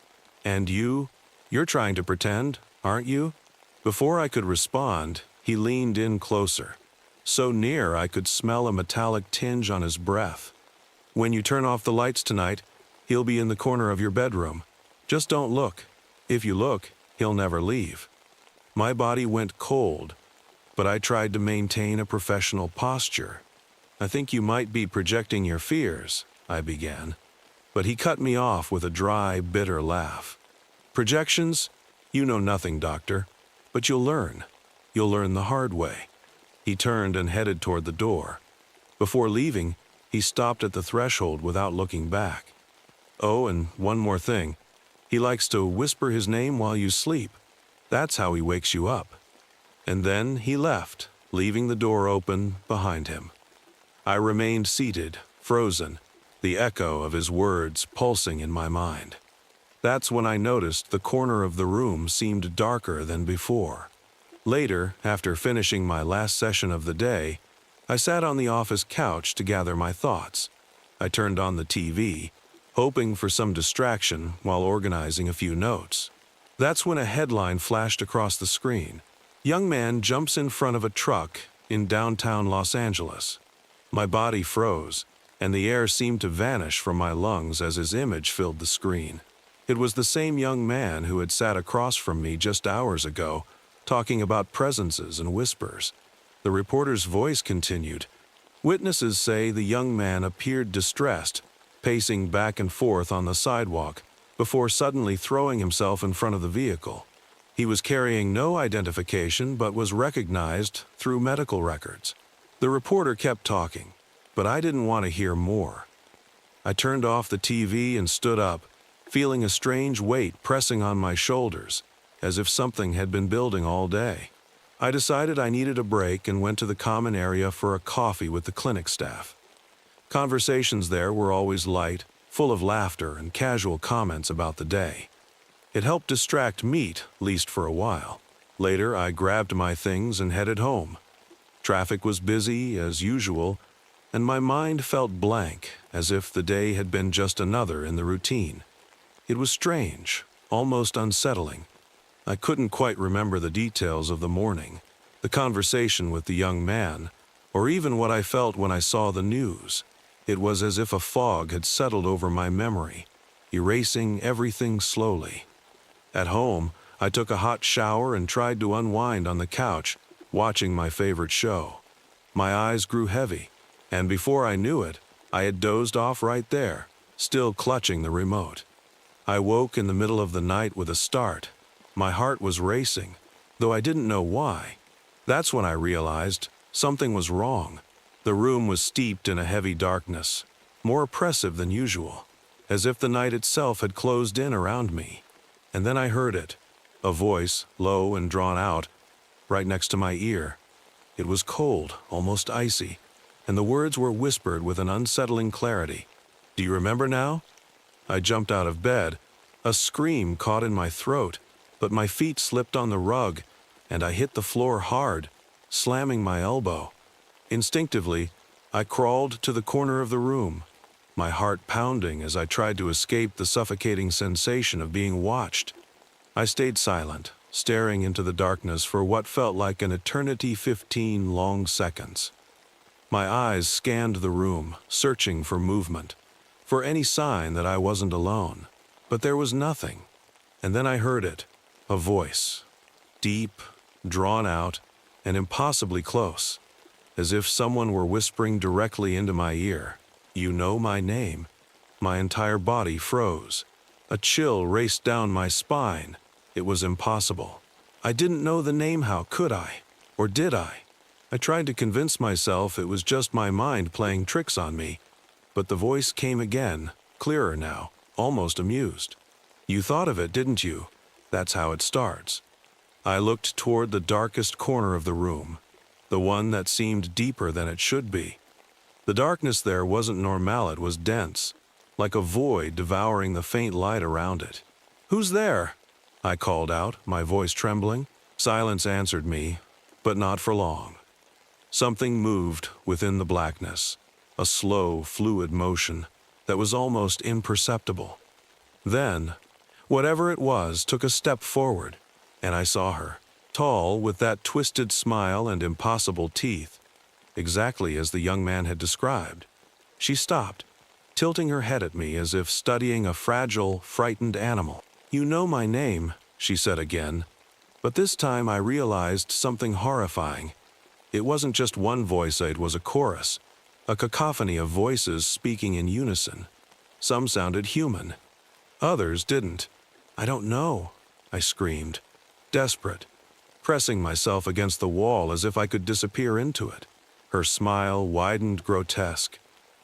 And you're trying to pretend, aren't you?" Before I could respond, he leaned in closer. So near I could smell a metallic tinge on his breath. "When you turn off the lights tonight, he'll be in the corner of your bedroom. Just don't look. If you look, he'll never leave." My body went cold, but I tried to maintain a professional posture. "I think you might be projecting your fears," I began. But he cut me off with a dry, bitter laugh. "Projections? You know nothing, doctor. But you'll learn. You'll learn the hard way." He turned and headed toward the door. Before leaving, he stopped at the threshold without looking back. "Oh, and one more thing. He likes to whisper his name while you sleep. That's how he wakes you up." And then he left, leaving the door open behind him. I remained seated, frozen, the echo of his words pulsing in my mind. That's when I noticed the corner of the room seemed darker than before. Later, after finishing my last session of the day, I sat on the office couch to gather my thoughts. I turned on the TV, hoping for some distraction while organizing a few notes. That's when a headline flashed across the screen. "Young man jumps in front of a truck in downtown Los Angeles." My body froze, and the air seemed to vanish from my lungs as his image filled the screen. It was the same young man who had sat across from me just hours ago, talking about presences and whispers. The reporter's voice continued. "Witnesses say the young man appeared distressed, pacing back and forth on the sidewalk, before suddenly throwing himself in front of the vehicle. He was carrying no identification but was recognized through medical records." The reporter kept talking, but I didn't want to hear more. I turned off the TV and stood up, feeling a strange weight pressing on my shoulders, as if something had been building all day. I decided I needed a break and went to the common area for a coffee with the clinic staff. Conversations there were always light, full of laughter and casual comments about the day. It helped distract meat, least for a while. Later, I grabbed my things and headed home. Traffic was busy, as usual, and my mind felt blank, as if the day had been just another in the routine. It was strange, almost unsettling. I couldn't quite remember the details of the morning, the conversation with the young man, or even what I felt when I saw the news. It was as if a fog had settled over my memory, erasing everything slowly. At home, I took a hot shower and tried to unwind on the couch, watching my favorite show. My eyes grew heavy, and before I knew it, I had dozed off right there, still clutching the remote. I woke in the middle of the night with a start. My heart was racing, though I didn't know why. That's when I realized something was wrong. The room was steeped in a heavy darkness, more oppressive than usual, as if the night itself had closed in around me. And then I heard it, a voice, low and drawn out, right next to my ear. It was cold, almost icy, and the words were whispered with an unsettling clarity. "Do you remember now?" I jumped out of bed. A scream caught in my throat, but my feet slipped on the rug, and I hit the floor hard, slamming my elbow. Instinctively, I crawled to the corner of the room, my heart pounding as I tried to escape the suffocating sensation of being watched. I stayed silent, staring into the darkness for what felt like an eternity, 15 long seconds. My eyes scanned the room, searching for movement, for any sign that I wasn't alone. But there was nothing. And then I heard it, a voice, deep, drawn out, and impossibly close, as if someone were whispering directly into my ear. "You know my name." My entire body froze. A chill raced down my spine. It was impossible. I didn't know the name. How could I? Or did I? I tried to convince myself it was just my mind playing tricks on me. But the voice came again, clearer now, almost amused. "You thought of it, didn't you? That's how it starts." I looked toward the darkest corner of the room, the one that seemed deeper than it should be. The darkness there wasn't normal, it was dense, like a void devouring the faint light around it. "Who's there?" I called out, my voice trembling. Silence answered me, but not for long. Something moved within the blackness, a slow, fluid motion that was almost imperceptible. Then, whatever it was took a step forward, and I saw her, tall with that twisted smile and impossible teeth, exactly as the young man had described. She stopped, tilting her head at me as if studying a fragile, frightened animal. "You know my name," she said again, but this time I realized something horrifying. It wasn't just one voice, it was a chorus, a cacophony of voices speaking in unison. Some sounded human, others didn't. "I don't know," I screamed, desperate, pressing myself against the wall as if I could disappear into it. Her smile widened, grotesque,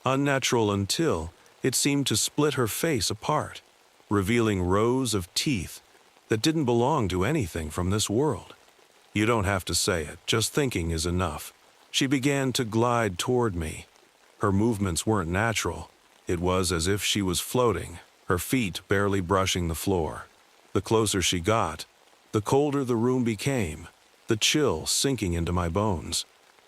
unnatural until it seemed to split her face apart, revealing rows of teeth that didn't belong to anything from this world. You don't have to say it, just thinking is enough. She began to glide toward me. Her movements weren't natural. It was as if she was floating, her feet barely brushing the floor. The closer she got, the colder the room became, the chill sinking into my bones.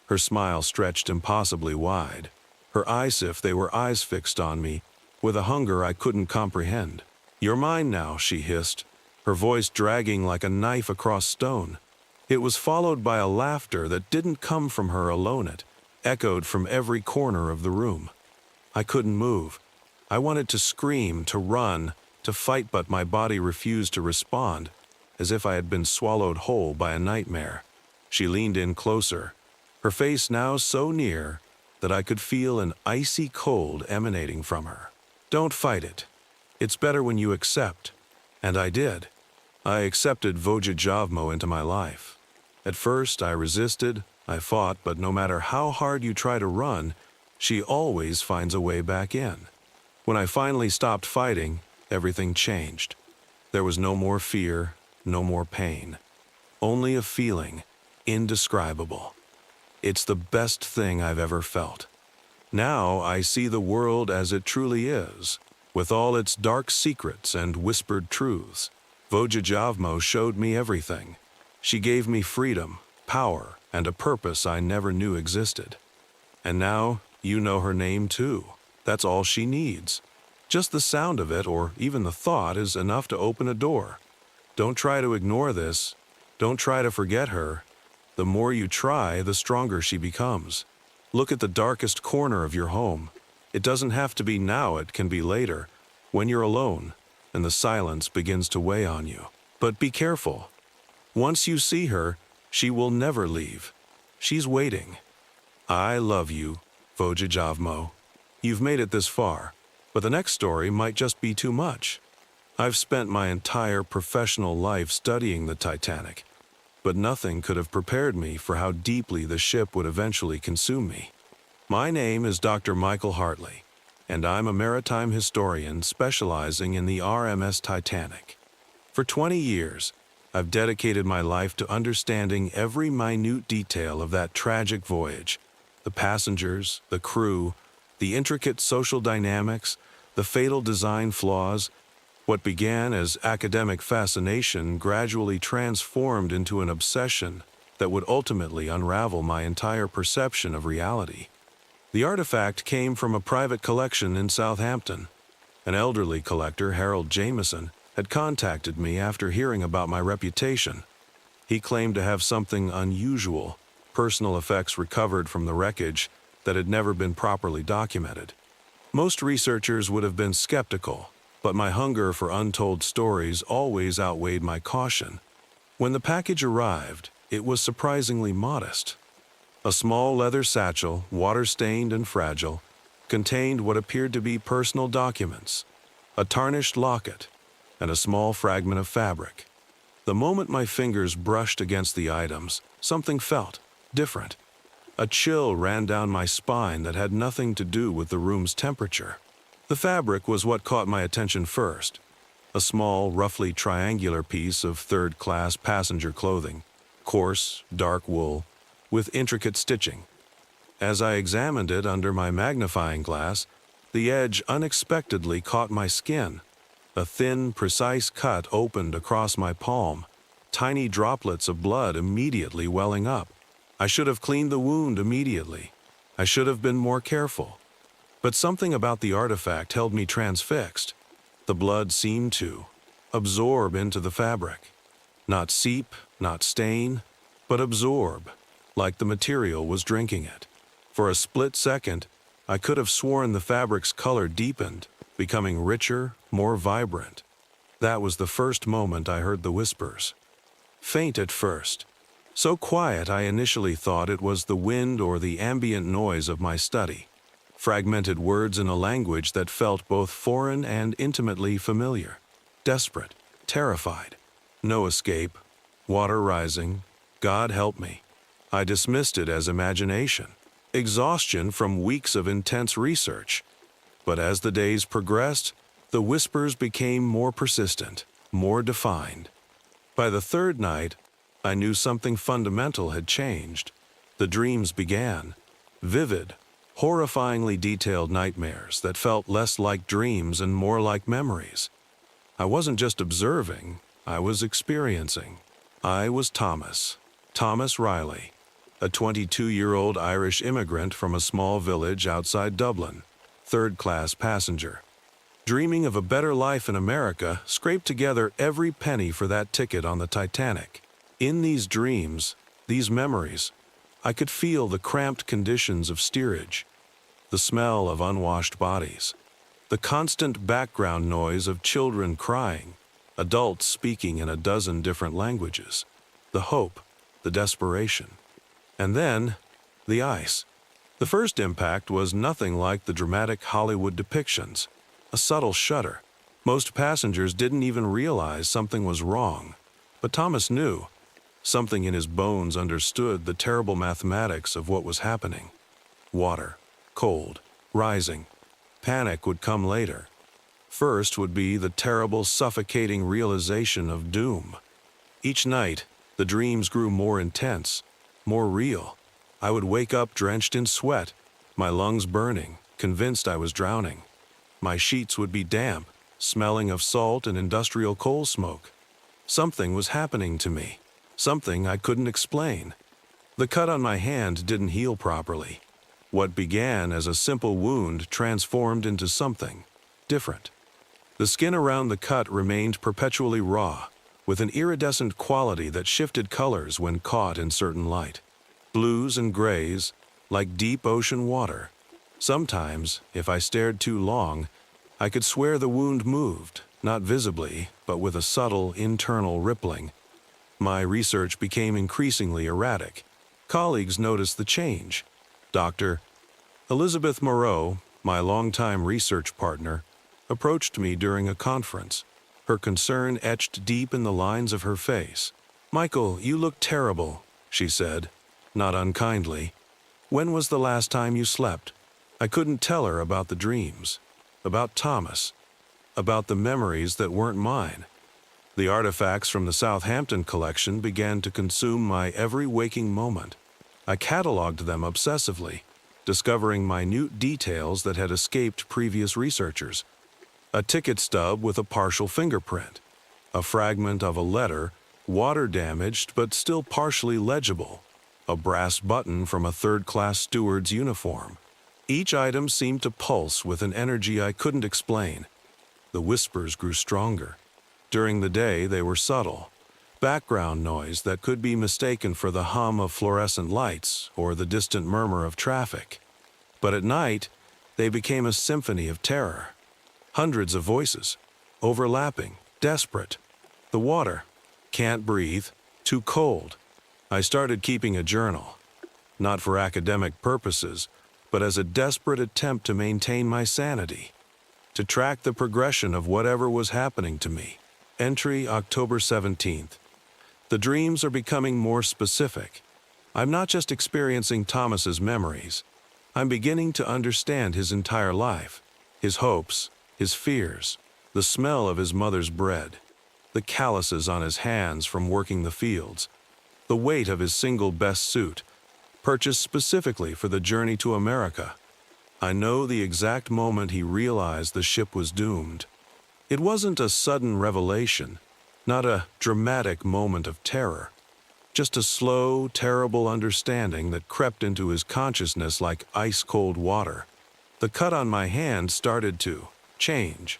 Her smile stretched impossibly wide, her eyes if they were eyes fixed on me, with a hunger I couldn't comprehend. "You're mine now," she hissed, her voice dragging like a knife across stone. It was followed by a laughter that didn't come from her alone, it echoed from every corner of the room. I couldn't move. I wanted to scream, to run, to fight, but my body refused to respond, as if I had been swallowed whole by a nightmare. She leaned in closer, her face now so near that I could feel an icy cold emanating from her. "Don't fight it. It's better when you accept." And I did. I accepted Vojijavmo into my life. At first, I resisted, I fought, but no matter how hard you try to run, she always finds a way back in. When I finally stopped fighting, everything changed. There was no more fear, no more pain. Only a feeling, indescribable. It's the best thing I've ever felt. Now I see the world as it truly is, with all its dark secrets and whispered truths. Vojijavmo showed me everything. She gave me freedom, power, and a purpose I never knew existed. And now you know her name too. That's all she needs. Just the sound of it, or even the thought, is enough to open a door. Don't try to ignore this. Don't try to forget her. The more you try, the stronger she becomes. Look at the darkest corner of your home. It doesn't have to be now, it can be later, when you're alone, and the silence begins to weigh on you. But be careful. Once you see her, she will never leave. She's waiting. I love you, Vojijavmo. You've made it this far, but the next story might just be too much. I've spent my entire professional life studying the Titanic, but nothing could have prepared me for how deeply the ship would eventually consume me. My name is Dr. Michael Hartley, and I'm a maritime historian specializing in the RMS Titanic. For 20 years, I've dedicated my life to understanding every minute detail of that tragic voyage: the passengers, the crew, the intricate social dynamics, the fatal design flaws. What began as academic fascination gradually transformed into an obsession that would ultimately unravel my entire perception of reality. The artifact came from a private collection in Southampton. An elderly collector, Harold Jameson, had contacted me after hearing about my reputation. He claimed to have something unusual, personal effects recovered from the wreckage that had never been properly documented. Most researchers would have been skeptical, but my hunger for untold stories always outweighed my caution. When the package arrived, it was surprisingly modest. A small leather satchel, water-stained and fragile, contained what appeared to be personal documents, a tarnished locket, and a small fragment of fabric. The moment my fingers brushed against the items, something felt different. A chill ran down my spine that had nothing to do with the room's temperature. The fabric was what caught my attention first. A small, roughly triangular piece of third-class passenger clothing, coarse, dark wool, with intricate stitching. As I examined it under my magnifying glass, the edge unexpectedly caught my skin. A thin, precise cut opened across my palm, tiny droplets of blood immediately welling up. I should have cleaned the wound immediately. I should have been more careful. But something about the artifact held me transfixed. The blood seemed to absorb into the fabric. Not seep, not stain, but absorb, like the material was drinking it. For a split second, I could have sworn the fabric's color deepened, becoming richer, more vibrant. That was the first moment I heard the whispers. Faint at first. So quiet I initially thought it was the wind or the ambient noise of my study. Fragmented words in a language that felt both foreign and intimately familiar. Desperate, terrified. No escape. Water rising. God help me. I dismissed it as imagination. Exhaustion from weeks of intense research. But as the days progressed, the whispers became more persistent, more defined. By the third night, I knew something fundamental had changed. The dreams began. Vivid, horrifyingly detailed nightmares that felt less like dreams and more like memories. I wasn't just observing, I was experiencing. I was Thomas Riley, a 22-year-old Irish immigrant from a small village outside Dublin, third-class passenger. Dreaming of a better life in America, scraped together every penny for that ticket on the Titanic. In these dreams, these memories, I could feel the cramped conditions of steerage, the smell of unwashed bodies, the constant background noise of children crying, adults speaking in a dozen different languages, the hope, the desperation. And then, the ice. The first impact was nothing like the dramatic Hollywood depictions. A subtle shudder. Most passengers didn't even realize something was wrong. But Thomas knew. Something in his bones understood the terrible mathematics of what was happening. Water, cold, rising. Panic would come later. First would be the terrible, suffocating realization of doom. Each night, the dreams grew more intense, more real. I would wake up drenched in sweat, my lungs burning, convinced I was drowning. My sheets would be damp, smelling of salt and industrial coal smoke. Something was happening to me. Something I couldn't explain. The cut on my hand didn't heal properly. What began as a simple wound transformed into something different. The skin around the cut remained perpetually raw, with an iridescent quality that shifted colors when caught in certain light. Blues and grays, like deep ocean water. Sometimes, if I stared too long, I could swear the wound moved, not visibly, but with a subtle internal rippling. My research became increasingly erratic. Colleagues noticed the change. Dr. Elizabeth Moreau, my longtime research partner, approached me during a conference. her concern etched deep in the lines of her face. "Michael, you look terrible," she said, not unkindly. "When was the last time you slept?" I couldn't tell her about the dreams, about Thomas, about the memories that weren't mine. The artifacts from the Southampton collection began to consume my every waking moment. I cataloged them obsessively, discovering minute details that had escaped previous researchers. A ticket stub with a partial fingerprint, a fragment of a letter, water-damaged but still partially legible, a brass button from a third-class steward's uniform. Each item seemed to pulse with an energy I couldn't explain. The whispers grew stronger. During the day, they were subtle, background noise that could be mistaken for the hum of fluorescent lights or the distant murmur of traffic. But at night, they became a symphony of terror. Hundreds of voices, overlapping, desperate. The water, can't breathe, too cold. I started keeping a journal, not for academic purposes, but as a desperate attempt to maintain my sanity, to track the progression of whatever was happening to me. Entry October 17th. The dreams are becoming more specific. I'm not just experiencing Thomas's memories. I'm beginning to understand his entire life, his hopes, his fears, the smell of his mother's bread, the calluses on his hands from working the fields, the weight of his single best suit, purchased specifically for the journey to America. I know the exact moment he realized the ship was doomed. It wasn't a sudden revelation, not a dramatic moment of terror, just a slow, terrible understanding that crept into his consciousness like ice-cold water. The cut on my hand started to change.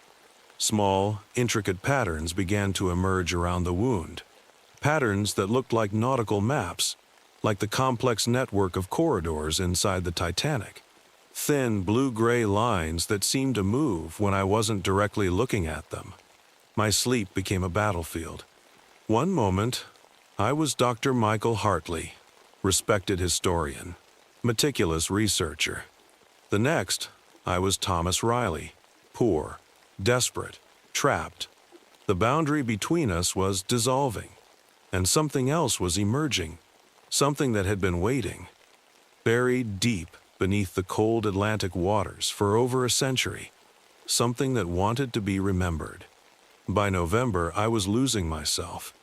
Small, intricate patterns began to emerge around the wound, patterns that looked like nautical maps, like the complex network of corridors inside the Titanic. Thin, blue-gray lines that seemed to move when I wasn't directly looking at them. My sleep became a battlefield. One moment, I was Dr. Michael Hartley, respected historian, meticulous researcher. The next, I was Thomas Riley, poor, desperate, trapped. The boundary between us was dissolving, and something else was emerging, something that had been waiting, buried deep beneath the cold Atlantic waters for over a century, something that wanted to be remembered. By November, I was losing myself.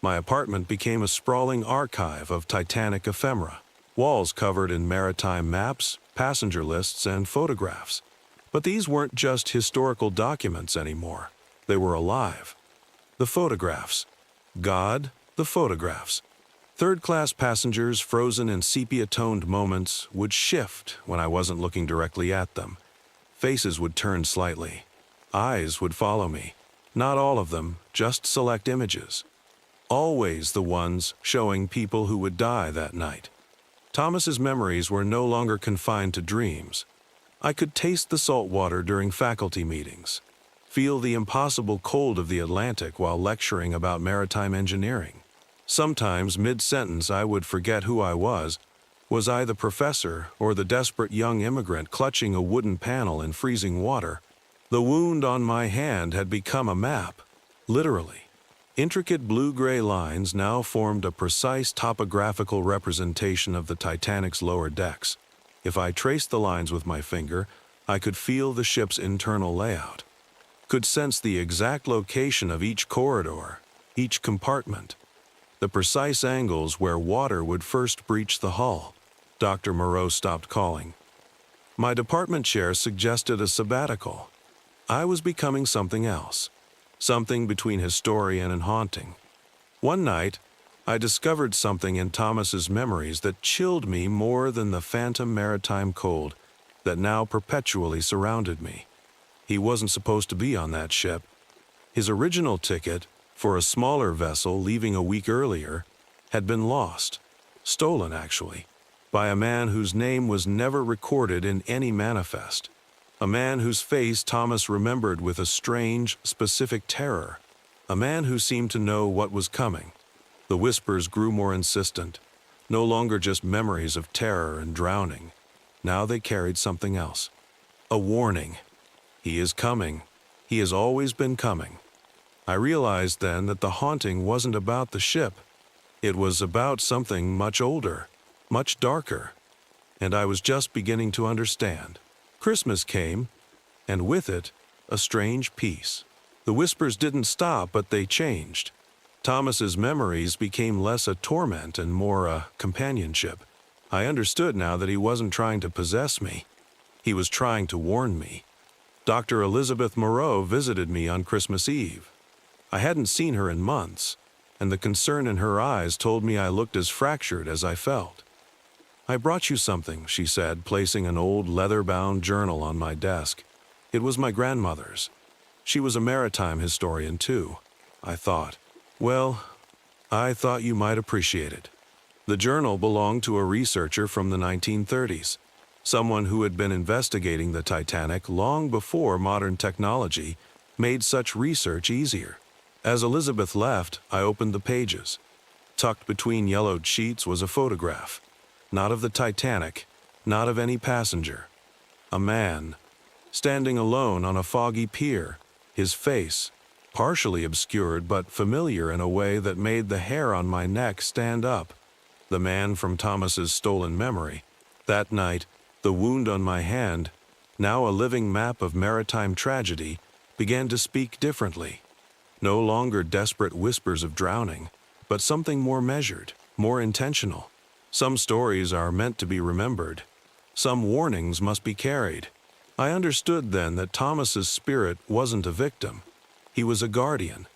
My apartment became a sprawling archive of Titanic ephemera, walls covered in maritime maps, passenger lists, and photographs. But these weren't just historical documents anymore. They were alive. The photographs. God, the photographs. Third-class passengers frozen in sepia-toned moments would shift when I wasn't looking directly at them. Faces would turn slightly. Eyes would follow me. Not all of them, just select images. Always the ones showing people who would die that night. Thomas's memories were no longer confined to dreams. I could taste the salt water during faculty meetings, feel the impossible cold of the Atlantic while lecturing about maritime engineering. Sometimes, mid-sentence, I would forget who I was. Was I the professor or the desperate young immigrant clutching a wooden panel in freezing water? The wound on my hand had become a map, literally. Intricate blue-gray lines now formed a precise topographical representation of the Titanic's lower decks. If I traced the lines with my finger, I could feel the ship's internal layout, could sense the exact location of each corridor, each compartment, the precise angles where water would first breach the hull. Dr. Moreau stopped calling. My department chair suggested a sabbatical. I was becoming something else, something between historian and haunting. One night, I discovered something in Thomas's memories that chilled me more than the phantom maritime cold that now perpetually surrounded me. He wasn't supposed to be on that ship. His original ticket, for a smaller vessel leaving a week earlier, had been lost, stolen actually, by a man whose name was never recorded in any manifest, a man whose face Thomas remembered with a strange, specific terror, a man who seemed to know what was coming. The whispers grew more insistent, no longer just memories of terror and drowning. Now they carried something else. A warning. He is coming. He has always been coming. I realized then that the haunting wasn't about the ship. It was about something much older, much darker, and I was just beginning to understand. Christmas came, and with it, a strange peace. The whispers didn't stop, but they changed. Thomas's memories became less a torment and more a companionship. I understood now that he wasn't trying to possess me. He was trying to warn me. Dr. Elizabeth Moreau visited me on Christmas Eve. I hadn't seen her in months, and the concern in her eyes told me I looked as fractured as I felt. "I brought you something," she said, placing an old leather-bound journal on my desk. It was my grandmother's. She was a maritime historian, too, I thought. "Well, I thought you might appreciate it." The journal belonged to a researcher from the 1930s, someone who had been investigating the Titanic long before modern technology made such research easier. As Elizabeth left, I opened the pages. Tucked between yellowed sheets was a photograph. Not of the Titanic, not of any passenger. A man, standing alone on a foggy pier, his face, partially obscured but familiar in a way that made the hair on my neck stand up. The man from Thomas's stolen memory. That night, the wound on my hand, now a living map of maritime tragedy, began to speak differently. No longer desperate whispers of drowning, but something more measured, more intentional. Some stories are meant to be remembered. Some warnings must be carried. I understood then that Thomas's spirit wasn't a victim. He was a guardian.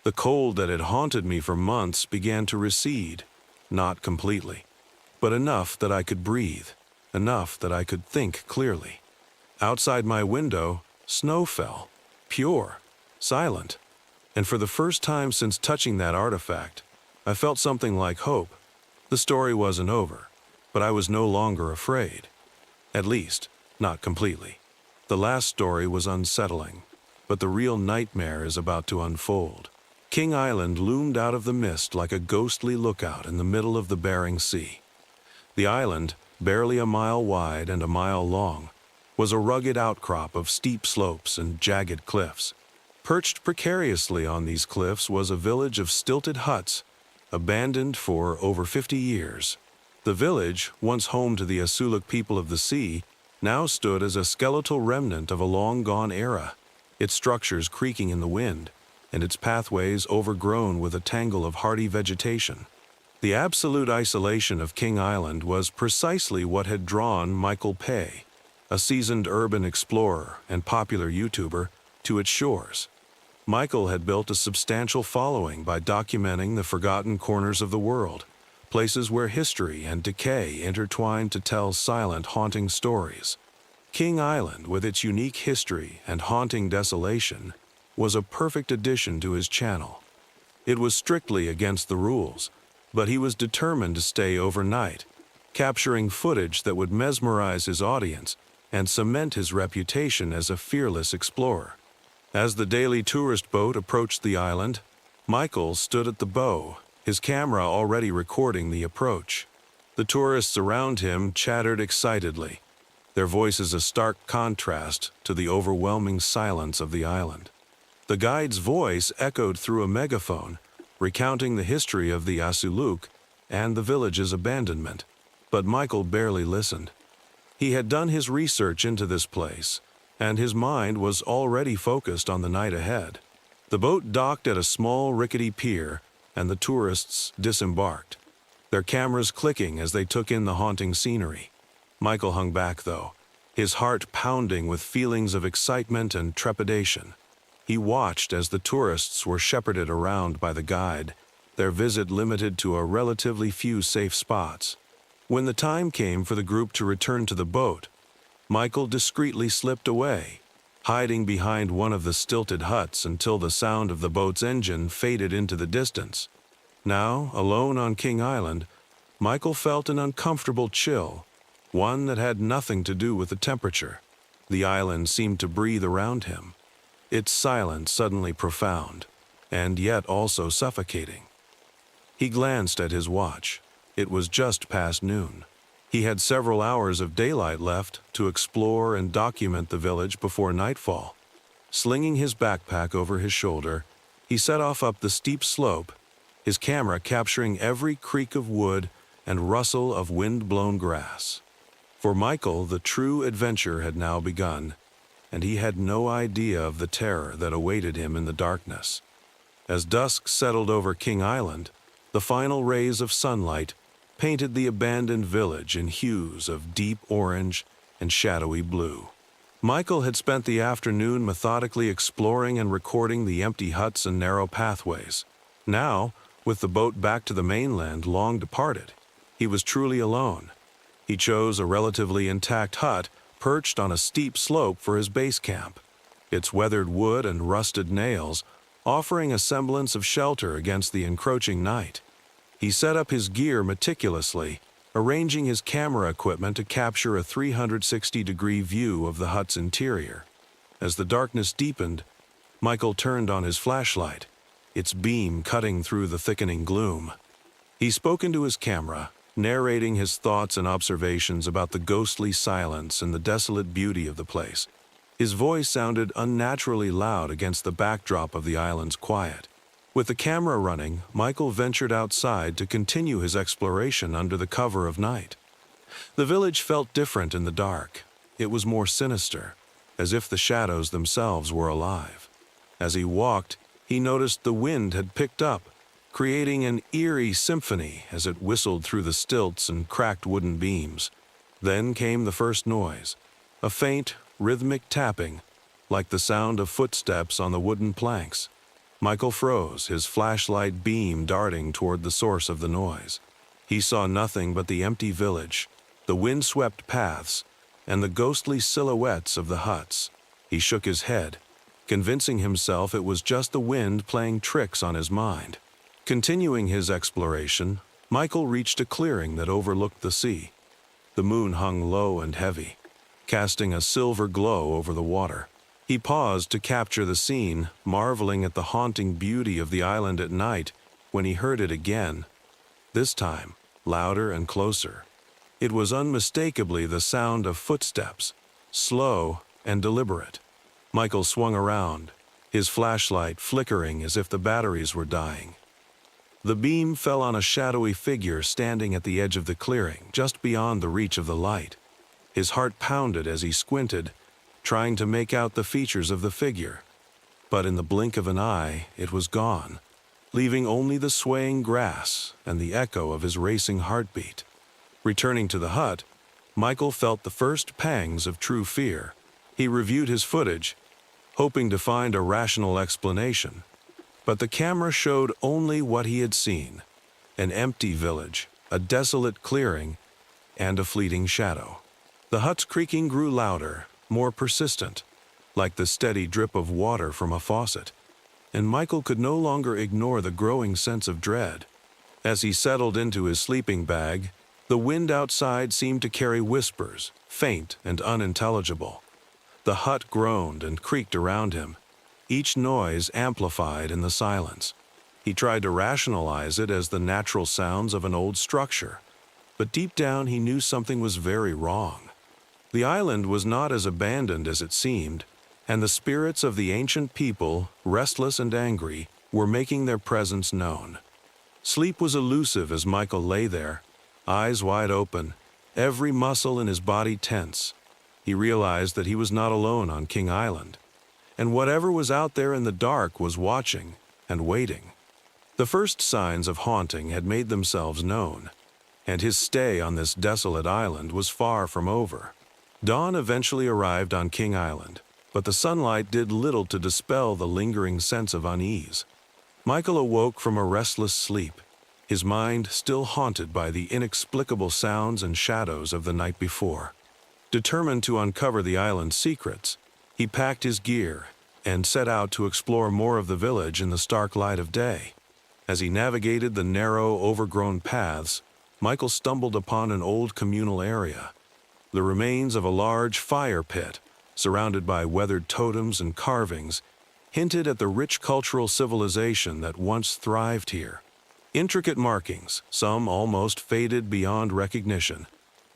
The cold that had haunted me for months began to recede, not completely, but enough that I could breathe, enough that I could think clearly. Outside my window, snow fell, pure, silent, and for the first time since touching that artifact, I felt something like hope. The story wasn't over, but I was no longer afraid. At least, not completely. The last story was unsettling, but the real nightmare is about to unfold. King Island loomed out of the mist like a ghostly lookout in the middle of the Bering Sea. The island, barely a mile wide and a mile long, was a rugged outcrop of steep slopes and jagged cliffs. Perched precariously on these cliffs was a village of stilted huts, abandoned for over 50 years. The village, once home to the Asuluk people of the sea, now stood as a skeletal remnant of a long-gone era, its structures creaking in the wind, and its pathways overgrown with a tangle of hardy vegetation. The absolute isolation of King Island was precisely what had drawn Michael Pay, a seasoned urban explorer and popular YouTuber, to its shores. Michael had built a substantial following by documenting the forgotten corners of the world, places where history and decay intertwined to tell silent, haunting stories. King Island, with its unique history and haunting desolation, was a perfect addition to his channel. It was strictly against the rules, but he was determined to stay overnight, capturing footage that would mesmerize his audience and cement his reputation as a fearless explorer. As the daily tourist boat approached the island, Michael stood at the bow, his camera already recording the approach. The tourists around him chattered excitedly, their voices a stark contrast to the overwhelming silence of the island. The guide's voice echoed through a megaphone, recounting the history of the Asuluk and the village's abandonment, but Michael barely listened. He had done his research into this place, and his mind was already focused on the night ahead. The boat docked at a small rickety pier, and the tourists disembarked, their cameras clicking as they took in the haunting scenery. Michael hung back, though, his heart pounding with feelings of excitement and trepidation. He watched as the tourists were shepherded around by the guide, their visit limited to a relatively few safe spots. When the time came for the group to return to the boat, Michael discreetly slipped away, hiding behind one of the stilted huts until the sound of the boat's engine faded into the distance. Now, alone on King Island, Michael felt an uncomfortable chill, one that had nothing to do with the temperature. The island seemed to breathe around him, its silence suddenly profound, and yet also suffocating. He glanced at his watch. It was just past noon. He had several hours of daylight left to explore and document the village before nightfall. Slinging his backpack over his shoulder, He set off up the steep slope, his camera capturing every creak of wood and rustle of wind-blown grass. For Michael, the true adventure had now begun, and he had no idea of the terror that awaited him in the darkness. As dusk settled over King Island, the final rays of sunlight painted the abandoned village in hues of deep orange and shadowy blue. Michael had spent the afternoon methodically exploring and recording the empty huts and narrow pathways. Now, with the boat back to the mainland long departed, he was truly alone. He chose a relatively intact hut perched on a steep slope for his base camp, its weathered wood and rusted nails offering a semblance of shelter against the encroaching night. He set up his gear meticulously, arranging his camera equipment to capture a 360-degree view of the hut's interior. As the darkness deepened, Michael turned on his flashlight, its beam cutting through the thickening gloom. He spoke into his camera, narrating his thoughts and observations about the ghostly silence and the desolate beauty of the place. His voice sounded unnaturally loud against the backdrop of the island's quiet. With the camera running, Michael ventured outside to continue his exploration under the cover of night. The village felt different in the dark. It was more sinister, as if the shadows themselves were alive. As he walked, he noticed the wind had picked up, creating an eerie symphony as it whistled through the stilts and cracked wooden beams. Then came the first noise, a faint, rhythmic tapping, like the sound of footsteps on the wooden planks. Michael froze, his flashlight beam darting toward the source of the noise. He saw nothing but the empty village, the wind-swept paths, and the ghostly silhouettes of the huts. He shook his head, convincing himself it was just the wind playing tricks on his mind. Continuing his exploration, Michael reached a clearing that overlooked the sea. The moon hung low and heavy, casting a silver glow over the water. He paused to capture the scene, marveling at the haunting beauty of the island at night, when he heard it again, this time louder and closer. It was unmistakably the sound of footsteps, slow and deliberate. Michael swung around, his flashlight flickering as if the batteries were dying. The beam fell on a shadowy figure standing at the edge of the clearing, just beyond the reach of the light. His heart pounded as he squinted, trying to make out the features of the figure. But in the blink of an eye, it was gone, leaving only the swaying grass and the echo of his racing heartbeat. Returning to the hut, Michael felt the first pangs of true fear. He reviewed his footage, hoping to find a rational explanation. But the camera showed only what he had seen: an empty village, a desolate clearing, and a fleeting shadow. The hut's creaking grew louder, more persistent, like the steady drip of water from a faucet, and Michael could no longer ignore the growing sense of dread. As he settled into his sleeping bag, the wind outside seemed to carry whispers, faint and unintelligible. The hut groaned and creaked around him, each noise amplified in the silence. He tried to rationalize it as the natural sounds of an old structure, but deep down he knew something was very wrong. The island was not as abandoned as it seemed, and the spirits of the ancient people, restless and angry, were making their presence known. Sleep was elusive as Michael lay there, eyes wide open, every muscle in his body tense. He realized that he was not alone on King Island, and whatever was out there in the dark was watching and waiting. The first signs of haunting had made themselves known, and his stay on this desolate island was far from over. Dawn eventually arrived on King Island, but the sunlight did little to dispel the lingering sense of unease. Michael awoke from a restless sleep, his mind still haunted by the inexplicable sounds and shadows of the night before. Determined to uncover the island's secrets, he packed his gear and set out to explore more of the village in the stark light of day. As he navigated the narrow, overgrown paths, Michael stumbled upon an old communal area. The remains of a large fire pit, surrounded by weathered totems and carvings, hinted at the rich cultural civilization that once thrived here. Intricate markings, some almost faded beyond recognition,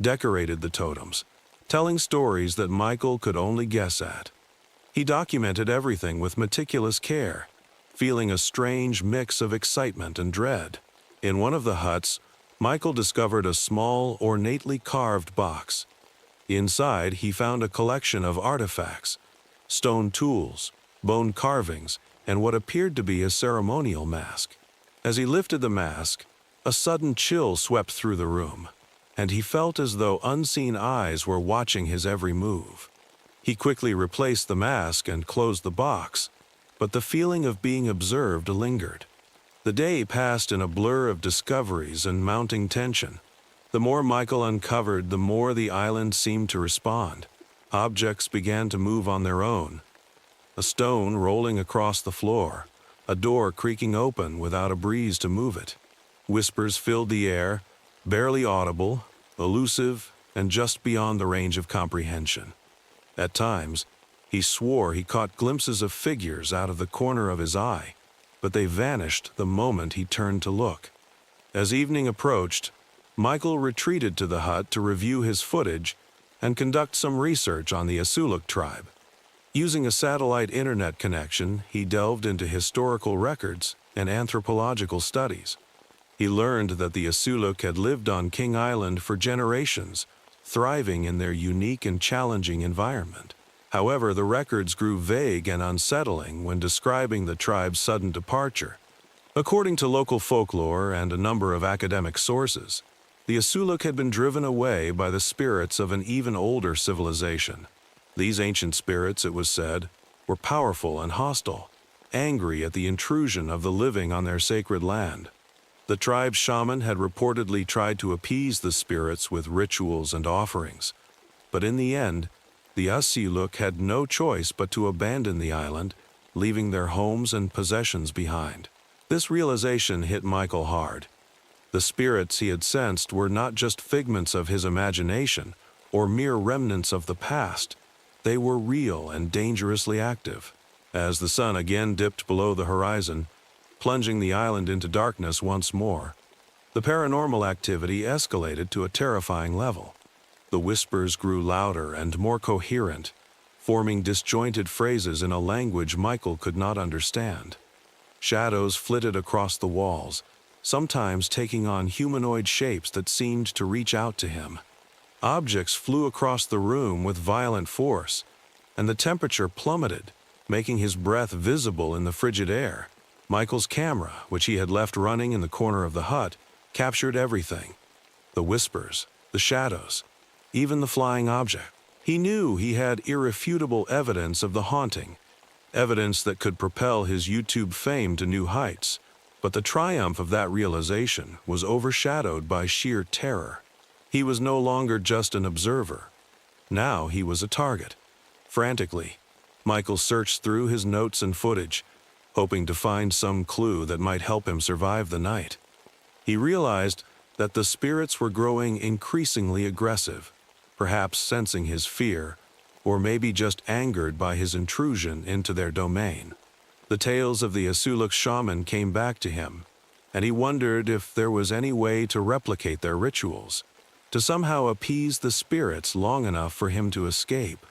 decorated the totems, telling stories that Michael could only guess at. He documented everything with meticulous care, feeling a strange mix of excitement and dread. In one of the huts, Michael discovered a small, ornately carved box. Inside, he found a collection of artifacts, stone tools, bone carvings, and what appeared to be a ceremonial mask. As he lifted the mask, a sudden chill swept through the room, and he felt as though unseen eyes were watching his every move. He quickly replaced the mask and closed the box, but the feeling of being observed lingered. The day passed in a blur of discoveries and mounting tension. The more Michael uncovered, the more the island seemed to respond. Objects began to move on their own. A stone rolling across the floor, a door creaking open without a breeze to move it. Whispers filled the air, barely audible, elusive, and just beyond the range of comprehension. At times, he swore he caught glimpses of figures out of the corner of his eye, but they vanished the moment he turned to look. As evening approached, Michael retreated to the hut to review his footage and conduct some research on the Asuluk tribe. Using a satellite internet connection, he delved into historical records and anthropological studies. He learned that the Asuluk had lived on King Island for generations, thriving in their unique and challenging environment. However, the records grew vague and unsettling when describing the tribe's sudden departure. According to local folklore and a number of academic sources, the Asuluk had been driven away by the spirits of an even older civilization. These ancient spirits, it was said, were powerful and hostile, angry at the intrusion of the living on their sacred land. The tribe's shaman had reportedly tried to appease the spirits with rituals and offerings, but in the end, the Asuluk had no choice but to abandon the island, leaving their homes and possessions behind. This realization hit Michael hard. The spirits he had sensed were not just figments of his imagination or mere remnants of the past. They were real and dangerously active. As the sun again dipped below the horizon, plunging the island into darkness once more, the paranormal activity escalated to a terrifying level. The whispers grew louder and more coherent, forming disjointed phrases in a language Michael could not understand. Shadows flitted across the walls, sometimes taking on humanoid shapes that seemed to reach out to him. Objects flew across the room with violent force, and the temperature plummeted, making his breath visible in the frigid air. Michael's camera, which he had left running in the corner of the hut, captured everything. The whispers, the shadows, even the flying object. He knew he had irrefutable evidence of the haunting, evidence that could propel his YouTube fame to new heights. But the triumph of that realization was overshadowed by sheer terror. He was no longer just an observer. Now he was a target. Frantically, Michael searched through his notes and footage, hoping to find some clue that might help him survive the night. He realized that the spirits were growing increasingly aggressive, perhaps sensing his fear, or maybe just angered by his intrusion into their domain. The tales of the Asuluk shaman came back to him, and he wondered if there was any way to replicate their rituals, to somehow appease the spirits long enough for him to escape.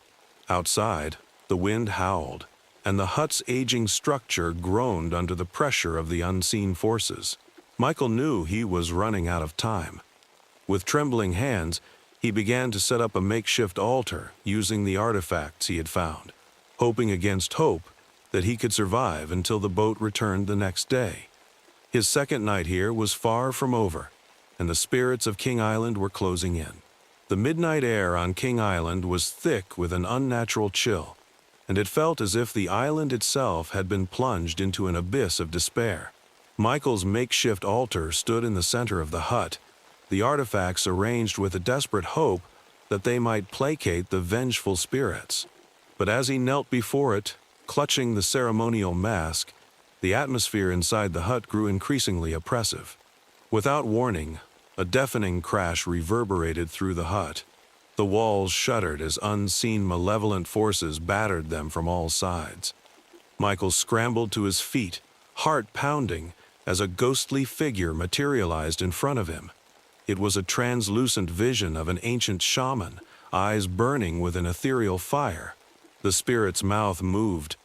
Outside, the wind howled, and the hut's aging structure groaned under the pressure of the unseen forces. Michael knew he was running out of time. With trembling hands, he began to set up a makeshift altar using the artifacts he had found, hoping against hope that he could survive until the boat returned the next day. His second night here was far from over, and the spirits of King Island were closing in. The midnight air on King Island was thick with an unnatural chill, and it felt as if the island itself had been plunged into an abyss of despair. Michael's makeshift altar stood in the center of the hut, the artifacts arranged with a desperate hope that they might placate the vengeful spirits. But as he knelt before it, clutching the ceremonial mask, the atmosphere inside the hut grew increasingly oppressive. Without warning, a deafening crash reverberated through the hut. The walls shuddered as unseen malevolent forces battered them from all sides. Michael scrambled to his feet, heart pounding, as a ghostly figure materialized in front of him. It was a translucent vision of an ancient shaman, eyes burning with an ethereal fire. The spirit's mouth moved,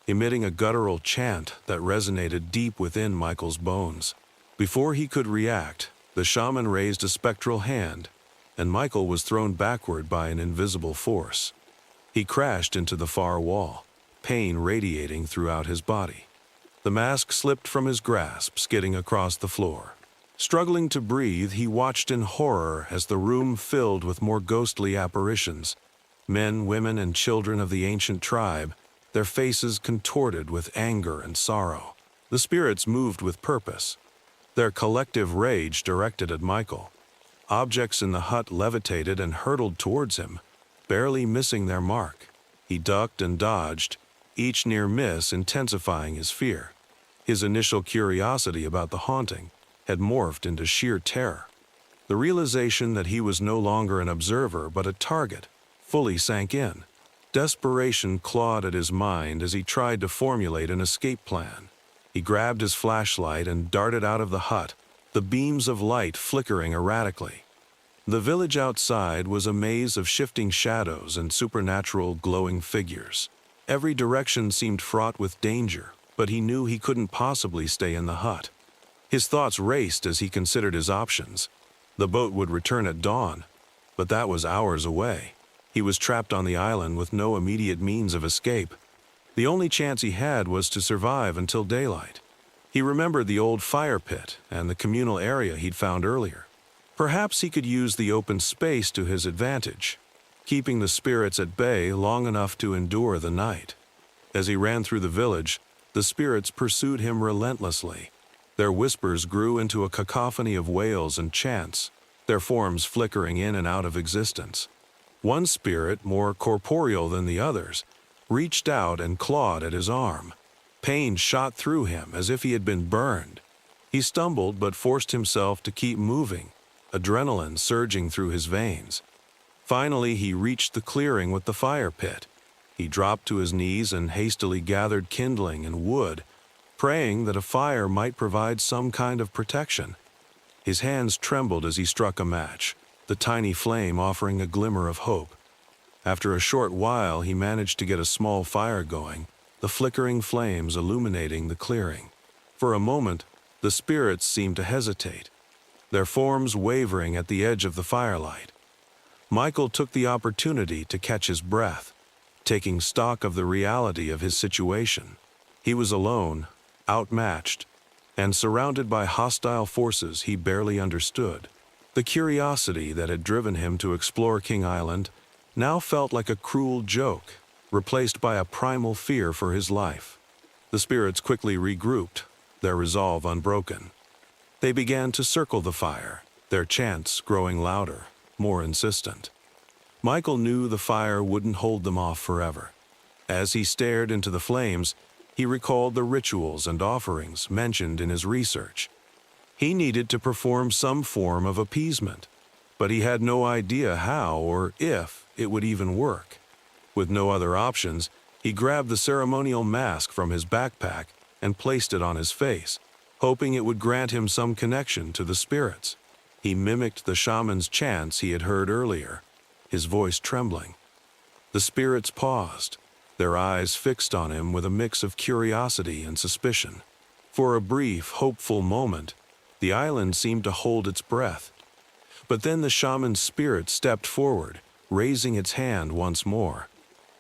emitting a guttural chant that resonated deep within Michael's bones. Before he could react, the shaman raised a spectral hand, and Michael was thrown backward by an invisible force. He crashed into the far wall, pain radiating throughout his body. The mask slipped from his grasp, skidding across the floor. Struggling to breathe, he watched in horror as the room filled with more ghostly apparitions. Men, women, and children of the ancient tribe, their faces contorted with anger and sorrow. The spirits moved with purpose, their collective rage directed at Michael. Objects in the hut levitated and hurtled towards him, barely missing their mark. He ducked and dodged, each near miss intensifying his fear. His initial curiosity about the haunting had morphed into sheer terror. The realization that he was no longer an observer but a target fully sank in. Desperation clawed at his mind as he tried to formulate an escape plan. He grabbed his flashlight and darted out of the hut, the beams of light flickering erratically. The village outside was a maze of shifting shadows and supernatural glowing figures. Every direction seemed fraught with danger, but he knew he couldn't possibly stay in the hut. His thoughts raced as he considered his options. The boat would return at dawn, but that was hours away. He was trapped on the island with no immediate means of escape. The only chance he had was to survive until daylight. He remembered the old fire pit and the communal area he'd found earlier. Perhaps he could use the open space to his advantage, keeping the spirits at bay long enough to endure the night. As he ran through the village, the spirits pursued him relentlessly. Their whispers grew into a cacophony of wails and chants, their forms flickering in and out of existence. One spirit, more corporeal than the others, reached out and clawed at his arm. Pain shot through him as if he had been burned. He stumbled but forced himself to keep moving, adrenaline surging through his veins. Finally, he reached the clearing with the fire pit. He dropped to his knees and hastily gathered kindling and wood, praying that a fire might provide some kind of protection. His hands trembled as he struck a match, the tiny flame offering a glimmer of hope. After a short while, he managed to get a small fire going, the flickering flames illuminating the clearing. For a moment, the spirits seemed to hesitate, their forms wavering at the edge of the firelight. Michael took the opportunity to catch his breath, taking stock of the reality of his situation. He was alone, outmatched, and surrounded by hostile forces he barely understood. The curiosity that had driven him to explore King Island now felt like a cruel joke, replaced by a primal fear for his life. The spirits quickly regrouped, their resolve unbroken. They began to circle the fire, their chants growing louder, more insistent. Michael knew the fire wouldn't hold them off forever. As he stared into the flames, he recalled the rituals and offerings mentioned in his research. He needed to perform some form of appeasement, but he had no idea how or if it would even work. With no other options, he grabbed the ceremonial mask from his backpack and placed it on his face, hoping it would grant him some connection to the spirits. He mimicked the shaman's chants he had heard earlier, his voice trembling. The spirits paused, their eyes fixed on him with a mix of curiosity and suspicion. For a brief, hopeful moment, the island seemed to hold its breath. But then the shaman's spirit stepped forward, raising its hand once more.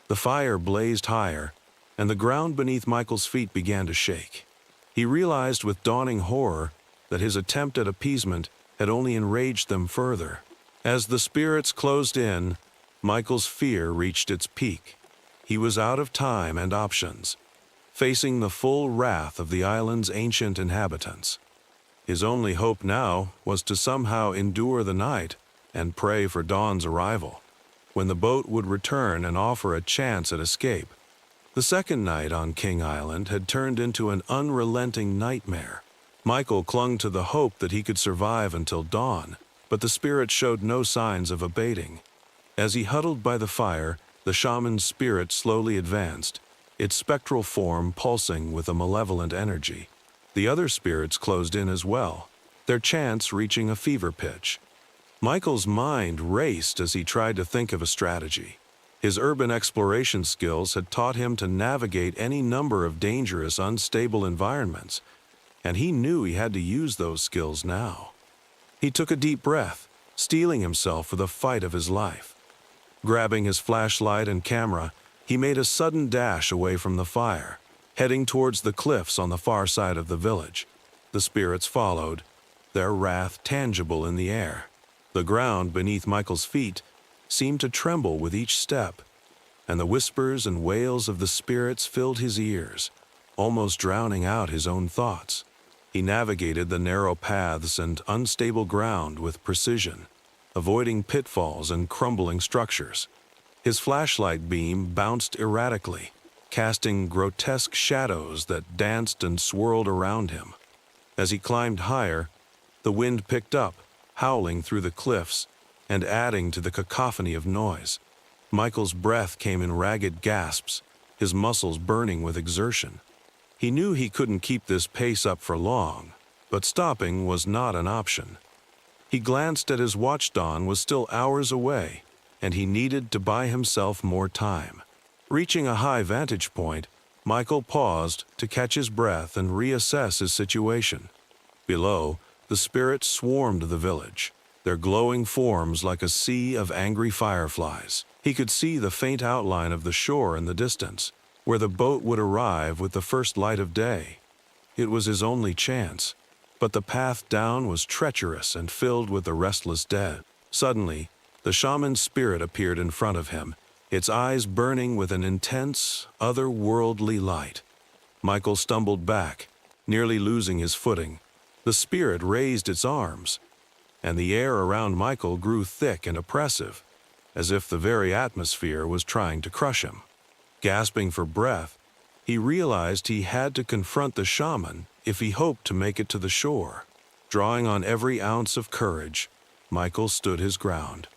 The fire blazed higher, and the ground beneath Michael's feet began to shake. He realized with dawning horror that his attempt at appeasement had only enraged them further. As the spirits closed in, Michael's fear reached its peak. He was out of time and options, facing the full wrath of the island's ancient inhabitants. His only hope now was to somehow endure the night and pray for dawn's arrival, when the boat would return and offer a chance at escape. The second night on King Island had turned into an unrelenting nightmare. Michael clung to the hope that he could survive until dawn, but the spirit showed no signs of abating. As he huddled by the fire, the shaman's spirit slowly advanced, its spectral form pulsing with a malevolent energy. The other spirits closed in as well, their chants reaching a fever pitch. Michael's mind raced as he tried to think of a strategy. His urban exploration skills had taught him to navigate any number of dangerous, unstable environments, and he knew he had to use those skills now. He took a deep breath, steeling himself for the fight of his life. Grabbing his flashlight and camera, he made a sudden dash away from the fire, heading towards the cliffs on the far side of the village. The spirits followed, their wrath tangible in the air. The ground beneath Michael's feet seemed to tremble with each step, and the whispers and wails of the spirits filled his ears, almost drowning out his own thoughts. He navigated the narrow paths and unstable ground with precision, avoiding pitfalls and crumbling structures. His flashlight beam bounced erratically, casting grotesque shadows that danced and swirled around him. As he climbed higher, the wind picked up, howling through the cliffs and adding to the cacophony of noise. Michael's breath came in ragged gasps, his muscles burning with exertion. He knew he couldn't keep this pace up for long, but stopping was not an option. He glanced at his watch. Dawn was still hours away, and he needed to buy himself more time. Reaching a high vantage point, Michael paused to catch his breath and reassess his situation. Below, the spirits swarmed the village, their glowing forms like a sea of angry fireflies. He could see the faint outline of the shore in the distance, where the boat would arrive with the first light of day. It was his only chance, but the path down was treacherous and filled with the restless dead. Suddenly, the shaman's spirit appeared in front of him, its eyes burning with an intense, otherworldly light. Michael stumbled back, nearly losing his footing. The spirit raised its arms, and the air around Michael grew thick and oppressive, as if the very atmosphere was trying to crush him. Gasping for breath, he realized he had to confront the shaman if he hoped to make it to the shore. Drawing on every ounce of courage, Michael stood his ground.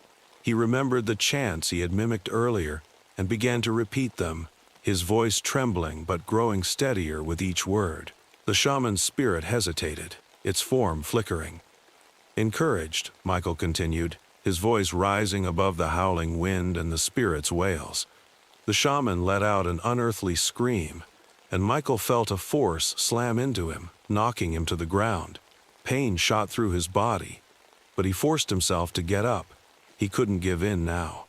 He remembered the chants he had mimicked earlier and began to repeat them, his voice trembling but growing steadier with each word. The shaman's spirit hesitated, its form flickering. Encouraged, Michael continued, his voice rising above the howling wind and the spirit's wails. The shaman let out an unearthly scream, and Michael felt a force slam into him, knocking him to the ground. Pain shot through his body, but he forced himself to get up. He couldn't give in now.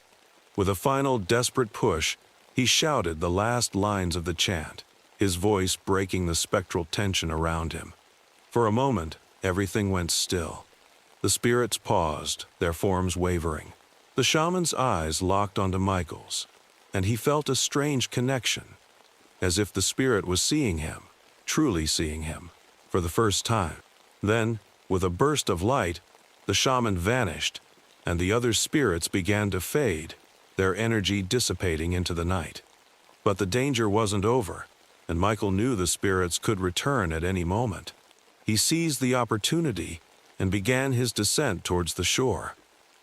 With a final desperate push, he shouted the last lines of the chant, his voice breaking the spectral tension around him. For a moment, everything went still. The spirits paused, their forms wavering. The shaman's eyes locked onto Michael's, and he felt a strange connection, as if the spirit was seeing him, truly seeing him, for the first time. Then, with a burst of light, the shaman vanished, and the other spirits began to fade, their energy dissipating into the night. But the danger wasn't over, and Michael knew the spirits could return at any moment. He seized the opportunity and began his descent towards the shore.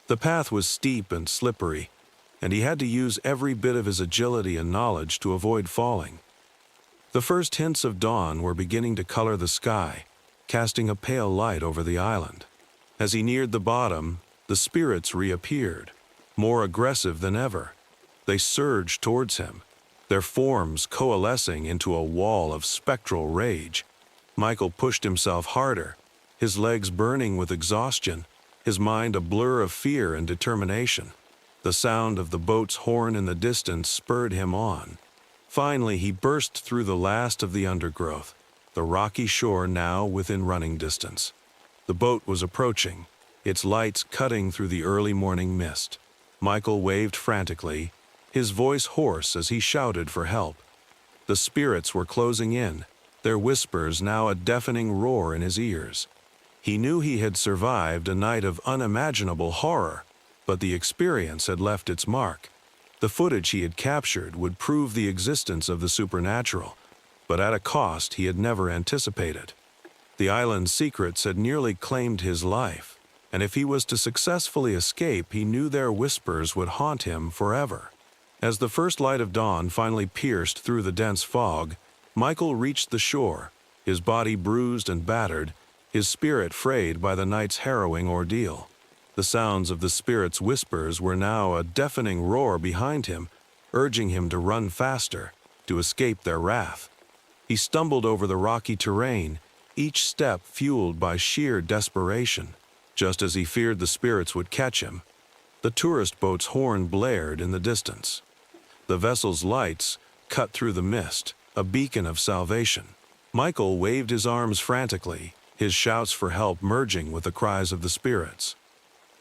The path was steep and slippery, and he had to use every bit of his agility and knowledge to avoid falling. The first hints of dawn were beginning to color the sky, casting a pale light over the island. As he neared the bottom, the spirits reappeared, more aggressive than ever. They surged towards him, their forms coalescing into a wall of spectral rage. Michael pushed himself harder, his legs burning with exhaustion, his mind a blur of fear and determination. The sound of the boat's horn in the distance spurred him on. Finally, he burst through the last of the undergrowth, the rocky shore now within running distance. The boat was approaching, its lights cutting through the early morning mist. Michael waved frantically, his voice hoarse as he shouted for help. The spirits were closing in, their whispers now a deafening roar in his ears. He knew he had survived a night of unimaginable horror, but the experience had left its mark. The footage he had captured would prove the existence of the supernatural, but at a cost he had never anticipated. The island's secrets had nearly claimed his life, and if he was to successfully escape, he knew their whispers would haunt him forever. As the first light of dawn finally pierced through the dense fog, Michael reached the shore, his body bruised and battered, his spirit frayed by the night's harrowing ordeal. The sounds of the spirits' whispers were now a deafening roar behind him, urging him to run faster, to escape their wrath. He stumbled over the rocky terrain, each step fueled by sheer desperation. Just as he feared the spirits would catch him, the tourist boat's horn blared in the distance. The vessel's lights cut through the mist, a beacon of salvation. Michael waved his arms frantically, his shouts for help merging with the cries of the spirits.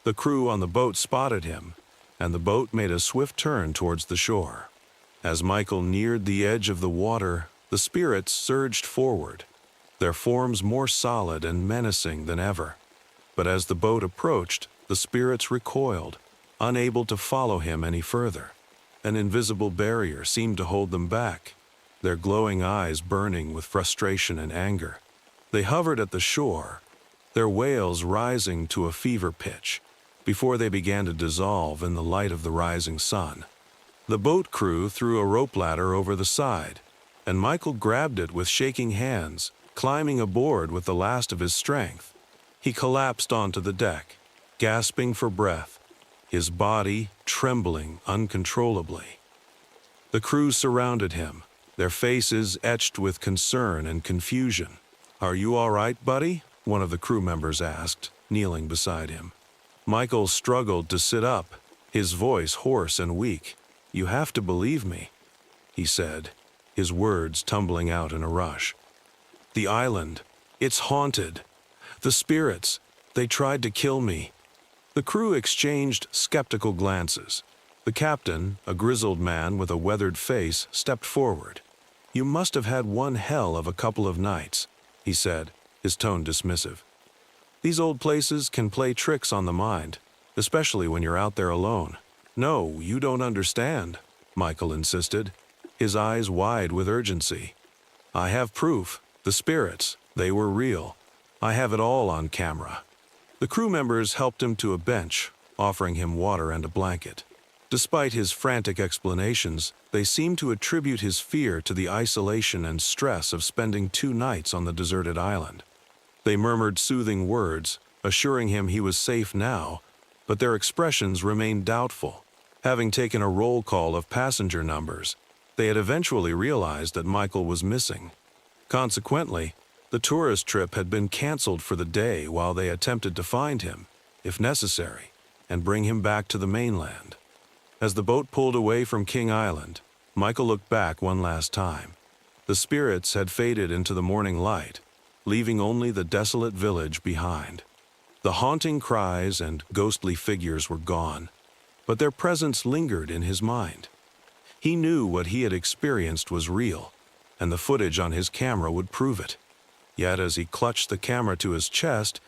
The crew on the boat spotted him, and the boat made a swift turn towards the shore. As Michael neared the edge of the water, the spirits surged forward, their forms more solid and menacing than ever. But as the boat approached, the spirits recoiled, unable to follow him any further. An invisible barrier seemed to hold them back, their glowing eyes burning with frustration and anger. They hovered at the shore, their wails rising to a fever pitch, before they began to dissolve in the light of the rising sun. The boat crew threw a rope ladder over the side, and Michael grabbed it with shaking hands, climbing aboard with the last of his strength. He collapsed onto the deck, gasping for breath, his body trembling uncontrollably. The crew surrounded him, their faces etched with concern and confusion. "Are you all right, buddy?" one of the crew members asked, kneeling beside him. Michael struggled to sit up, his voice hoarse and weak. "You have to believe me," he said, his words tumbling out in a rush. "The island, it's haunted. The spirits, they tried to kill me." The crew exchanged skeptical glances. The captain, a grizzled man with a weathered face, stepped forward. "You must have had one hell of a couple of nights," he said, his tone dismissive. "These old places can play tricks on the mind, especially when you're out there alone." "No, you don't understand," Michael insisted, his eyes wide with urgency. "I have proof. The spirits, they were real. I have it all on camera." The crew members helped him to a bench, offering him water and a blanket. Despite his frantic explanations, they seemed to attribute his fear to the isolation and stress of spending 2 nights on the deserted island. They murmured soothing words, assuring him he was safe now, but their expressions remained doubtful. Having taken a roll call of passenger numbers, they had eventually realized that Michael was missing. Consequently, the tourist trip had been canceled for the day while they attempted to find him, if necessary, and bring him back to the mainland. As the boat pulled away from King Island, Michael looked back one last time. The spirits had faded into the morning light, leaving only the desolate village behind. The haunting cries and ghostly figures were gone, but their presence lingered in his mind. He knew what he had experienced was real, and the footage on his camera would prove it. Yet as he clutched the camera to his chest,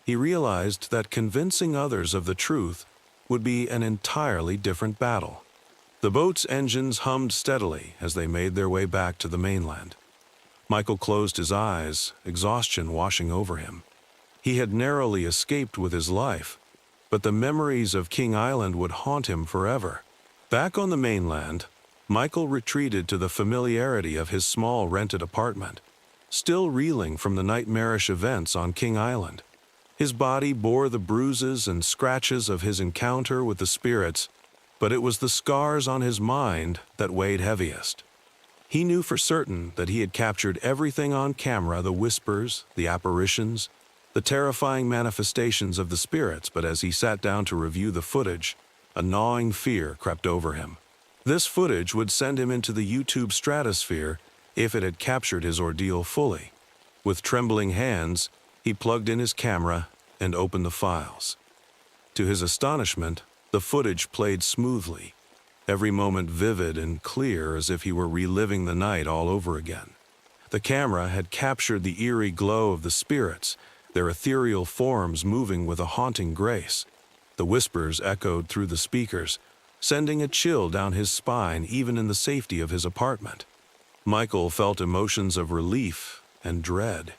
he realized that convincing others of the truth would be an entirely different battle. The boat's engines hummed steadily as they made their way back to the mainland. Michael closed his eyes, exhaustion washing over him. He had narrowly escaped with his life, but the memories of King Island would haunt him forever. Back on the mainland, Michael retreated to the familiarity of his small rented apartment, still reeling from the nightmarish events on King Island. His body bore the bruises and scratches of his encounter with the spirits, but it was the scars on his mind that weighed heaviest. He knew for certain that he had captured everything on camera, the whispers, the apparitions, the terrifying manifestations of the spirits, but as he sat down to review the footage, a gnawing fear crept over him. This footage would send him into the YouTube stratosphere if it had captured his ordeal fully. With trembling hands, he plugged in his camera and opened the files. To his astonishment, the footage played smoothly, every moment vivid and clear as if he were reliving the night all over again. The camera had captured the eerie glow of the spirits, their ethereal forms moving with a haunting grace. The whispers echoed through the speakers, sending a chill down his spine even in the safety of his apartment. Michael felt emotions of relief and dread.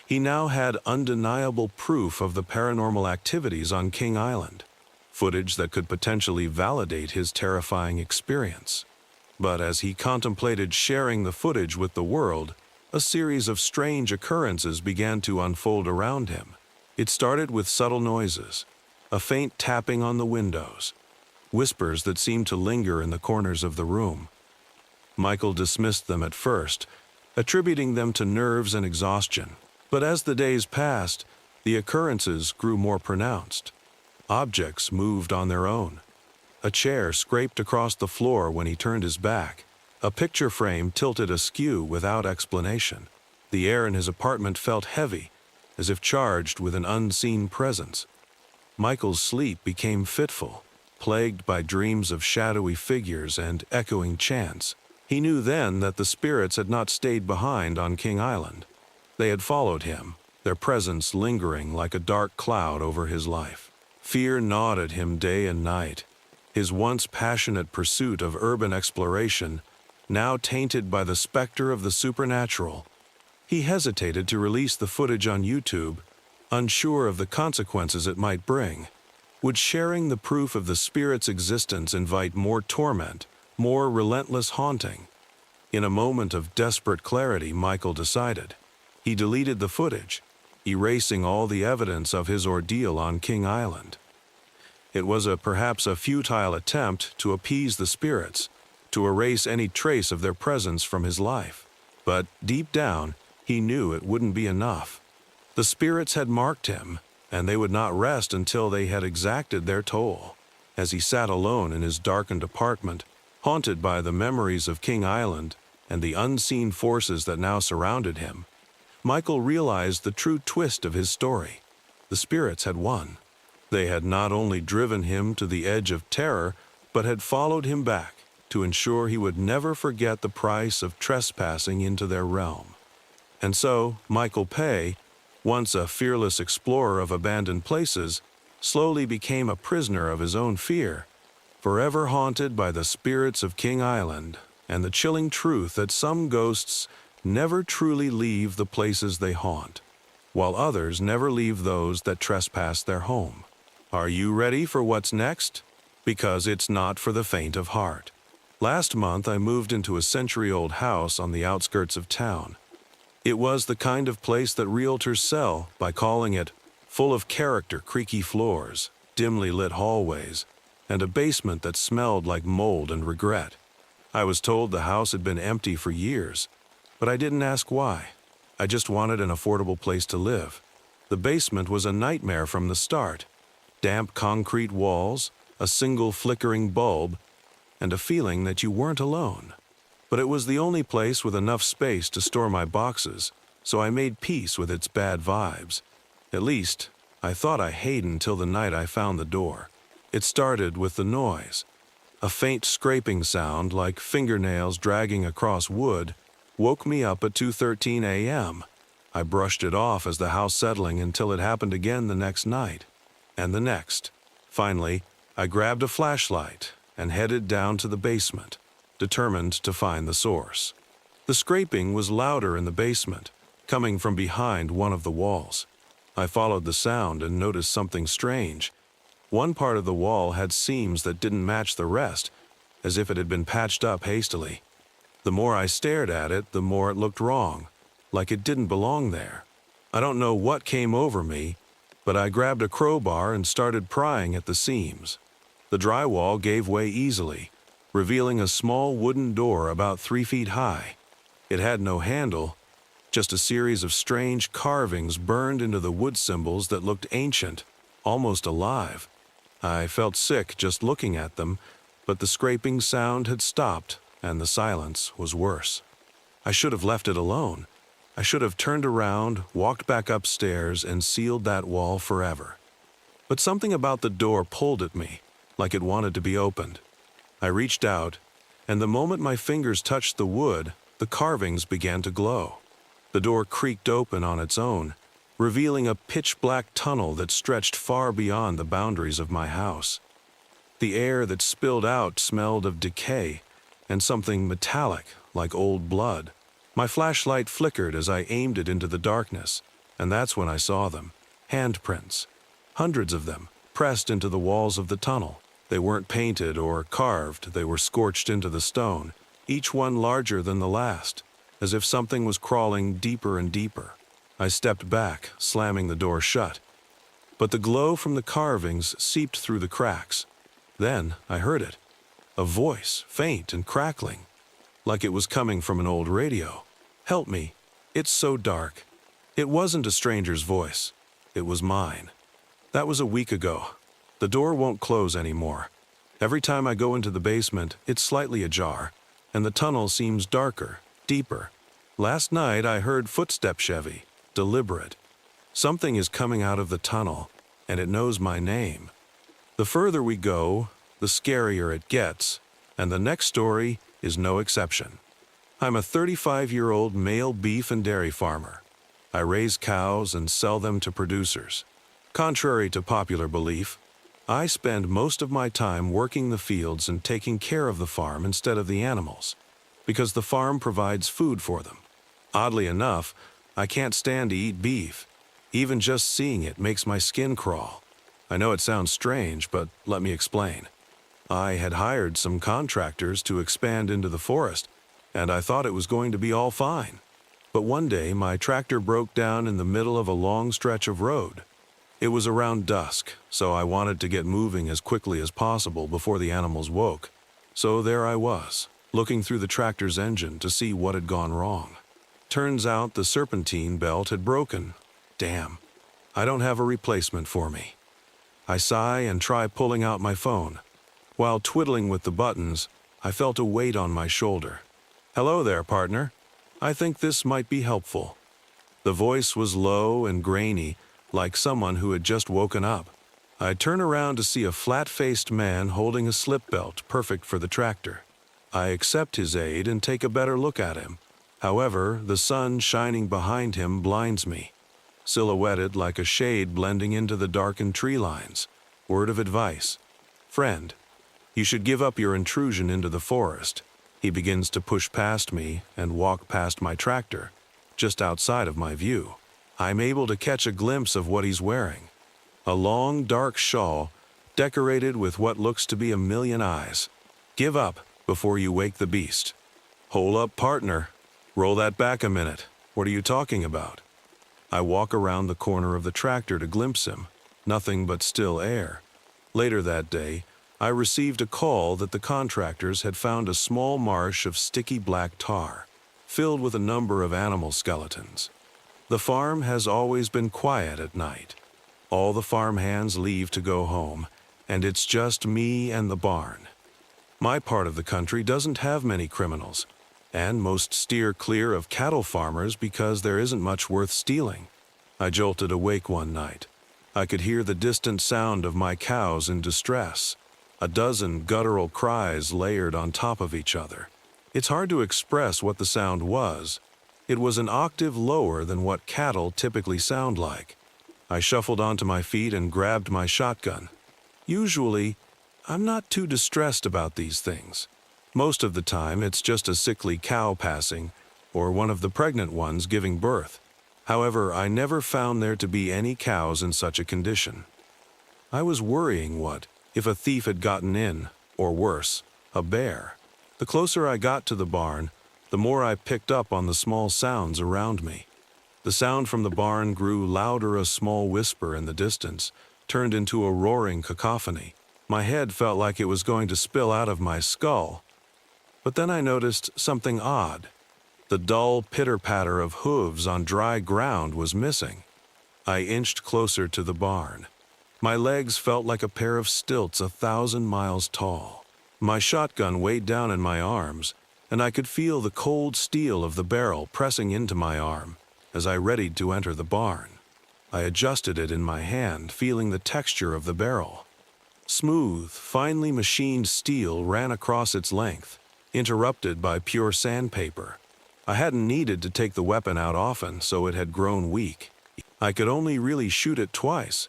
He now had undeniable proof of the paranormal activities on King Island, footage that could potentially validate his terrifying experience. But as he contemplated sharing the footage with the world, a series of strange occurrences began to unfold around him. It started with subtle noises, a faint tapping on the windows, whispers that seemed to linger in the corners of the room. Michael dismissed them at first, attributing them to nerves and exhaustion. But as the days passed, the occurrences grew more pronounced. Objects moved on their own. A chair scraped across the floor when he turned his back. A picture frame tilted askew without explanation. The air in his apartment felt heavy, as if charged with an unseen presence. Michael's sleep became fitful, plagued by dreams of shadowy figures and echoing chants. He knew then that the spirits had not stayed behind on King Island. They had followed him, their presence lingering like a dark cloud over his life. Fear gnawed at him day and night, his once passionate pursuit of urban exploration now tainted by the specter of the supernatural. He hesitated to release the footage on YouTube, unsure of the consequences it might bring. Would sharing the proof of the spirit's existence invite more torment, more relentless haunting? In a moment of desperate clarity, Michael decided. He deleted the footage, erasing all the evidence of his ordeal on King Island. It was perhaps a futile attempt to appease the spirits, to erase any trace of their presence from his life. But deep down, he knew it wouldn't be enough. The spirits had marked him, and they would not rest until they had exacted their toll. As he sat alone in his darkened apartment, haunted by the memories of King Island and the unseen forces that now surrounded him, Michael realized the true twist of his story. The spirits had won. They had not only driven him to the edge of terror, but had followed him back to ensure he would never forget the price of trespassing into their realm. And so, Michael Pay, once a fearless explorer of abandoned places, slowly became a prisoner of his own fear, forever haunted by the spirits of King Island and the chilling truth that some ghosts never truly leave the places they haunt, while others never leave those that trespass their home. Are you ready for what's next? Because it's not for the faint of heart. Last month, I moved into a century-old house on the outskirts of town. It was the kind of place that realtors sell by calling it full of character, creaky floors, dimly lit hallways, and a basement that smelled like mold and regret. I was told the house had been empty for years, but I didn't ask why. I just wanted an affordable place to live. The basement was a nightmare from the start. Damp concrete walls, a single flickering bulb, and a feeling that you weren't alone. But it was the only place with enough space to store my boxes, so I made peace with its bad vibes. At least, I thought I had until the night I found the door. It started with the noise. A faint scraping sound, like fingernails dragging across wood, woke me up at 2:13 a.m. I brushed it off as the house settling until it happened again the next night. And the next. Finally, I grabbed a flashlight and headed down to the basement, determined to find the source. The scraping was louder in the basement, coming from behind one of the walls. I followed the sound and noticed something strange. One part of the wall had seams that didn't match the rest, as if it had been patched up hastily. The more I stared at it, the more it looked wrong, like it didn't belong there. I don't know what came over me, but I grabbed a crowbar and started prying at the seams. The drywall gave way easily, revealing a small wooden door about 3 feet high. It had no handle, just a series of strange carvings burned into the wood symbols that looked ancient, almost alive. I felt sick just looking at them, but the scraping sound had stopped, and the silence was worse. I should have left it alone. I should have turned around, walked back upstairs, and sealed that wall forever. But something about the door pulled at me, like it wanted to be opened. I reached out, and the moment my fingers touched the wood, the carvings began to glow. The door creaked open on its own, revealing a pitch-black tunnel that stretched far beyond the boundaries of my house. The air that spilled out smelled of decay and something metallic, like old blood. My flashlight flickered as I aimed it into the darkness, and that's when I saw them. Handprints. Hundreds of them, pressed into the walls of the tunnel. They weren't painted or carved, they were scorched into the stone, each one larger than the last, as if something was crawling deeper and deeper. I stepped back, slamming the door shut. But the glow from the carvings seeped through the cracks. Then I heard it. A voice, faint and crackling, like it was coming from an old radio. "Help me. It's so dark." It wasn't a stranger's voice. It was mine. That was a week ago. The door won't close anymore. Every time I go into the basement, it's slightly ajar, and the tunnel seems darker, deeper. Last night I heard footsteps, Chevy, deliberate. Something is coming out of the tunnel, and it knows my name. The further we go, the scarier it gets, and the next story is no exception. I'm a 35-year-old male beef and dairy farmer. I raise cows and sell them to producers. Contrary to popular belief, I spend most of my time working the fields and taking care of the farm instead of the animals, because the farm provides food for them. Oddly enough, I can't stand to eat beef. Even just seeing it makes my skin crawl. I know it sounds strange, but let me explain. I had hired some contractors to expand into the forest, and I thought it was going to be all fine. But one day, my tractor broke down in the middle of a long stretch of road. It was around dusk, so I wanted to get moving as quickly as possible before the animals woke. So there I was, looking through the tractor's engine to see what had gone wrong. Turns out the serpentine belt had broken. Damn, I don't have a replacement for me. I sigh and try pulling out my phone. While twiddling with the buttons, I felt a weight on my shoulder. "Hello there, partner. I think this might be helpful." The voice was low and grainy, like someone who had just woken up. I turn around to see a flat-faced man holding a slip belt perfect for the tractor. I accept his aid and take a better look at him. However, the sun shining behind him blinds me, silhouetted like a shade blending into the darkened tree lines. Word of advice. "Friend, you should give up your intrusion into the forest." He begins to push past me and walk past my tractor, just outside of my view. I'm able to catch a glimpse of what he's wearing. A long, dark shawl, decorated with what looks to be a million eyes. "Give up before you wake the beast." "Hold up, partner. Roll that back a minute. What are you talking about?" I walk around the corner of the tractor to glimpse him. Nothing but still air. Later that day, I received a call that the contractors had found a small marsh of sticky black tar, filled with a number of animal skeletons. The farm has always been quiet at night. All the farm hands leave to go home, and it's just me and the barn. My part of the country doesn't have many criminals, and most steer clear of cattle farmers because there isn't much worth stealing. I jolted awake one night. I could hear the distant sound of my cows in distress, a dozen guttural cries layered on top of each other. It's hard to express what the sound was. It was an octave lower than what cattle typically sound like. I shuffled onto my feet and grabbed my shotgun. Usually, I'm not too distressed about these things. Most of the time, it's just a sickly cow passing, or one of the pregnant ones giving birth. However, I never found there to be any cows in such a condition. I was worrying what if a thief had gotten in, or worse, a bear. The closer I got to the barn, the more I picked up on the small sounds around me. The sound from the barn grew louder. A small whisper in the distance turned into a roaring cacophony. My head felt like it was going to spill out of my skull. But then I noticed something odd. The dull pitter-patter of hooves on dry ground was missing. I inched closer to the barn. My legs felt like a pair of stilts 1,000 miles tall. My shotgun weighed down in my arms, and I could feel the cold steel of the barrel pressing into my arm as I readied to enter the barn. I adjusted it in my hand, feeling the texture of the barrel. Smooth, finely machined steel ran across its length, interrupted by pure sandpaper. I hadn't needed to take the weapon out often, so it had grown weak. I could only really shoot it twice.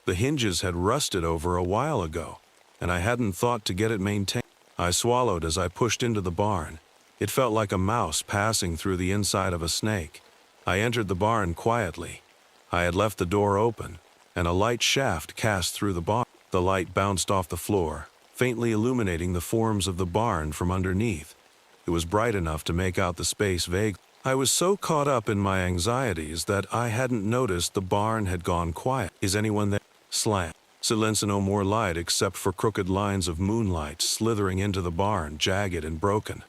The hinges had rusted over a while ago, and I hadn't thought to get it maintained. I swallowed as I pushed into the barn. It felt like a mouse passing through the inside of a snake. I entered the barn quietly. I had left the door open, and a light shaft cast through the barn. The light bounced off the floor, faintly illuminating the forms of the barn from underneath. It was bright enough to make out the space vaguely. I was so caught up in my anxieties that I hadn't noticed the barn had gone quiet. "Is anyone there?" Slam. Silence and no more light except for crooked lines of moonlight slithering into the barn, jagged and broken.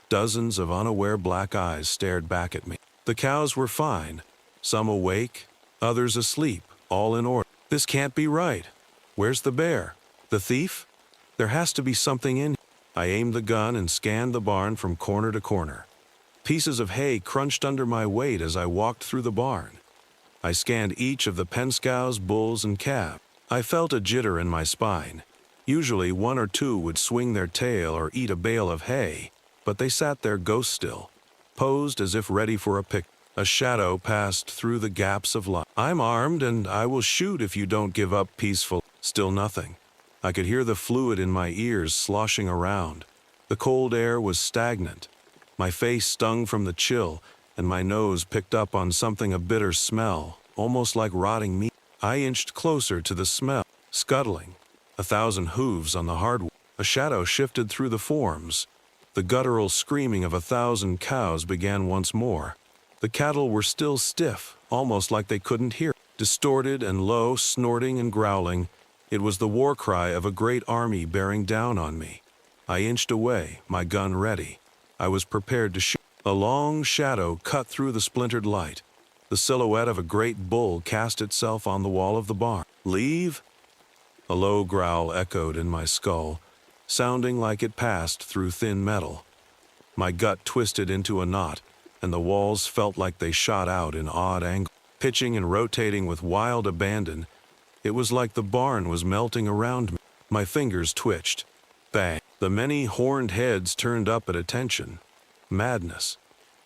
Dozens of unaware black eyes stared back at me. The cows were fine, some awake, others asleep, all in order. This can't be right. Where's the bear? The thief? There has to be something in here. I aimed the gun and scanned the barn from corner to corner. Pieces of hay crunched under my weight as I walked through the barn. I scanned each of the penscows, bulls, and calves. I felt a jitter in my spine. Usually one or two would swing their tail or eat a bale of hay, but they sat there ghost still, posed as if ready for a pick. A shadow passed through the gaps of light. I'm armed and I will shoot if you don't give up peaceful. Still nothing. I could hear the fluid in my ears sloshing around. The cold air was stagnant. My face stung from the chill, and my nose picked up on something a bitter smell, almost like rotting meat. I inched closer to the smell, scuttling. 1,000 hooves on the hardwood. A shadow shifted through the forms. The guttural screaming of 1,000 cows began once more. The cattle were still stiff, almost like they couldn't hear. Distorted and low, snorting and growling, it was the war cry of a great army bearing down on me. I inched away, my gun ready. I was prepared to shoot. A long shadow cut through the splintered light. The silhouette of a great bull cast itself on the wall of the barn. Leave? A low growl echoed in my skull, sounding like it passed through thin metal. My gut twisted into a knot, and the walls felt like they shot out in odd angles. Pitching and rotating with wild abandon, it was like the barn was melting around me. My fingers twitched. Bang! The many horned heads turned up at attention. Madness.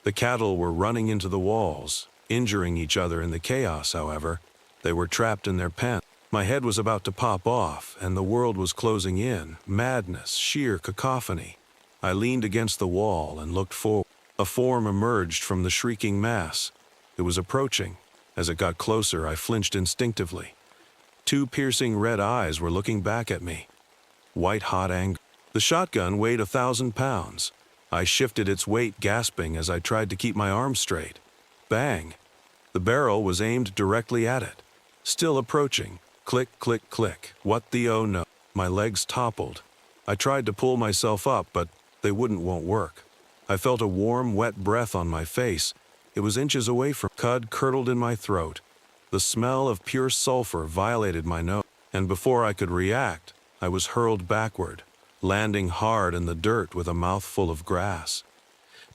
The cattle were running into the walls, injuring each other in the chaos, however. They were trapped in their pen. My head was about to pop off, and the world was closing in. Madness, sheer cacophony. I leaned against the wall and looked forward. A form emerged from the shrieking mass. It was approaching. As it got closer, I flinched instinctively. 2 piercing red eyes were looking back at me. White-hot anger. The shotgun weighed 1,000 pounds. I shifted its weight, gasping as I tried to keep my arms straight. Bang! The barrel was aimed directly at it. Still approaching. Click, click, click. What the oh no? My legs toppled. I tried to pull myself up, but they won't work. I felt a warm, wet breath on my face. It was inches away from. Cud curdled in my throat. The smell of pure sulfur violated my nose, and before I could react, I was hurled backward, landing hard in the dirt with a mouthful of grass.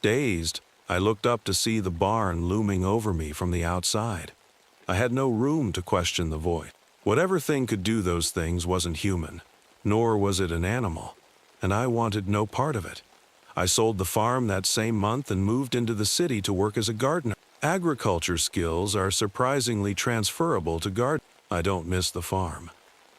Dazed, I looked up to see the barn looming over me from the outside. I had no room to question the void. Whatever thing could do those things wasn't human, nor was it an animal, and I wanted no part of it. I sold the farm that same month and moved into the city to work as a gardener. Agriculture skills are surprisingly transferable to gardening. I don't miss the farm.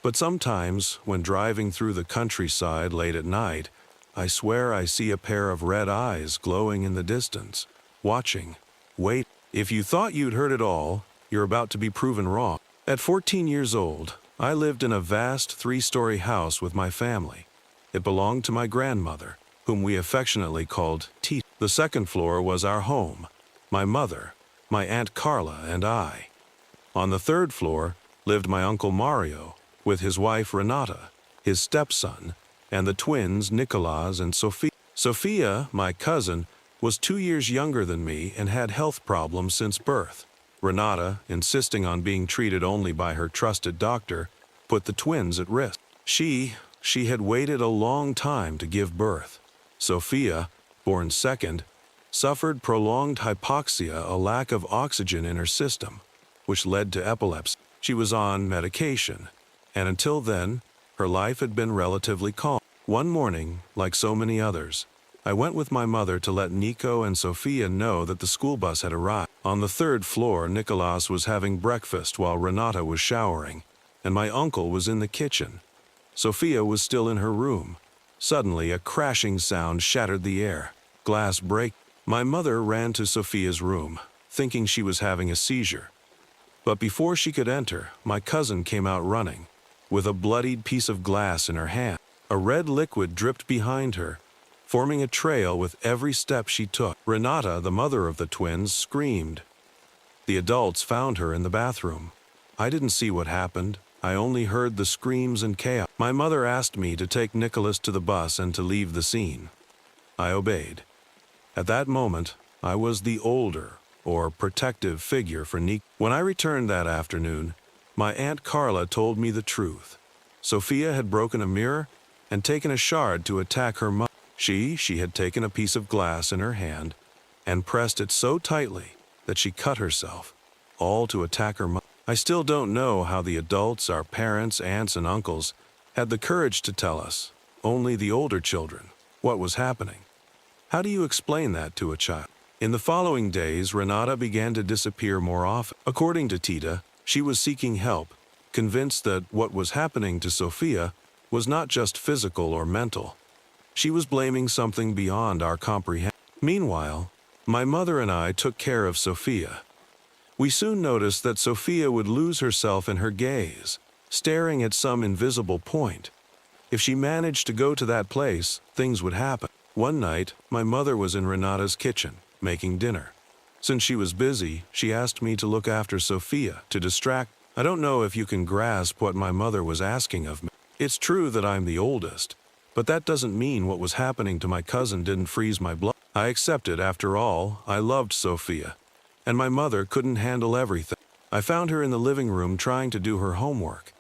But sometimes, when driving through the countryside late at night, I swear I see a pair of red eyes glowing in the distance, watching. Wait, if you thought you'd heard it all, you're about to be proven wrong. At 14 years old, I lived in a vast 3-story house with my family. It belonged to my grandmother, whom we affectionately called Tita. The second floor was our home, my mother, my Aunt Carla, and I. On the third floor lived my Uncle Mario, with his wife Renata, his stepson, and the twins Nicolas and Sophia. Sophia, my cousin, was 2 years younger than me and had health problems since birth. Renata, insisting on being treated only by her trusted doctor, put the twins at risk. She had waited a long time to give birth. Sophia, born second, suffered prolonged hypoxia, a lack of oxygen in her system, which led to epilepsy. She was on medication, and until then, her life had been relatively calm. One morning, like so many others, I went with my mother to let Nico and Sophia know that the school bus had arrived. On the third floor, Nicolas was having breakfast while Renata was showering, and my uncle was in the kitchen. Sophia was still in her room. Suddenly, a crashing sound shattered the air. Glass break. My mother ran to Sophia's room, thinking she was having a seizure. But before she could enter, my cousin came out running, with a bloodied piece of glass in her hand. A red liquid dripped behind her, forming a trail with every step she took. Renata, the mother of the twins, screamed. The adults found her in the bathroom. I didn't see what happened, I only heard the screams and chaos. My mother asked me to take Nicholas to the bus and to leave the scene. I obeyed. At that moment, I was the older, or protective figure for Nick. When I returned that afternoon, my Aunt Carla told me the truth. Sophia had broken a mirror and taken a shard to attack her mother. She had taken a piece of glass in her hand and pressed it so tightly that she cut herself, all to attack her mother. I still don't know how the adults, our parents, aunts, and uncles, had the courage to tell us, only the older children, what was happening. How do you explain that to a child? In the following days, Renata began to disappear more often. According to Tita, she was seeking help, convinced that what was happening to Sophia was not just physical or mental. She was blaming something beyond our comprehension. Meanwhile, my mother and I took care of Sophia. We soon noticed that Sophia would lose herself in her gaze, staring at some invisible point. If she managed to go to that place, things would happen. One night, my mother was in Renata's kitchen, making dinner. Since she was busy, she asked me to look after Sophia, to distract. I don't know if you can grasp what my mother was asking of me. It's true that I'm the oldest, but that doesn't mean what was happening to my cousin didn't freeze my blood. I accepted, after all, I loved Sophia, and my mother couldn't handle everything. I found her in the living room trying to do her homework.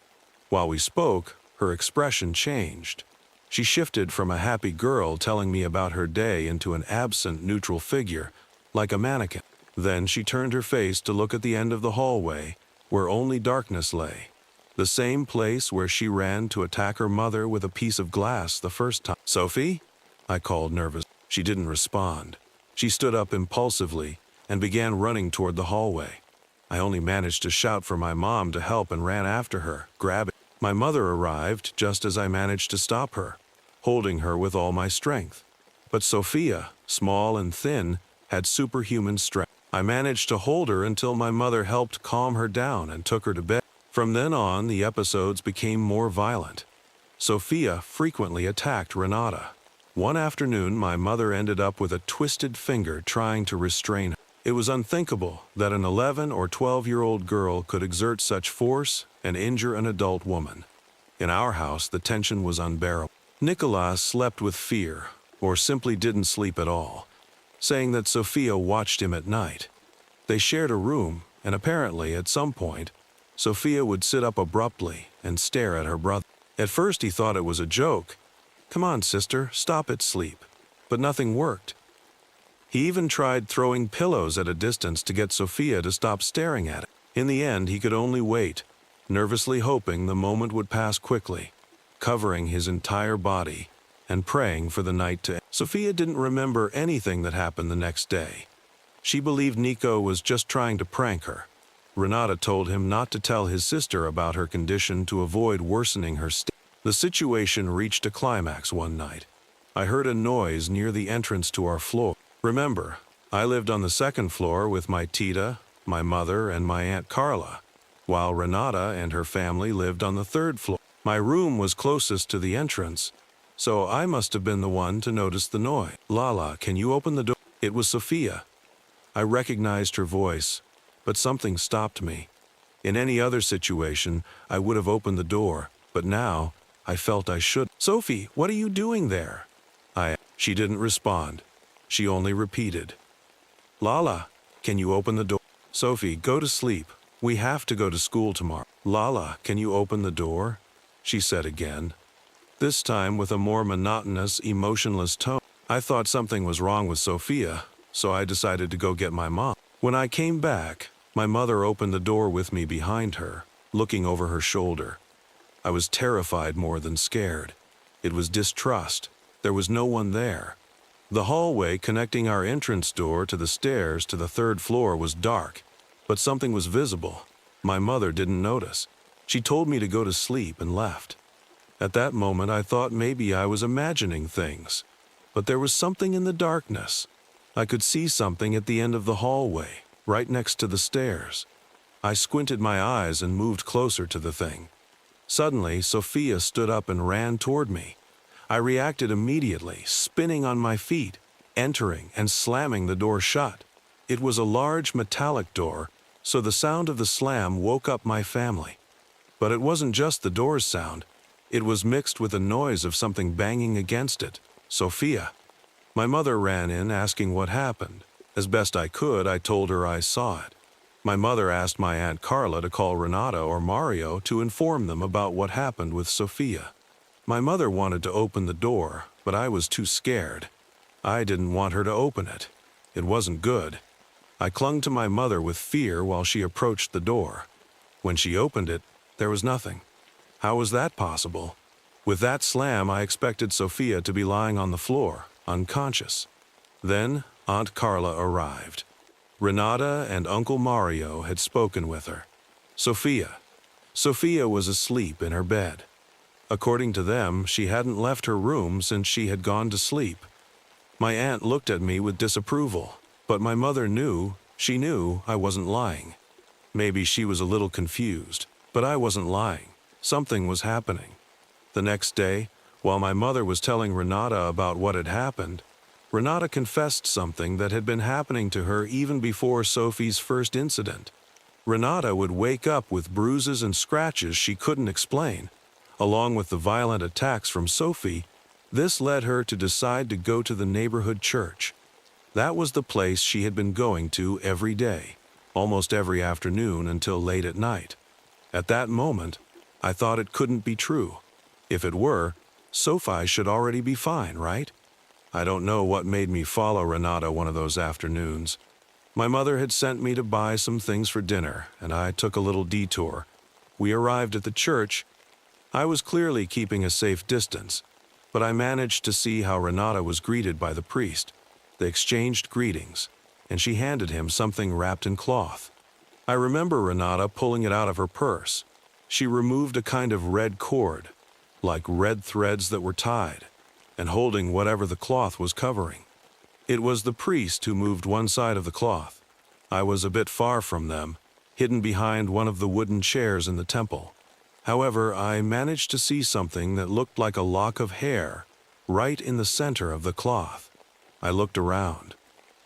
While we spoke, her expression changed. She shifted from a happy girl telling me about her day into an absent, neutral figure, like a mannequin. Then she turned her face to look at the end of the hallway, where only darkness lay. The same place where she ran to attack her mother with a piece of glass the first time. "Sophie?" I called nervously. She didn't respond. She stood up impulsively and began running toward the hallway. I only managed to shout for my mom to help and ran after her, grabbing. My mother arrived just as I managed to stop her, holding her with all my strength. But Sophia, small and thin, had superhuman strength. I managed to hold her until my mother helped calm her down and took her to bed. From then on, the episodes became more violent. Sophia frequently attacked Renata. One afternoon, my mother ended up with a twisted finger trying to restrain her. It was unthinkable that an 11 or 12-year-old girl could exert such force and injure an adult woman. In our house, the tension was unbearable. Nicholas slept with fear, or simply didn't sleep at all, saying that Sophia watched him at night. They shared a room, and apparently, at some point, Sophia would sit up abruptly and stare at her brother. At first, he thought it was a joke. "Come on, sister, stop it, sleep." But nothing worked. He even tried throwing pillows at a distance to get Sophia to stop staring at it. In the end, he could only wait, nervously hoping the moment would pass quickly, covering his entire body and praying for the night to end. Sophia didn't remember anything that happened the next day. She believed Nico was just trying to prank her. Renata told him not to tell his sister about her condition to avoid worsening her state. The situation reached a climax one night. I heard a noise near the entrance to our floor. Remember, I lived on the second floor with my Tita, my mother, and my Aunt Carla, while Renata and her family lived on the third floor. My room was closest to the entrance, so I must have been the one to notice the noise. "Lala, can you open the door?" It was Sophia. I recognized her voice, but something stopped me. In any other situation, I would have opened the door, but now I felt I should. "Sophie, what are you doing there?" She didn't respond. She only repeated, "Lala, can you open the door?" "Sophie, go to sleep. We have to go to school tomorrow." "Lala, can you open the door?" she said again, this time with a more monotonous, emotionless tone. I thought something was wrong with Sophia, so I decided to go get my mom. When I came back, my mother opened the door with me behind her, looking over her shoulder. I was terrified more than scared. It was distrust. There was no one there. The hallway connecting our entrance door to the stairs to the third floor was dark, but something was visible. My mother didn't notice. She told me to go to sleep and left. At that moment, I thought maybe I was imagining things, but there was something in the darkness. I could see something at the end of the hallway, right next to the stairs. I squinted my eyes and moved closer to the thing. Suddenly, Sophia stood up and ran toward me. I reacted immediately, spinning on my feet, entering and slamming the door shut. It was a large metallic door, so the sound of the slam woke up my family. But it wasn't just the door's sound. It was mixed with the noise of something banging against it. Sophia. My mother ran in asking what happened. As best I could, I told her I saw it. My mother asked my Aunt Carla to call Renata or Mario to inform them about what happened with Sophia. My mother wanted to open the door, but I was too scared. I didn't want her to open it. It wasn't good. I clung to my mother with fear while she approached the door. When she opened it, there was nothing. How was that possible? With that slam, I expected Sophia to be lying on the floor, unconscious. Then, Aunt Carla arrived. Renata and Uncle Mario had spoken with her. Sophia was asleep in her bed. According to them, she hadn't left her room since she had gone to sleep. My aunt looked at me with disapproval, but my mother knew I wasn't lying. Maybe she was a little confused, but I wasn't lying. Something was happening. The next day, while my mother was telling Renata about what had happened, Renata confessed something that had been happening to her even before Sophie's first incident. Renata would wake up with bruises and scratches she couldn't explain. Along with the violent attacks from Sophie, this led her to decide to go to the neighborhood church. That was the place she had been going to every day, almost every afternoon until late at night. At that moment, I thought it couldn't be true. If it were, Sophie should already be fine, right? I don't know what made me follow Renata one of those afternoons. My mother had sent me to buy some things for dinner, and I took a little detour. We arrived at the church. I was clearly keeping a safe distance, but I managed to see how Renata was greeted by the priest. They exchanged greetings, and she handed him something wrapped in cloth. I remember Renata pulling it out of her purse. She removed a kind of red cord, like red threads that were tied, and holding whatever the cloth was covering. It was the priest who moved one side of the cloth. I was a bit far from them, hidden behind one of the wooden chairs in the temple. However, I managed to see something that looked like a lock of hair right in the center of the cloth. I looked around.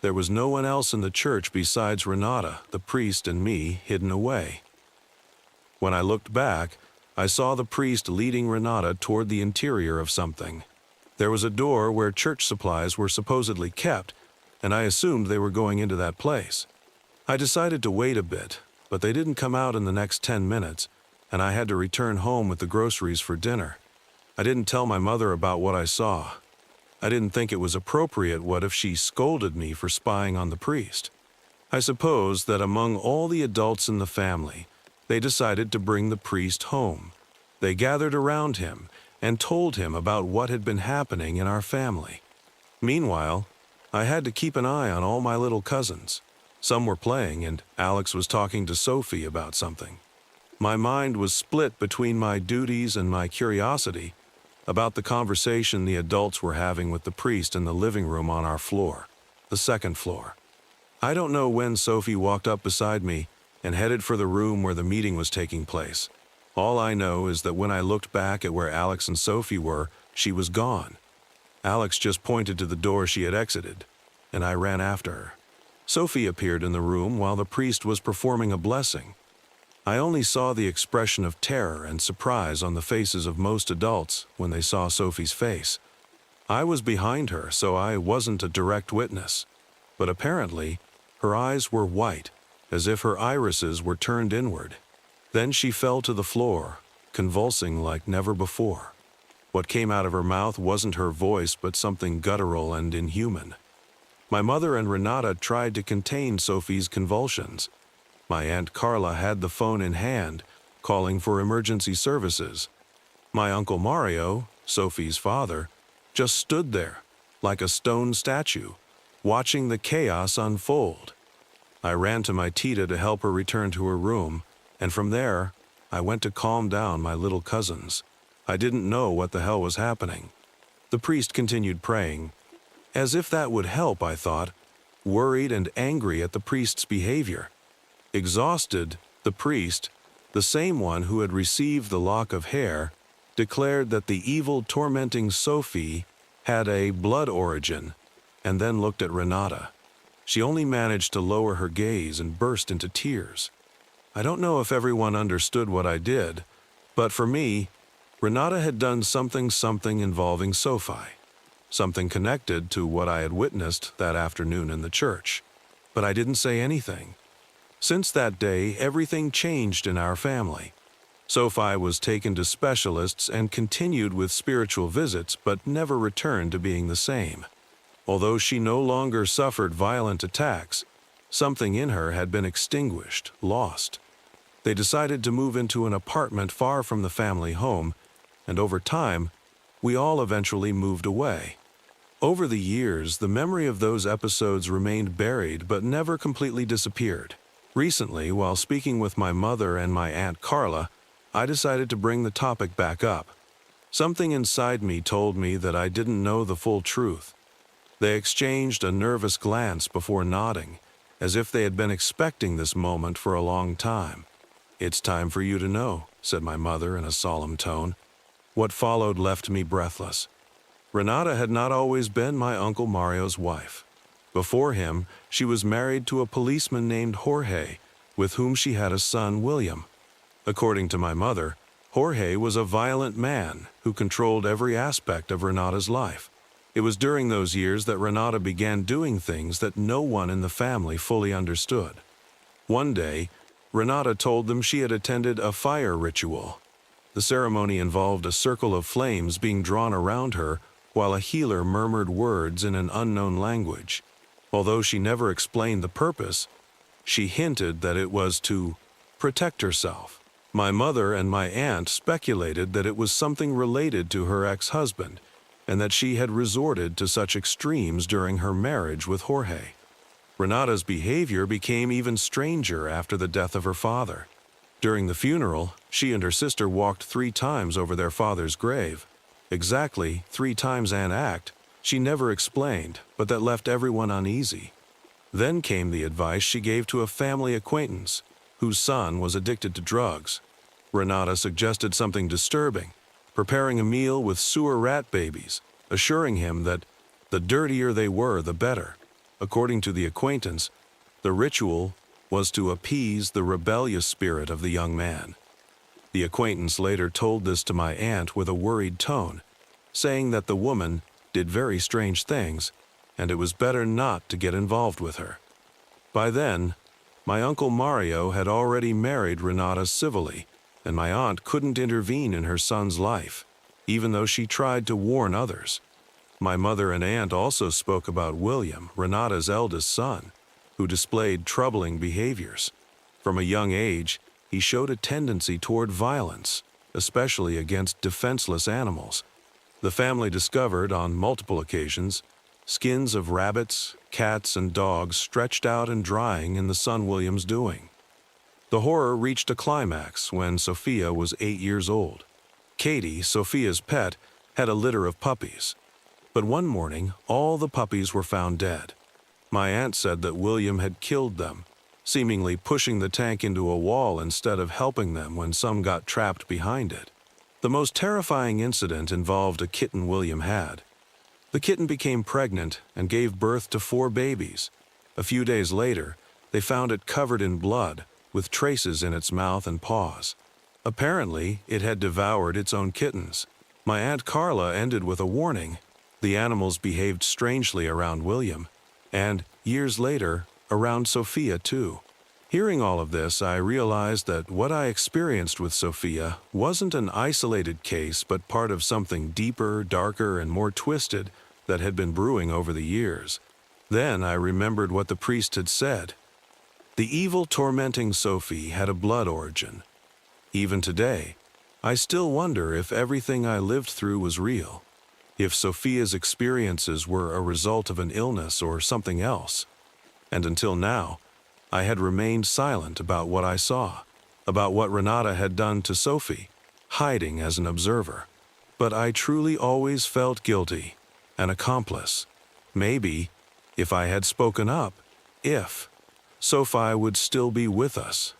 There was no one else in the church besides Renata, the priest, and me hidden away. When I looked back, I saw the priest leading Renata toward the interior of something. There was a door where church supplies were supposedly kept, and I assumed they were going into that place. I decided to wait a bit, but they didn't come out in the next 10 minutes, and I had to return home with the groceries for dinner. I didn't tell my mother about what I saw. I didn't think it was appropriate. What if she scolded me for spying on the priest? I suppose that among all the adults in the family, they decided to bring the priest home. They gathered around him and told him about what had been happening in our family. Meanwhile, I had to keep an eye on all my little cousins. Some were playing, and Alex was talking to Sophie about something. My mind was split between my duties and my curiosity about the conversation the adults were having with the priest in the living room on our floor, the second floor. I don't know when Sophie walked up beside me and headed for the room where the meeting was taking place. All I know is that when I looked back at where Alex and Sophie were, she was gone. Alex just pointed to the door she had exited, and I ran after her. Sophie appeared in the room while the priest was performing a blessing. I only saw the expression of terror and surprise on the faces of most adults when they saw Sophie's face. I was behind her, so I wasn't a direct witness. But apparently, her eyes were white, as if her irises were turned inward. Then she fell to the floor, convulsing like never before. What came out of her mouth wasn't her voice, but something guttural and inhuman. My mother and Renata tried to contain Sophie's convulsions. My Aunt Carla had the phone in hand, calling for emergency services. My Uncle Mario, Sophie's father, just stood there, like a stone statue, watching the chaos unfold. I ran to my tita to help her return to her room, and from there, I went to calm down my little cousins. I didn't know what the hell was happening. The priest continued praying. As if that would help, I thought, worried and angry at the priest's behavior. Exhausted, the priest, the same one who had received the lock of hair, declared that the evil tormenting Sophie had a blood origin, and then looked at Renata. She only managed to lower her gaze and burst into tears. I don't know if everyone understood what I did, But for me, Renata had done something involving Sophie, something connected to what I had witnessed that afternoon in the church. But I didn't say anything. Since that day, everything changed in our family. Sophie was taken to specialists and continued with spiritual visits, but never returned to being the same. Although she no longer suffered violent attacks, something in her had been extinguished, lost. They decided to move into an apartment far from the family home, and over time, we all eventually moved away. Over the years, the memory of those episodes remained buried but never completely disappeared. Recently, while speaking with my mother and my Aunt Carla, I decided to bring the topic back up. Something inside me told me that I didn't know the full truth. They exchanged a nervous glance before nodding, as if they had been expecting this moment for a long time. "It's time for you to know," said my mother in a solemn tone. What followed left me breathless. Renata had not always been my Uncle Mario's wife. Before him, she was married to a policeman named Jorge, with whom she had a son, William. According to my mother, Jorge was a violent man who controlled every aspect of Renata's life. It was during those years that Renata began doing things that no one in the family fully understood. One day, Renata told them she had attended a fire ritual. The ceremony involved a circle of flames being drawn around her while a healer murmured words in an unknown language. Although she never explained the purpose, she hinted that it was to protect herself. My mother and my aunt speculated that it was something related to her ex-husband, and that she had resorted to such extremes during her marriage with Jorge. Renata's behavior became even stranger after the death of her father. During the funeral, she and her sister walked 3 times over their father's grave. Exactly 3 times an act she never explained, but that left everyone uneasy. Then came the advice she gave to a family acquaintance whose son was addicted to drugs. Renata suggested something disturbing, preparing a meal with sewer rat babies, assuring him that the dirtier they were, the better. According to the acquaintance, the ritual was to appease the rebellious spirit of the young man. The acquaintance later told this to my aunt with a worried tone, saying that the woman did very strange things, and it was better not to get involved with her. By then, my Uncle Mario had already married Renata civilly, and my aunt couldn't intervene in her son's life, even though she tried to warn others. My mother and aunt also spoke about William, Renata's eldest son, who displayed troubling behaviors. From a young age, he showed a tendency toward violence, especially against defenseless animals. The family discovered, on multiple occasions, skins of rabbits, cats, and dogs stretched out and drying in the son William's doing. The horror reached a climax when Sophia was 8 years old. Katie, Sophia's pet, had a litter of puppies. But one morning, all the puppies were found dead. My aunt said that William had killed them, seemingly pushing the tank into a wall instead of helping them when some got trapped behind it. The most terrifying incident involved a kitten William had. The kitten became pregnant and gave birth to 4 babies. A few days later, they found it covered in blood, with traces in its mouth and paws. Apparently, it had devoured its own kittens. My Aunt Carla ended with a warning. The animals behaved strangely around William, and, years later, around Sophia too. Hearing all of this, I realized that what I experienced with Sophia wasn't an isolated case but part of something deeper, darker, and more twisted that had been brewing over the years. Then I remembered what the priest had said. The evil tormenting Sophie had a blood origin. Even today, I still wonder if everything I lived through was real, if Sophia's experiences were a result of an illness or something else. And until now, I had remained silent about what I saw, about what Renata had done to Sophie, hiding as an observer. But I truly always felt guilty, an accomplice. Maybe, if I had spoken up, Sophie would still be with us.